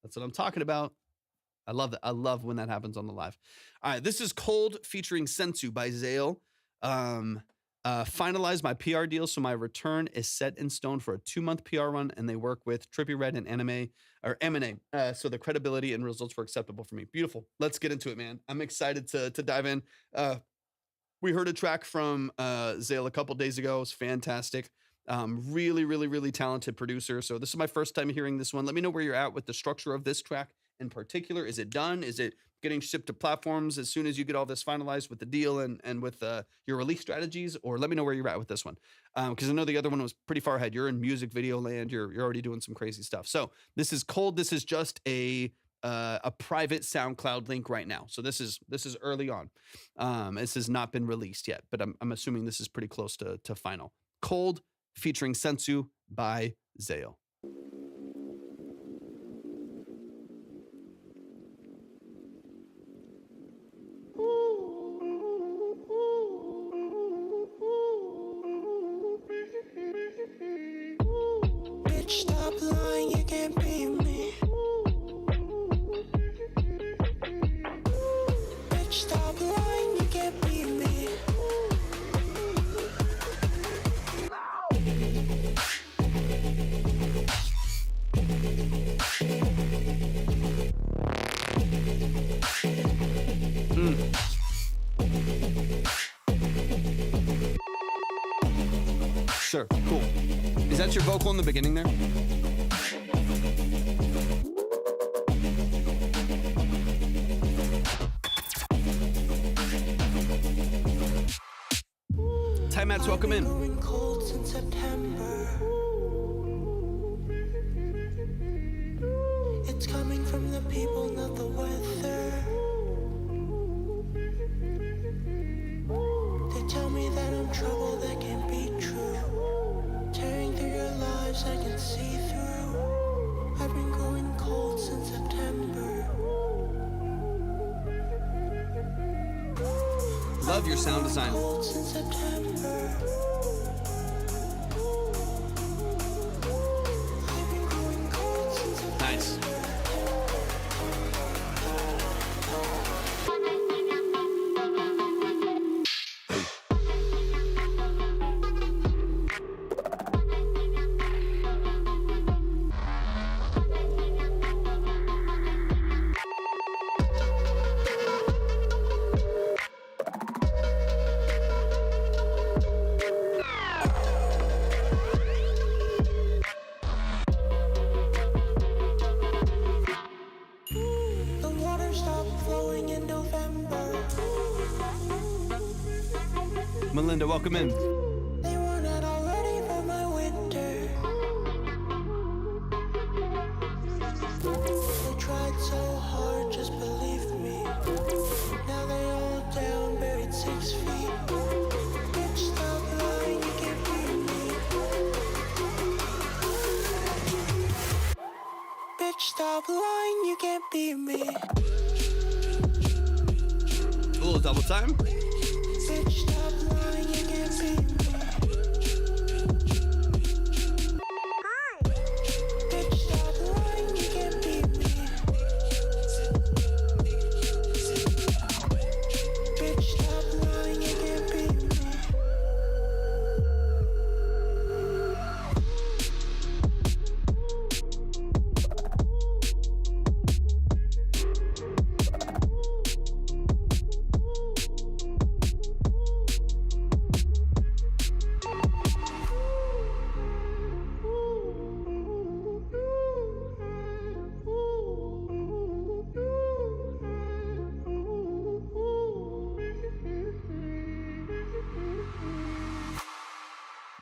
I love that. I love when that happens on the live. All right, this is Cold featuring Sensu by Zayle. Finalized my PR deal, so my return is set in stone for a 2-month PR run, and they work with Trippie Redd and Eminem. So the credibility and results were acceptable for me. Beautiful. Let's get into it, man. I'm excited to dive in. We heard a track from Zayle a couple days ago. It was fantastic. Really, really, really talented producer. So this is my first time hearing this one. Let me know where you're at with the structure of this track in particular. Is it done? Is it getting shipped to platforms as soon as you get all this finalized with the deal and with your release strategies? Or let me know where you're at with this one. Because I know the other one was pretty far ahead. You're in music video land. You're already doing some crazy stuff. So this is Cold. This is just a private SoundCloud link right now. So this is early on. This has not been released yet, but I'm assuming this is pretty close to final. Cold featuring Sensu by Zayle. Bitch, stop lying, you can't beat me. Bitch, stop lying, you can't beat me. Sure, cool. Is that your vocal in the beginning there? Time Mats, welcome in. Going cold since September. It's coming from the people, not the weather. They tell me that I'm trouble, that can't be true. Tearing through your lives, I can see through. I've been growing cold since September. Love your sound design. Cold since September. I've been growing cold since September. Nice. Melinda, welcome in. They were not already for my winter. They tried so hard, just believe me. Now they all down, buried 6 feet. Bitch, stop lying, you can't beat me. Bitch, stop lying, you can't beat me. A little double time. Bitch, stop lying, you can't beat me. Bitch, stop lying, you can't beat me. Bitch, stop lying, you can't beat me.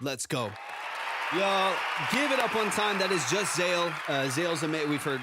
Let's go. Y'all, give it up one time. That is just Zayle. Zayle's amazing. We've heard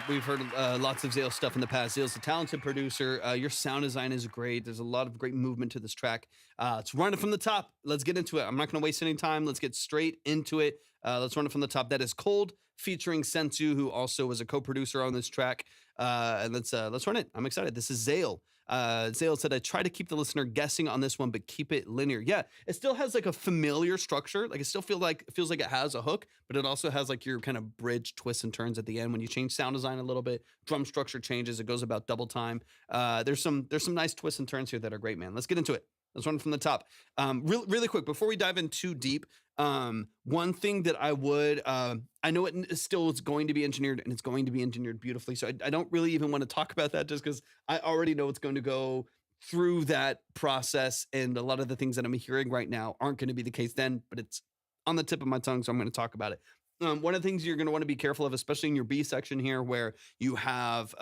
lots of Zayle stuff in the past. Zayle's a talented producer. Your sound design is great. There's a lot of great movement to this track. Let's run it from the top. Let's get into it. I'm not going to waste any time. Let's get straight into it. Let's run it from the top. That is Cold featuring Sensu, who also was a co-producer on this track. And let's run it. I'm excited. This is Zayle. Zayle said, I try to keep the listener guessing on this one, but keep it linear. Yeah, it still has like a familiar structure. Like it still feels like it has a hook, but it also has like your kind of bridge twists and turns at the end. When you change sound design a little bit, drum structure changes. It goes about double time. There's some nice twists and turns here that are great, man. Let's get into it. Let's run from the top. Really quick, before we dive in too deep, one thing that I would, I know it still is going to be engineered and it's going to be engineered beautifully. So I don't really even want to talk about that just because I already know it's going to go through that process. And a lot of the things that I'm hearing right now aren't going to be the case then, but it's on the tip of my tongue. So I'm going to talk about it. One of the things you're going to want to be careful of, especially in your B section here, where you have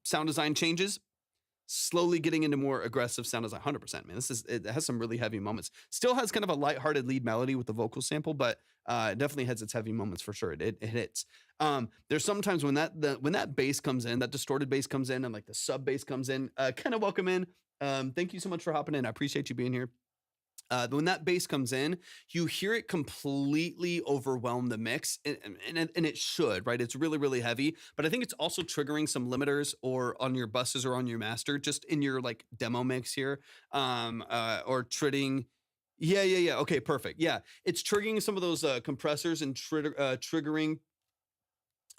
sound design changes, slowly getting into more aggressive sound design. 100%, man. It has some really heavy moments. Still has kind of a lighthearted lead melody with the vocal sample, but it definitely has its heavy moments for sure. It hits. There's sometimes when that bass comes in, that distorted bass comes in, and like the sub bass comes in. Kind of welcome in. Thank you so much for hopping in. I appreciate you being here. When that bass comes in, you hear it completely overwhelm the mix, and it should, right? It's really, really heavy, but I think it's also triggering some limiters or on your buses or on your master, just in your like demo mix here, or triggering. Yeah. Okay, perfect. Yeah, it's triggering some of those compressors and triggering.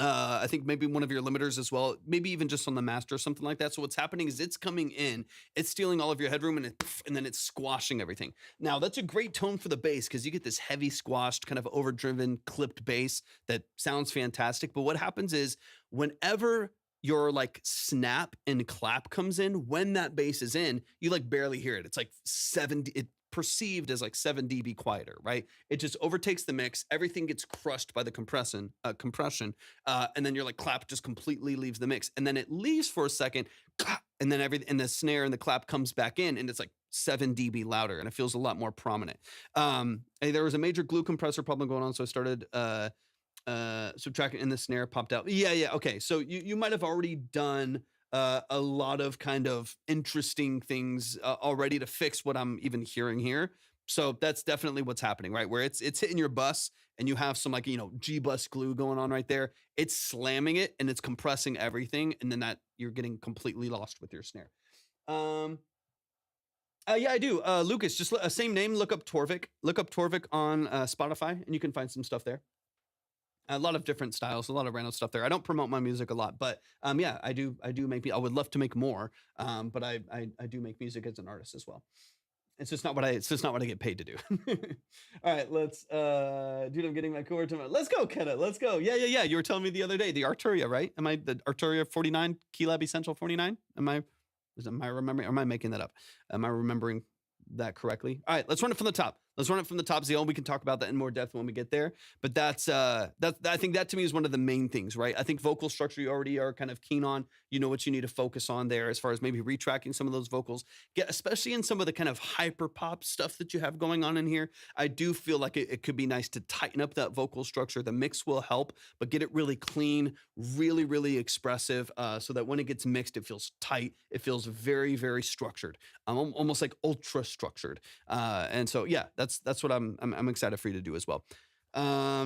I think maybe one of your limiters as well, maybe even just on the master or something like that. So what's happening is it's coming in, it's stealing all of your headroom, and then it's squashing everything. Now that's a great tone for the bass because you get this heavy squashed, kind of overdriven, clipped bass that sounds fantastic. But what happens is whenever your like snap and clap comes in, when that bass is in, you like barely hear it. It's like 70. Perceived as like 7 dB quieter, right? It just overtakes the mix. Everything gets crushed by the compression, and then your like clap just completely leaves the mix, and then it leaves for a second, and then and the snare and the clap comes back in, and it's like 7 dB louder, and it feels a lot more prominent. There was a major glue compressor problem going on, so I started subtracting, and the snare popped out. Yeah. Okay, so you might have already done a lot of kind of interesting things already to fix what I'm even hearing here. So that's definitely what's happening, right? Where it's hitting your bus and you have some like, G bus glue going on right there. It's slamming it and it's compressing everything. And then that you're getting completely lost with your snare. Yeah, I do. Lucas, just same name, look up Torvik. Look up Torvik on Spotify and you can find some stuff there. A lot of different styles, a lot of random stuff there. I don't promote my music a lot, but yeah, I do make. I would love to make more, but I do make music as an artist as well. It's just not what I get paid to do. All right, let's dude, I'm getting my chord tomorrow. Let's go, Kenna. Let's go. Yeah. You were telling me the other day the Arturia, right? Am I the Arturia 49 Keylab Essential 49? Am I remembering? Or am I making that up? Am I remembering that correctly? All right, let's run it from the top. Let's run it from the top, Zayle. We can talk about that in more depth when we get there. But I think that to me is one of the main things, right? I think vocal structure you already are kind of keen on. You know what you need to focus on there as far as maybe retracking some of those vocals. Especially in some of the kind of hyper pop stuff that you have going on in here. I do feel like it could be nice to tighten up that vocal structure. The mix will help, but get it really clean, really, really expressive, so that when it gets mixed, it feels tight. It feels very, very structured, almost like ultra structured. And so, yeah, that's what I'm excited for you to do as well.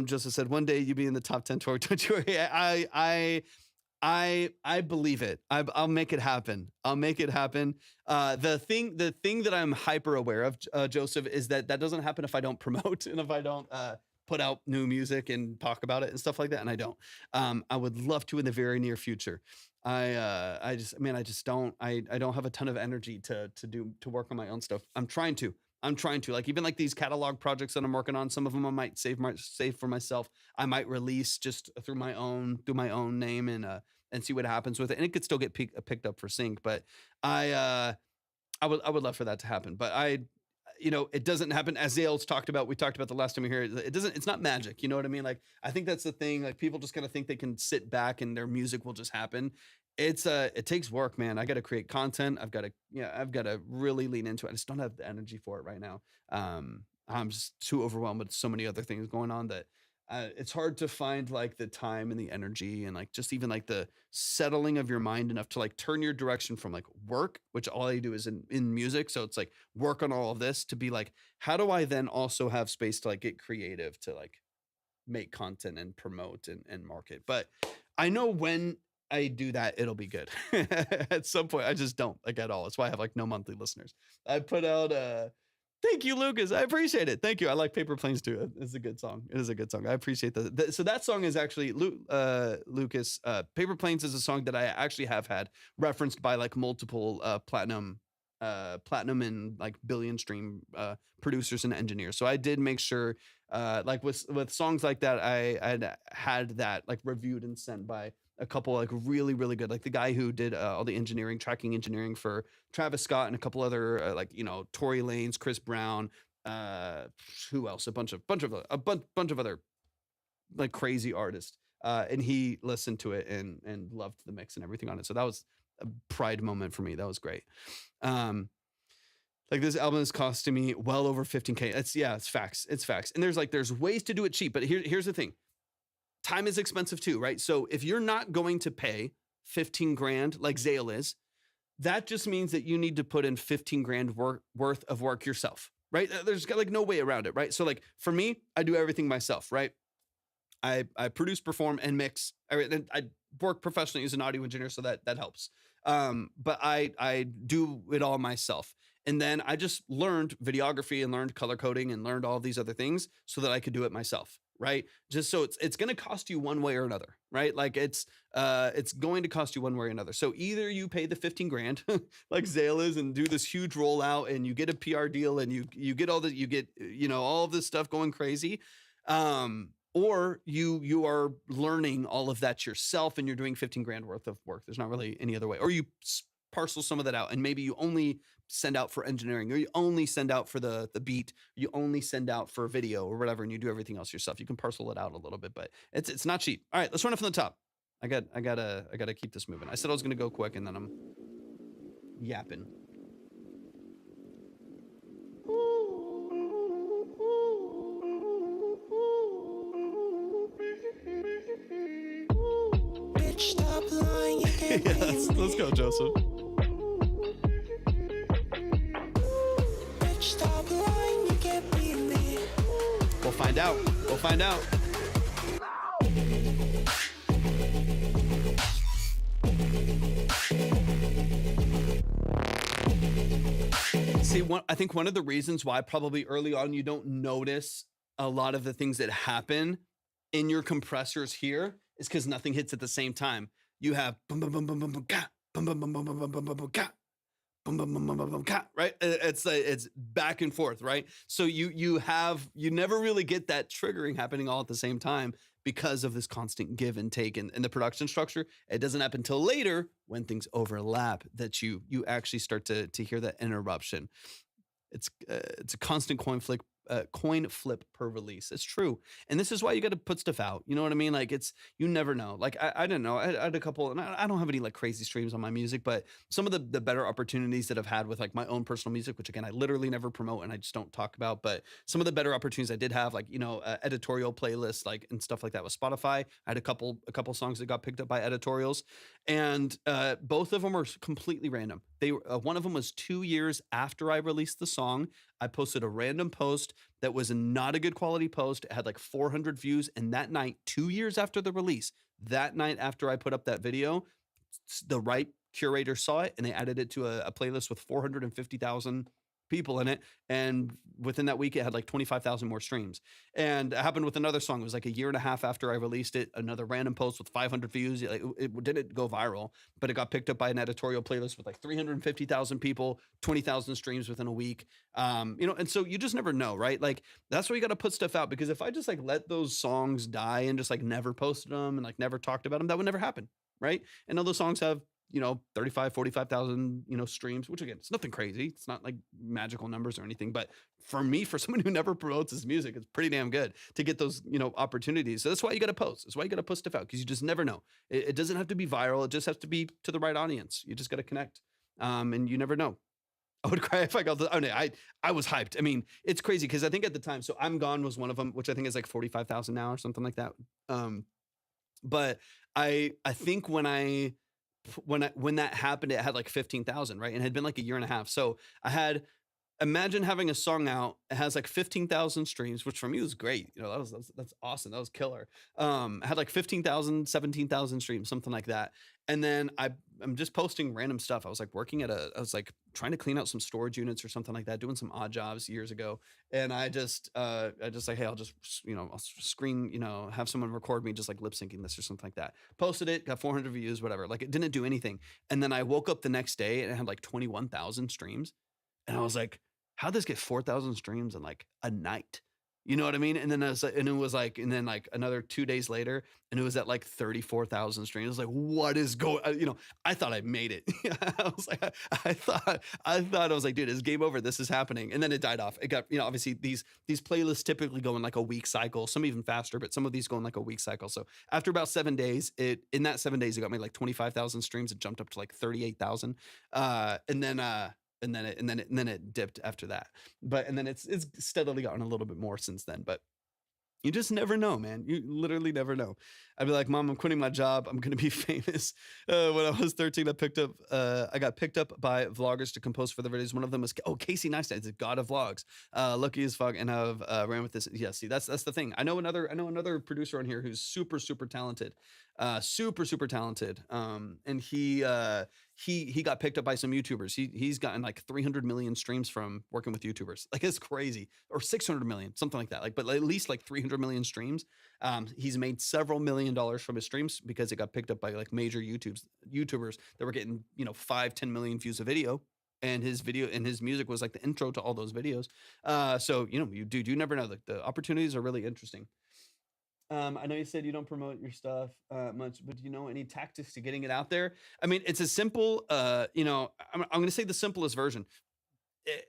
Joseph said, one day you be in the top 10 tour. Don't you worry. I believe it. I'll make it happen. I'll make it happen. The thing that I'm hyper aware of, Joseph, is that doesn't happen if I don't promote and if I don't put out new music and talk about it and stuff like that. And I don't. I would love to in the very near future. I just don't have a ton of energy to work on my own stuff. I'm trying to like, even like these catalog projects that I'm working on, some of them I might save for myself. I might release just through my own name and see what happens with it. And it could still get picked up for sync, but I would love for that to happen. But it doesn't happen, as Zayle's talked about. We talked about the last time we were here. It's not magic. You know what I mean? Like, I think that's the thing. Like, people just kind of think they can sit back and their music will just happen. It takes work, man. I got to create content. I've got to really lean into it. I just don't have the energy for it right now. I'm just too overwhelmed with so many other things going on that it's hard to find like the time and the energy and like just even like the settling of your mind enough to like turn your direction from like work, which all I do is in music. So it's like work on all of this, to be like, how do I then also have space to like get creative, to like make content and promote and market? But I know when I do that, it'll be good. At some point, I just don't, like, at all. That's why I have like no monthly listeners. I put out thank you, Lucas. I appreciate it. Thank you. I like Paper Planes too. It's a good song. It is a good song. I appreciate that. So that song is actually Lucas. Paper Planes is a song that I actually have had referenced by like multiple platinum and like billion stream producers and engineers. So I did make sure, like with songs like that, I had that like reviewed and sent by a couple like really, really good, like the guy who did all the tracking engineering for Travis Scott and a couple other Tory Lanez, Chris Brown, who else? A bunch of other like crazy artists. And he listened to it and loved the mix and everything on it. So that was a pride moment for me. That was great. Like, this album is costing me well over 15K. It's facts. It's facts. And there's ways to do it cheap, but here's the thing. Time is expensive too, right? So if you're not going to pay 15 grand like Zayle is, that just means that you need to put in 15 grand worth of work yourself, right? There's like no way around it, right? So like for me, I do everything myself, right? I produce, perform, and mix. I work professionally as an audio engineer, so that helps. But I do it all myself. And then I just learned videography and learned color coding and learned all these other things so that I could do it myself, right? Just so it's going to cost you one way or another, right? Like it's going to cost you one way or another. So either you pay the 15 grand like Zayle is and do this huge rollout and you get a PR deal and you get all all of this stuff going crazy. Or you are learning all of that yourself and you're doing 15 grand worth of work. There's not really any other way. Or you parcel some of that out and maybe you only send out for engineering, or you only send out for the beat, you only send out for video or whatever, and you do everything else yourself. You can parcel it out a little bit, but it's not cheap. All right, let's run it from the top. I gotta keep this moving. I said I was gonna go quick and then I'm yapping. Bitch, stop lying, you can't Yes, let's go, Joseph. Bitch, stop lying, you can't beat me. We'll find out. We'll find out. See, I think one of the reasons why probably early on you don't notice a lot of the things that happen in your compressors here is because nothing hits at the same time. You have boom, boom, boom, boom, boom, boom, ka, boom, boom, boom, boom, boom, boom, boom, boom, boom, ka, boom, boom, boom, boom, boom, boom, ka, right? It's back and forth, right? So you never really get that triggering happening all at the same time because of this constant give and take in the production structure. It doesn't happen until later when things overlap that you actually start to hear that interruption. It's a constant coin flip coin flip per release. It's true. And this is why you got to put stuff out. You know what I mean? Like you never know. Like I don't know. I had a couple, and I don't have any like crazy streams on my music, but some of the better opportunities that I've had with like my own personal music, which again, I literally never promote and I just don't talk about, but some of the better opportunities I did have, like, editorial playlists, like, and stuff like that with Spotify. I had a couple songs that got picked up by editorials, and both of them were completely random. One of them was 2 years after I released the song. I posted a random post that was not a good quality post. It had like 400 views. And that night, 2 years after the release, that night after I put up that video, the right curator saw it and they added it to a playlist with 450,000 people in it. And within that week, it had like 25,000 more streams. And it happened with another song. It was like a year and a half after I released it, another random post with 500 views. It didn't go viral, but it got picked up by an editorial playlist with like 350,000 people, 20,000 streams within a week. And so you just never know, right? Like, that's why you got to put stuff out, because if I just like let those songs die and just like never posted them and like never talked about them, that would never happen. Right. And all those songs have, 35, 45,000, streams, which again, it's nothing crazy. It's not like magical numbers or anything, but for me, for someone who never promotes his music, it's pretty damn good to get those, opportunities. So that's why you got to post. That's why you got to put stuff out, because you just never know. It doesn't have to be viral. It just has to be to the right audience. You just got to connect. And you never know. I would cry if I got the, I was hyped. I mean, it's crazy because I think at the time, so I'm Gone was one of them, which I think is like 45,000 now or something like that. But I think when that happened, it had like 15,000, right? And it had been like a year and a half. So imagine having a song out. It has like 15,000 streams, which for me was great. That's awesome. That was killer. It had like 15,000, 17,000 streams, something like that. And then I'm just posting random stuff. I was like I was like trying to clean out some storage units or something like that, doing some odd jobs years ago. And I just like, hey, I'll just, I'll screen, have someone record me just like lip syncing this or something like that. Posted it, got 400 views, whatever. Like, it didn't do anything. And then I woke up the next day and it had like 21,000 streams. And I was like, how'd this get 4,000 streams in like a night? You know what I mean? And then and then like another 2 days later, and it was at like 34,000 streams. I was like, what is going? I thought I made it. I was like, I thought I was like, dude, it's game over. This is happening. And then it died off. It got, obviously these playlists typically go in like a week cycle, some even faster, but some of these go in like a week cycle. So after about 7 days, in that 7 days, it got me like 25,000 streams. It jumped up to like 38,000. And then it dipped after that. And then it's steadily gotten a little bit more since then. But you just never know, man. You literally never know. I'd be like, Mom, I'm quitting my job. I'm going to be famous. When I was 13, I got picked up by vloggers to compose for the videos. One of them was, Casey Neistat, the god of vlogs. Lucky as fuck. And I've ran with this. Yeah, see, that's the thing. I know another producer on here who's super, super talented. Super, super talented. And he got picked up by some YouTubers. He's gotten like 300 million streams from working with YouTubers. Like, it's crazy. Or 600 million, something like that. Like, but at least like 300 million streams. He's made several $1 million from his streams because it got picked up by like major YouTubers that were getting, 5-10 million views a video. And his music was like the intro to all those videos. So, you never know. Like, the opportunities are really interesting. I know you said you don't promote your stuff much, but do you know any tactics to getting it out there? I mean, it's a simple, I'm going to say the simplest version.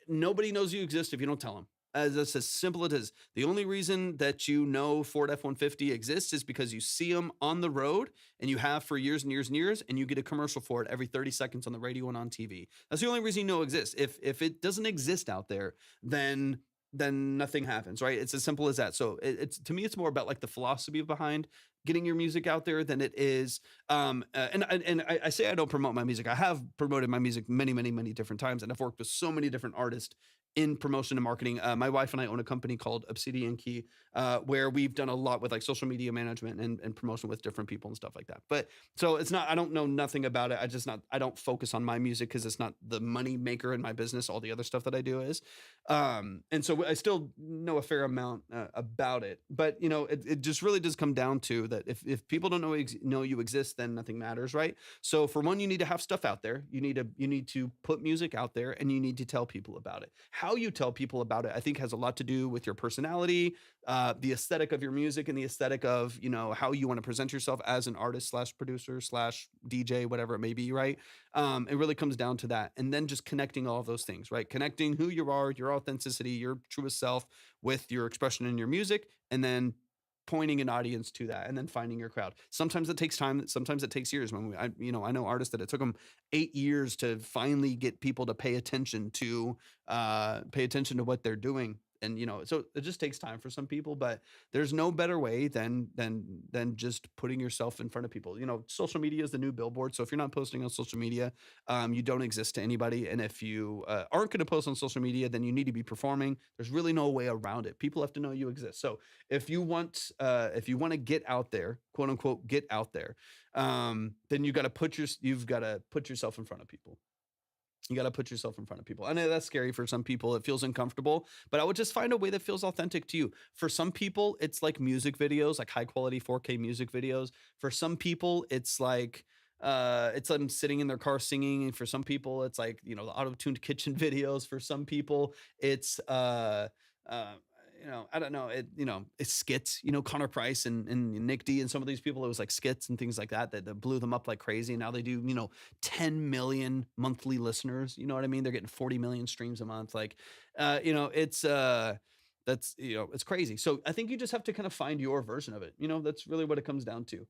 Nobody knows you exist if you don't tell them. That's as simple as it is. The only reason that Ford F-150 exists is because you see them on the road, and you have for years and years and years, and you get a commercial for it every 30 seconds on the radio and on TV. That's the only reason it exists. If it doesn't exist out there, then nothing happens, right? It's as simple as that. So it's to me, it's more about like the philosophy behind getting your music out there than it is. And I say I don't promote my music. I have promoted my music many, many, many different times, and I've worked with so many different artists in promotion and marketing. My wife and I own a company called Obsidian Key, where we've done a lot with like social media management and promotion with different people and stuff like that. But so it's not, I don't know nothing about it. I don't focus on my music because it's not the money maker in my business. All the other stuff that I do is. And so I still know a fair amount about it, but it just really does come down to that. If people don't know you exist, then nothing matters. Right. So for one, you need to have stuff out there. You need to put music out there, and you need to tell people about it. how you tell people about it, I think has a lot to do with your personality, the aesthetic of your music, and the aesthetic of, you know, how you want to present yourself as an artist slash producer slash DJ, whatever it may be, right? It really comes down to that. And then just connecting all of those things, right? Connecting who you are, your authenticity, your truest self with your expression in your music, and then pointing an audience to that, and then finding your crowd. Sometimes it takes time, sometimes it takes years. I know artists that it took them 8 years to finally get people to pay attention to what they're doing. And you know, so it just takes time for some people, but there's no better way than just putting yourself in front of people. You know, social media is the new billboard. So if you're not posting on social media, you don't exist to anybody. And if you aren't going to post on social media, then you need to be performing. There's really no way around it. People have to know you exist. So if you want to get out there, quote unquote, get out there, then you've got to put yourself in front of people. You got to put yourself in front of people. I know that's scary for some people. It feels uncomfortable, but I would just find a way that feels authentic to you. For some people, it's like music videos, like high quality 4K music videos. For some people, it's like it's them sitting in their car singing. And for some people, it's like, you know, the auto-tuned kitchen videos. For some people, it's you know, I don't know. It's skits, you know, Connor Price and Nick D and some of these people, it was like skits and things like that blew them up like crazy. Now they do, you know, 10 million monthly listeners. You know what I mean? They're getting 40 million streams a month. Like, you know, that's, you know, it's crazy. So I think you just have to kind of find your version of it. You know, that's really what it comes down to.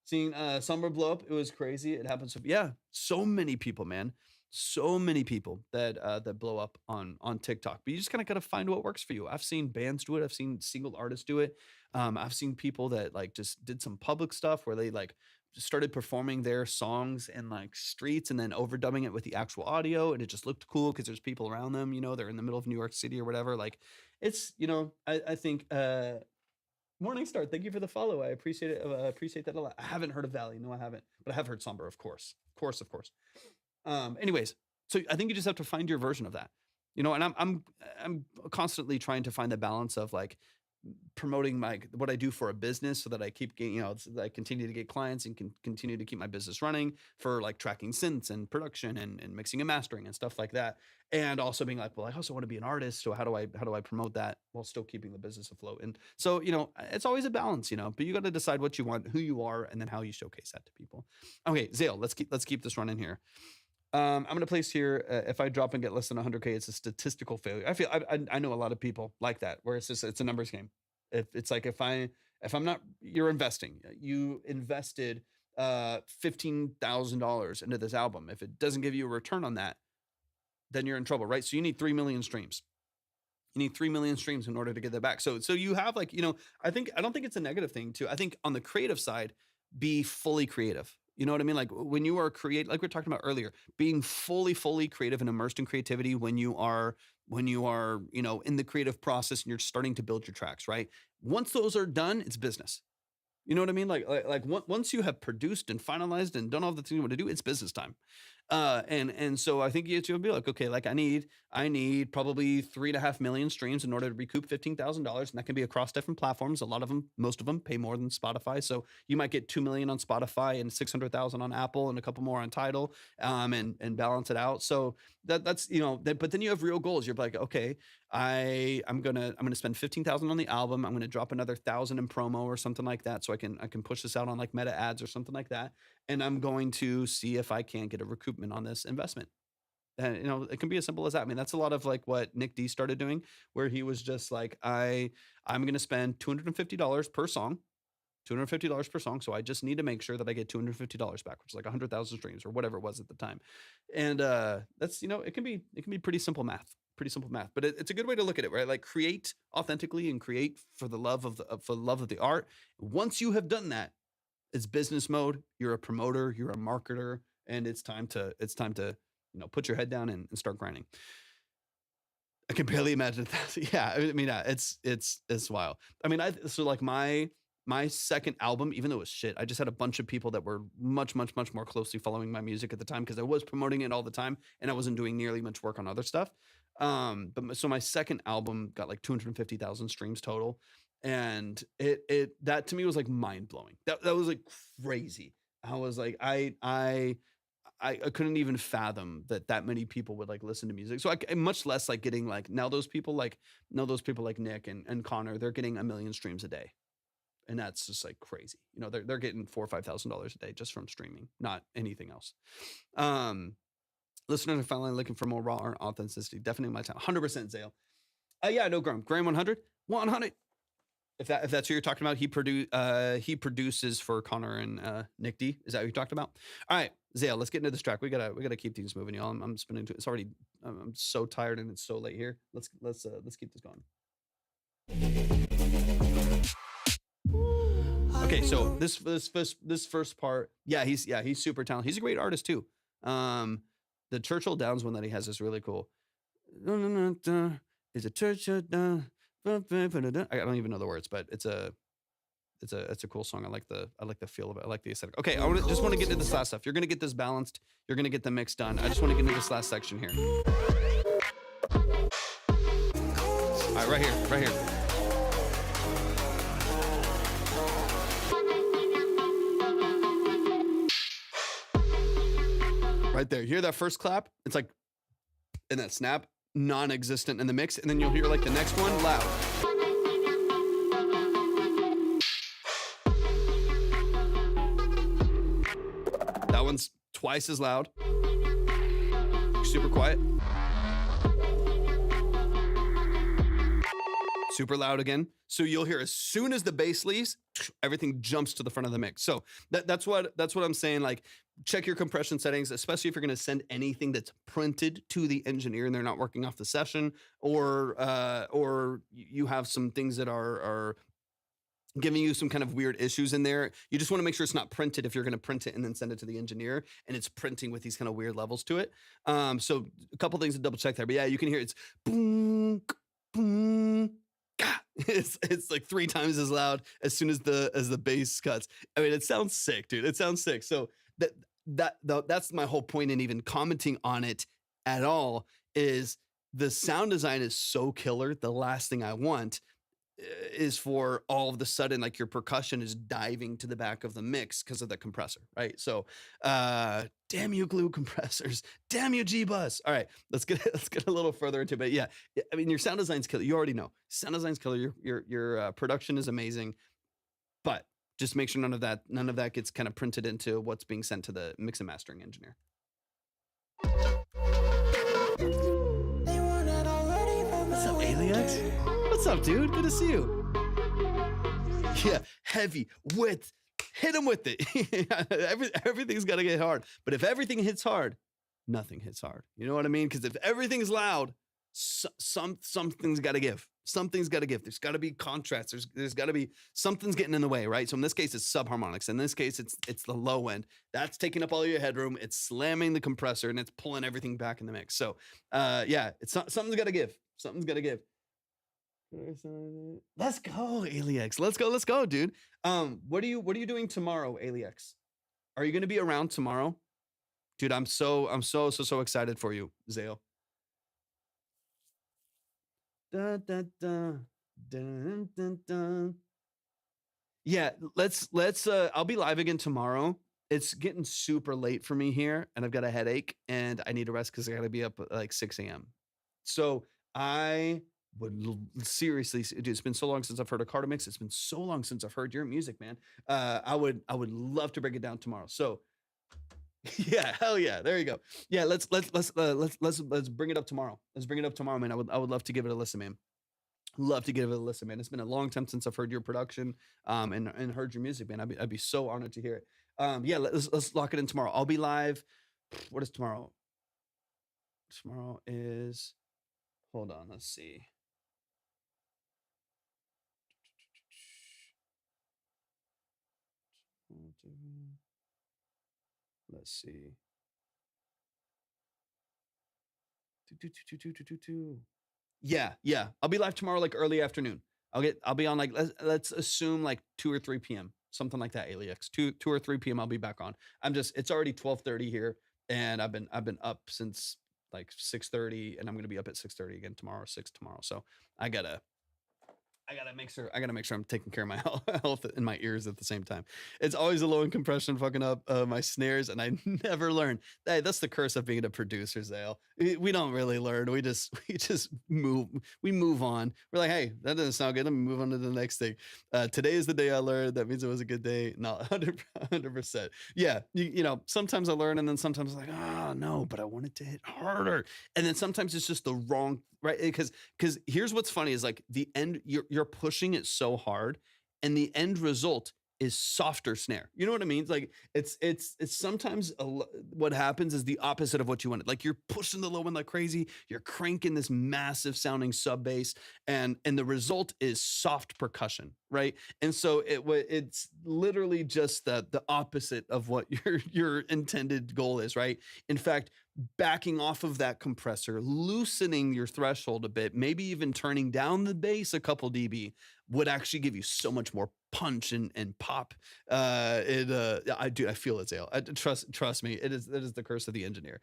Seeing Summer blow up, it was crazy. It happens. Yeah, so many people, man. So many people that that blow up on TikTok, but you just kind of got to find what works for you. I've seen bands do it. I've seen single artists do it. I've seen people that like just did some public stuff where they like just started performing their songs in like streets and then overdubbing it with the actual audio, and it just looked cool because there's people around them. You know, they're in the middle of New York City or whatever. Like, it's, you know, I think. Morningstar, thank you for the follow. I appreciate it. Appreciate that a lot. I haven't heard of Valley. No, I haven't, but I have heard Somber, of course. Of course. Anyways, so I think you just have to find your version of that, you know, and I'm constantly trying to find the balance of like promoting what I do for a business so that I keep getting, you know, so that I continue to get clients and can continue to keep my business running for like tracking synths and production and mixing and mastering and stuff like that. And also being like, well, I also want to be an artist. So how do I promote that while still keeping the business afloat? And so, you know, it's always a balance, you know, but you got to decide what you want, who you are, and then how you showcase that to people. Okay, Zayle, let's keep this running here. I'm going to place here, if I drop and get less than 100K, it's a statistical failure. I feel, I know a lot of people like that, where it's just, it's a numbers game. If it's like, if I'm not, you're investing, you invested $15,000 into this album. If it doesn't give you a return on that, then you're in trouble, right? So you need 3 million streams. You need 3 million streams in order to get that back. So you have like, you know, I don't think it's a negative thing too. I think on the creative side, be fully creative. You know what I mean? Like when you are like we were talking about earlier, being fully creative and immersed in creativity when you are, you know, in the creative process and you're starting to build your tracks, right? Once those are done, it's business. You know what I mean? Like once you have produced and finalized and done all the things you want to do, it's business time. And so I think you have to be like, okay, like I need probably 3.5 million streams in order to recoup $15,000. And that can be across different platforms. A lot of them, most of them pay more than Spotify. So you might get 2 million on Spotify and 600,000 on Apple and a couple more on Tidal, and balance it out. So that's, you know, but then you have real goals. You're like, okay, I'm going to spend 15,000 on the album. I'm going to drop another 1,000 in promo or something like that. So I can push this out on like meta ads or something like that. And I'm going to see if I can get a recoupment on this investment. And, you know, it can be as simple as that. I mean, that's a lot of like what Nick D started doing, where he was just like, I'm going to spend $250 per song, $250 per song. So I just need to make sure that I get $250 back, which is like 100,000 streams or whatever it was at the time. And that's, you know, it can be pretty simple math, but it's a good way to look at it, right? Like create authentically and create for the love of the art. Once you have done that, it's business mode. You're a promoter, you're a marketer, and it's time to, you know, put your head down and start grinding. I can barely imagine that. Yeah. I mean, it's wild. I mean, so like my second album, even though it was shit, I just had a bunch of people that were much more closely following my music at the time because I was promoting it all the time and I wasn't doing nearly much work on other stuff. So my second album got like 250,000 streams total. And that to me was like mind blowing. That was like crazy. I was like, I I couldn't even fathom that many people would like listen to music. So much less like getting like now those people like Nick and Connor, they're getting 1 million streams a day. And that's just like crazy. You know, they're getting $4,000 or $5,000 a day just from streaming, not anything else. Listeners are finally looking for more raw art authenticity. Definitely my time. 100% Zayle. Yeah, no Graham. Graham 100. 100. If that's who you're talking about, he produces for Connor and Nick D. Is that what you talked about? All right, Zayle, let's get into this track. We gotta keep things moving, y'all. I'm spinning to it. It's already I'm so tired and it's so late here. Let's keep this going. Okay, so this first part, he's super talented. He's a great artist too. The Churchill Downs one that he has is really cool. Is a Churchill Downs. I don't even know the words, but it's a cool song. I like the feel of it. I like the aesthetic. Okay, just want to get into this last stuff. You're gonna get this balanced. You're gonna get the mix done. I just want to get into this last section here. All right, right here. Right there. You hear that first clap? It's like, and that snap, non-existent in the mix, and then you'll hear like the next one loud. That one's twice as loud. Super quiet. Super loud again. So you'll hear as soon as the bass leaves, everything jumps to the front of the mix. So that's what I'm saying. Like, check your compression settings, especially if you're going to send anything that's printed to the engineer and they're not working off the session, or you have some things that are giving you some kind of weird issues in there. You just want to make sure it's not printed if you're going to print it and then send it to the engineer and it's printing with these kind of weird levels to it. So a couple things to double check there, but yeah, you can hear it's boom, boom. It's like 3 times as loud as soon as the bass cuts. I mean, it sounds sick, dude. It sounds sick. So that's my whole point in even commenting on it at all is the sound design is so killer. The last thing I want is for all of the sudden, like your percussion is diving to the back of the mix because of the compressor, right? So, damn you glue compressors, damn you G-Bus. All right, let's get a little further into it. But yeah, I mean, your sound design's killer. You already know sound design's killer. Your production is amazing, but just make sure none of that gets kind of printed into what's being sent to the mix and mastering engineer. What's up, Alias? What's up, dude? Good to see you. Yeah, heavy, width. Hit him with it. Everything's got to get hard. But if everything hits hard, nothing hits hard. You know what I mean? Because if everything's loud, something's got to give. Something's got to give. There's got to be contrast. There's got to be something's getting in the way, right? So in this case, it's subharmonics. In this case, it's the low end. That's taking up all your headroom. It's slamming the compressor and it's pulling everything back in the mix. So yeah, something's got to give. Something's got to give. Let's go, Aliex. Let's go, dude. What are you doing tomorrow, Aliex? Are you going to be around tomorrow? Dude, I'm so excited for you, Zayle. Dun, dun, dun, dun, dun, dun. Yeah, let's I'll be live again tomorrow. It's getting super late for me here and I've got a headache and I need to rest because I got to be up at like 6 a.m. So I would seriously, dude, it's been so long since I've heard a Carter mix. It's been so long since I've heard your music, man. I would love to break it down tomorrow. So yeah, hell yeah. There you go. Yeah, let's bring it up tomorrow. Let's bring it up tomorrow, man. I would love to give it a listen, man. Love to give it a listen, man. It's been a long time since I've heard your production and heard your music, man. I'd be so honored to hear it. Yeah, let's lock it in tomorrow. I'll be live. What is tomorrow? Tomorrow is, hold on, let's see. Let's see. Yeah. I'll be live tomorrow, like early afternoon. I'll be on like, let's assume like 2 or 3 p.m. Something like that, Aliex. 2 or 3 p.m. I'll be back on. It's already 12:30 here, and I've been up since like 6:30, and I'm gonna be up at 6:30 again tomorrow, 6 tomorrow. So I gotta I gotta make sure I'm taking care of my health and my ears at the same time. It's always a low end compression fucking up my snares, and I never learn. Hey, that's the curse of being a producer, Zayle. We don't really learn. We just move. We move on. We're like, hey, that doesn't sound good. Let me move on to the next thing. Today is the day I learned. That means it was a good day. Not 100%. Yeah, you know, sometimes I learn, and then sometimes I'm like, oh no, but I want it to hit harder, and then sometimes it's just the wrong right because here's what's funny is like the end you're pushing it so hard and the end result is softer snare. You know what I mean? It's like it's sometimes what happens is the opposite of what you wanted. Like you're pushing the low end like crazy, you're cranking this massive sounding sub bass, and the result is soft percussion, right? And so it's literally just the opposite of what your intended goal is, right? In fact, backing off of that compressor, loosening your threshold a bit, maybe even turning down the bass a couple dB would actually give you so much more punch and pop. I feel it, Zayle. Trust me, it is the curse of the engineer.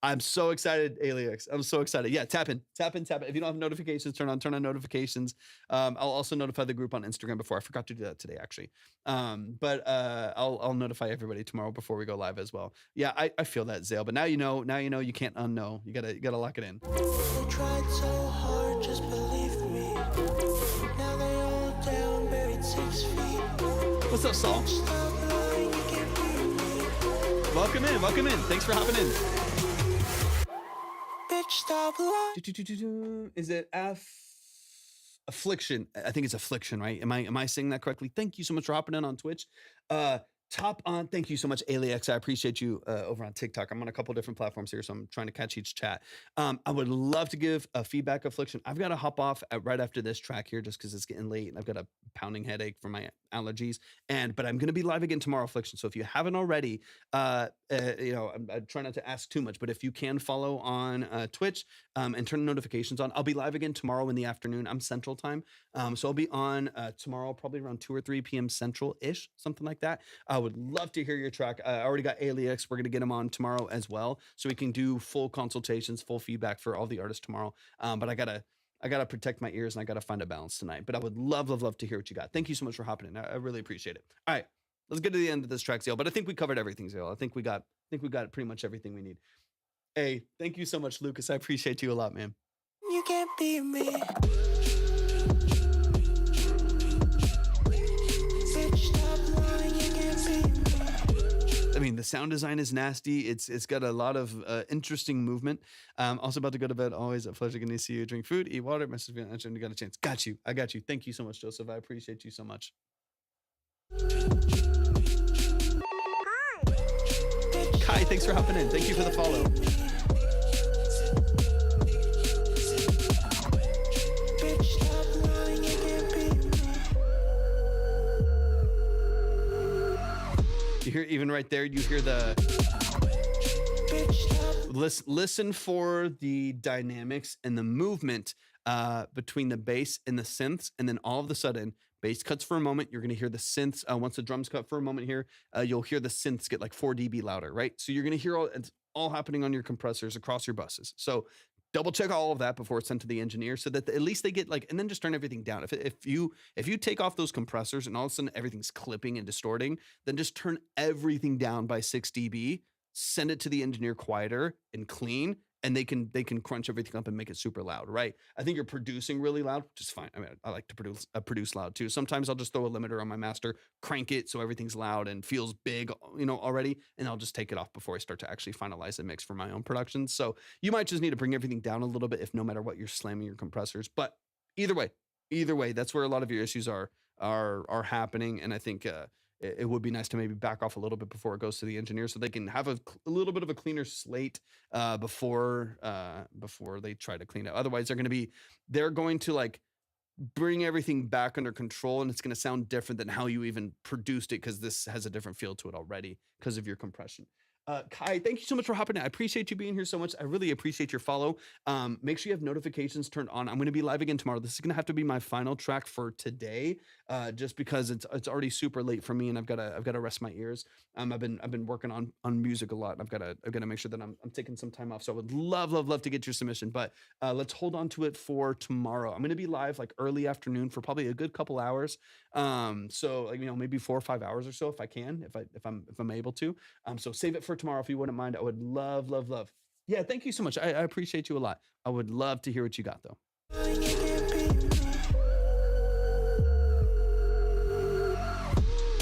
I'm so excited, Aliex. I'm so excited. Yeah, tap in. If you don't have notifications, turn on notifications. I'll also notify the group on Instagram before. I forgot to do that today, actually. But I'll notify everybody tomorrow before we go live as well. Yeah, I feel that, Zayle. But now you know. You can't unknow. You gotta lock it in. They tried so hard, just believe me. Now they all down, buried 6 feet. What's up, Saul? Stop lying, you can't beat me. Welcome in. Thanks for hopping in. Bitch, stop lying. Is it affliction? I think it's affliction, right? Am I saying that correctly? Thank you so much for hopping in on Twitch. Top on. Thank you so much, Aliex. I appreciate you over on TikTok. I'm on a couple different platforms here, so I'm trying to catch each chat. I would love to give a feedback affliction. I've got to hop off right after this track here just because it's getting late and I've got a pounding headache from my allergies. But I'm going to be live again tomorrow, affliction. So if you haven't already, I try not to ask too much, but if you can follow on Twitch and turn notifications on, I'll be live again tomorrow in the afternoon. I'm Central Time. So I'll be on tomorrow, probably around 2 or 3 p.m. Central-ish, something like that. I would love to hear your track. I already got Aliex. We're going to get him on tomorrow as well, so we can do full consultations, full feedback for all the artists tomorrow. But I gotta protect my ears and I gotta find a balance tonight. But I would love to hear what you got. Thank you so much for hopping in. I really appreciate it. All right, let's get to the end of this track, Zayle. But I think we covered everything, Zayle. I think we got pretty much everything we need. Hey, thank you so much, Lucas. I appreciate you a lot, man. You can't beat me. Bitch, stop lying, you can't beat me. I mean, the sound design is nasty. It's got a lot of interesting movement. Also about to go to bed. Always a pleasure getting to see you. Drink food, eat water. Message me on Instagram. You got a chance. Got you. I got you. Thank you so much, Joseph. I appreciate you so much. Kai, thanks for hopping in. Thank you for the follow. Bitch, stop lying, you can't beat me. You hear even right there, you hear the Bitch, stop. listen for the dynamics and the movement between the bass and the synths, and then all of a sudden bass cuts for a moment. You're going to hear the synths once the drums cut for a moment here. You'll hear the synths get like 4 dB louder, right? So you're going to hear it's all happening on your compressors across your buses. So double check all of that before it's sent to the engineer, so that at least they get like, and then just turn everything down. If you take off those compressors and all of a sudden everything's clipping and distorting, then just turn everything down by 6 dB, send it to the engineer quieter and clean, and they can crunch everything up and make it super loud, right? I think you're producing really loud, which is fine. I mean, I like to produce loud too. Sometimes I'll just throw a limiter on my master, crank it so everything's loud and feels big, already, and I'll just take it off before I start to actually finalize the mix for my own productions. So you might just need to bring everything down a little bit, if no matter what you're slamming your compressors. But either way, that's where a lot of your issues are happening, and I think it would be nice to maybe back off a little bit before it goes to the engineer, so they can have a little bit of a cleaner slate before they try to clean it. Otherwise, they're going to like bring everything back under control, and it's going to sound different than how you even produced it, because this has a different feel to it already because of your compression. Kai, thank you so much for hopping in. I appreciate you being here so much. I really appreciate your follow. Make sure you have notifications turned on. I'm going to be live again tomorrow. This is going to have to be my final track for today, just because it's already super late for me, and I've got to rest my ears. I've been working on music a lot, and I've got to make sure that I'm taking some time off. So I would love to get your submission, but let's hold on to it for tomorrow. I'm going to be live like early afternoon for probably a good couple hours. So like, maybe 4 or 5 hours or so if I can, if I'm able to. So save it for tomorrow if you wouldn't mind. I would love. Yeah, thank you so much. I appreciate you a lot. I would love to hear what you got though.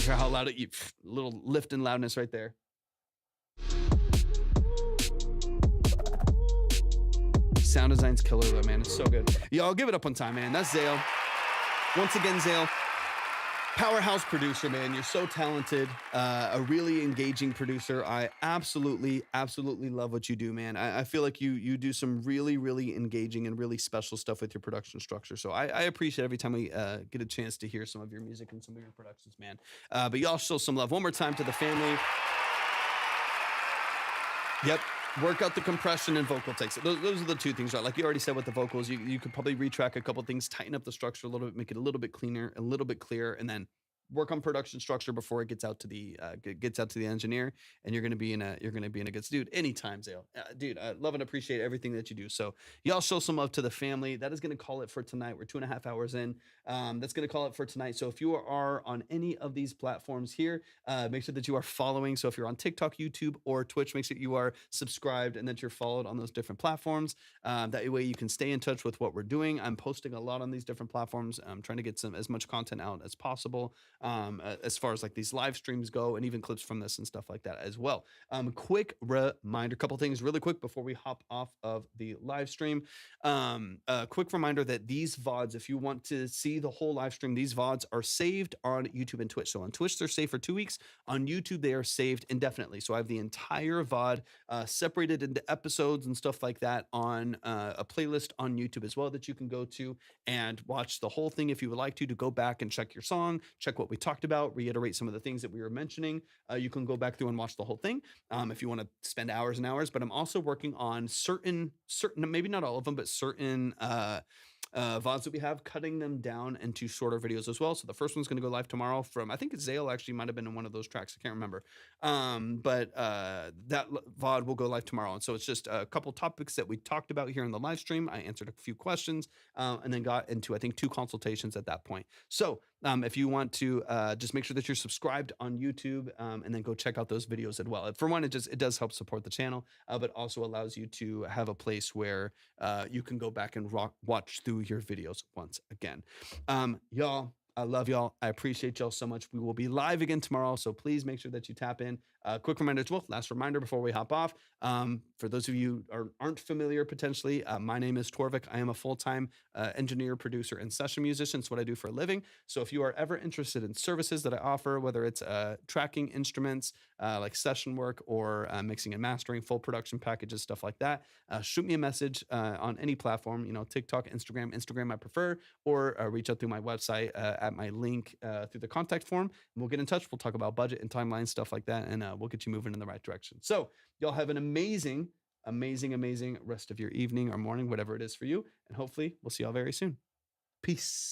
Hear how loud it, little lift and loudness right there. Sound design's killer though, man. It's so good. Y'all give it up on time, man. That's Zayle. Once again, Zayle, powerhouse producer, man. You're so talented, a really engaging producer. I absolutely love what you do, man. I feel like you do some really engaging and really special stuff with your production structure. So I appreciate every time we get a chance to hear some of your music and some of your productions, man. But y'all show some love. One more time to the family. Yep. Work out the compression and vocal takes. Those are the two things, right? Like you already said with the vocals, you could probably retrack a couple things, tighten up the structure a little bit, make it a little bit cleaner, a little bit clearer, and then work on production structure before it gets out to the engineer, and you're gonna be in a good dude. Anytime, Zayle, dude, I love and appreciate everything that you do. So y'all show some love to the family. That is gonna call it for tonight. We're 2.5 hours in. That's gonna call it for tonight. So if you are on any of these platforms here, make sure that you are following. So if you're on TikTok, YouTube, or Twitch, make sure you are subscribed and that you're followed on those different platforms. That way you can stay in touch with what we're doing. I'm posting a lot on these different platforms. I'm trying to get as much content out as possible. As far as like these live streams go, and even clips from this and stuff like that as well. Quick reminder, couple things really quick before we hop off of the live stream. A quick reminder that these VODs, if you want to see the whole live stream, these VODs are saved on YouTube and Twitch. So on Twitch, they're saved for 2 weeks. On YouTube, they are saved indefinitely. So I have the entire VOD separated into episodes and stuff like that on a playlist on YouTube as well that you can go to and watch the whole thing if you would like to go back and check your song, check what we talked about, reiterate some of the things that we were mentioning. You can go back through and watch the whole thing if you want to spend hours and hours. But I'm also working on certain, maybe not all of them, but certain VODs that we have, cutting them down into shorter videos as well. So the first one's going to go live tomorrow from, I think it's Zayle actually might have been in one of those tracks. I can't remember. But that VOD will go live tomorrow. And so it's just a couple topics that we talked about here in the live stream. I answered a few questions and then got into, I think, 2 consultations at that point. So if you want to just make sure that you're subscribed on YouTube and then go check out those videos as well. For one, it does help support the channel, but also allows you to have a place where you can go back and watch through your videos once again. Y'all, I love y'all. I appreciate y'all so much. We will be live again tomorrow, so please make sure that you tap in. Quick reminder as well, last reminder before we hop off. For those of you who aren't familiar potentially, my name is Torvik. I am a full-time engineer, producer, and session musician. It's what I do for a living. So if you are ever interested in services that I offer, whether it's tracking instruments, like session work, or mixing and mastering, full production packages, stuff like that, shoot me a message on any platform, TikTok, Instagram I prefer, or reach out through my website at my link through the contact form, and we'll get in touch. We'll talk about budget and timeline, stuff like that, and we'll get you moving in the right direction. So y'all have an amazing rest of your evening or morning, whatever it is for you, and hopefully we'll see y'all very soon. Peace.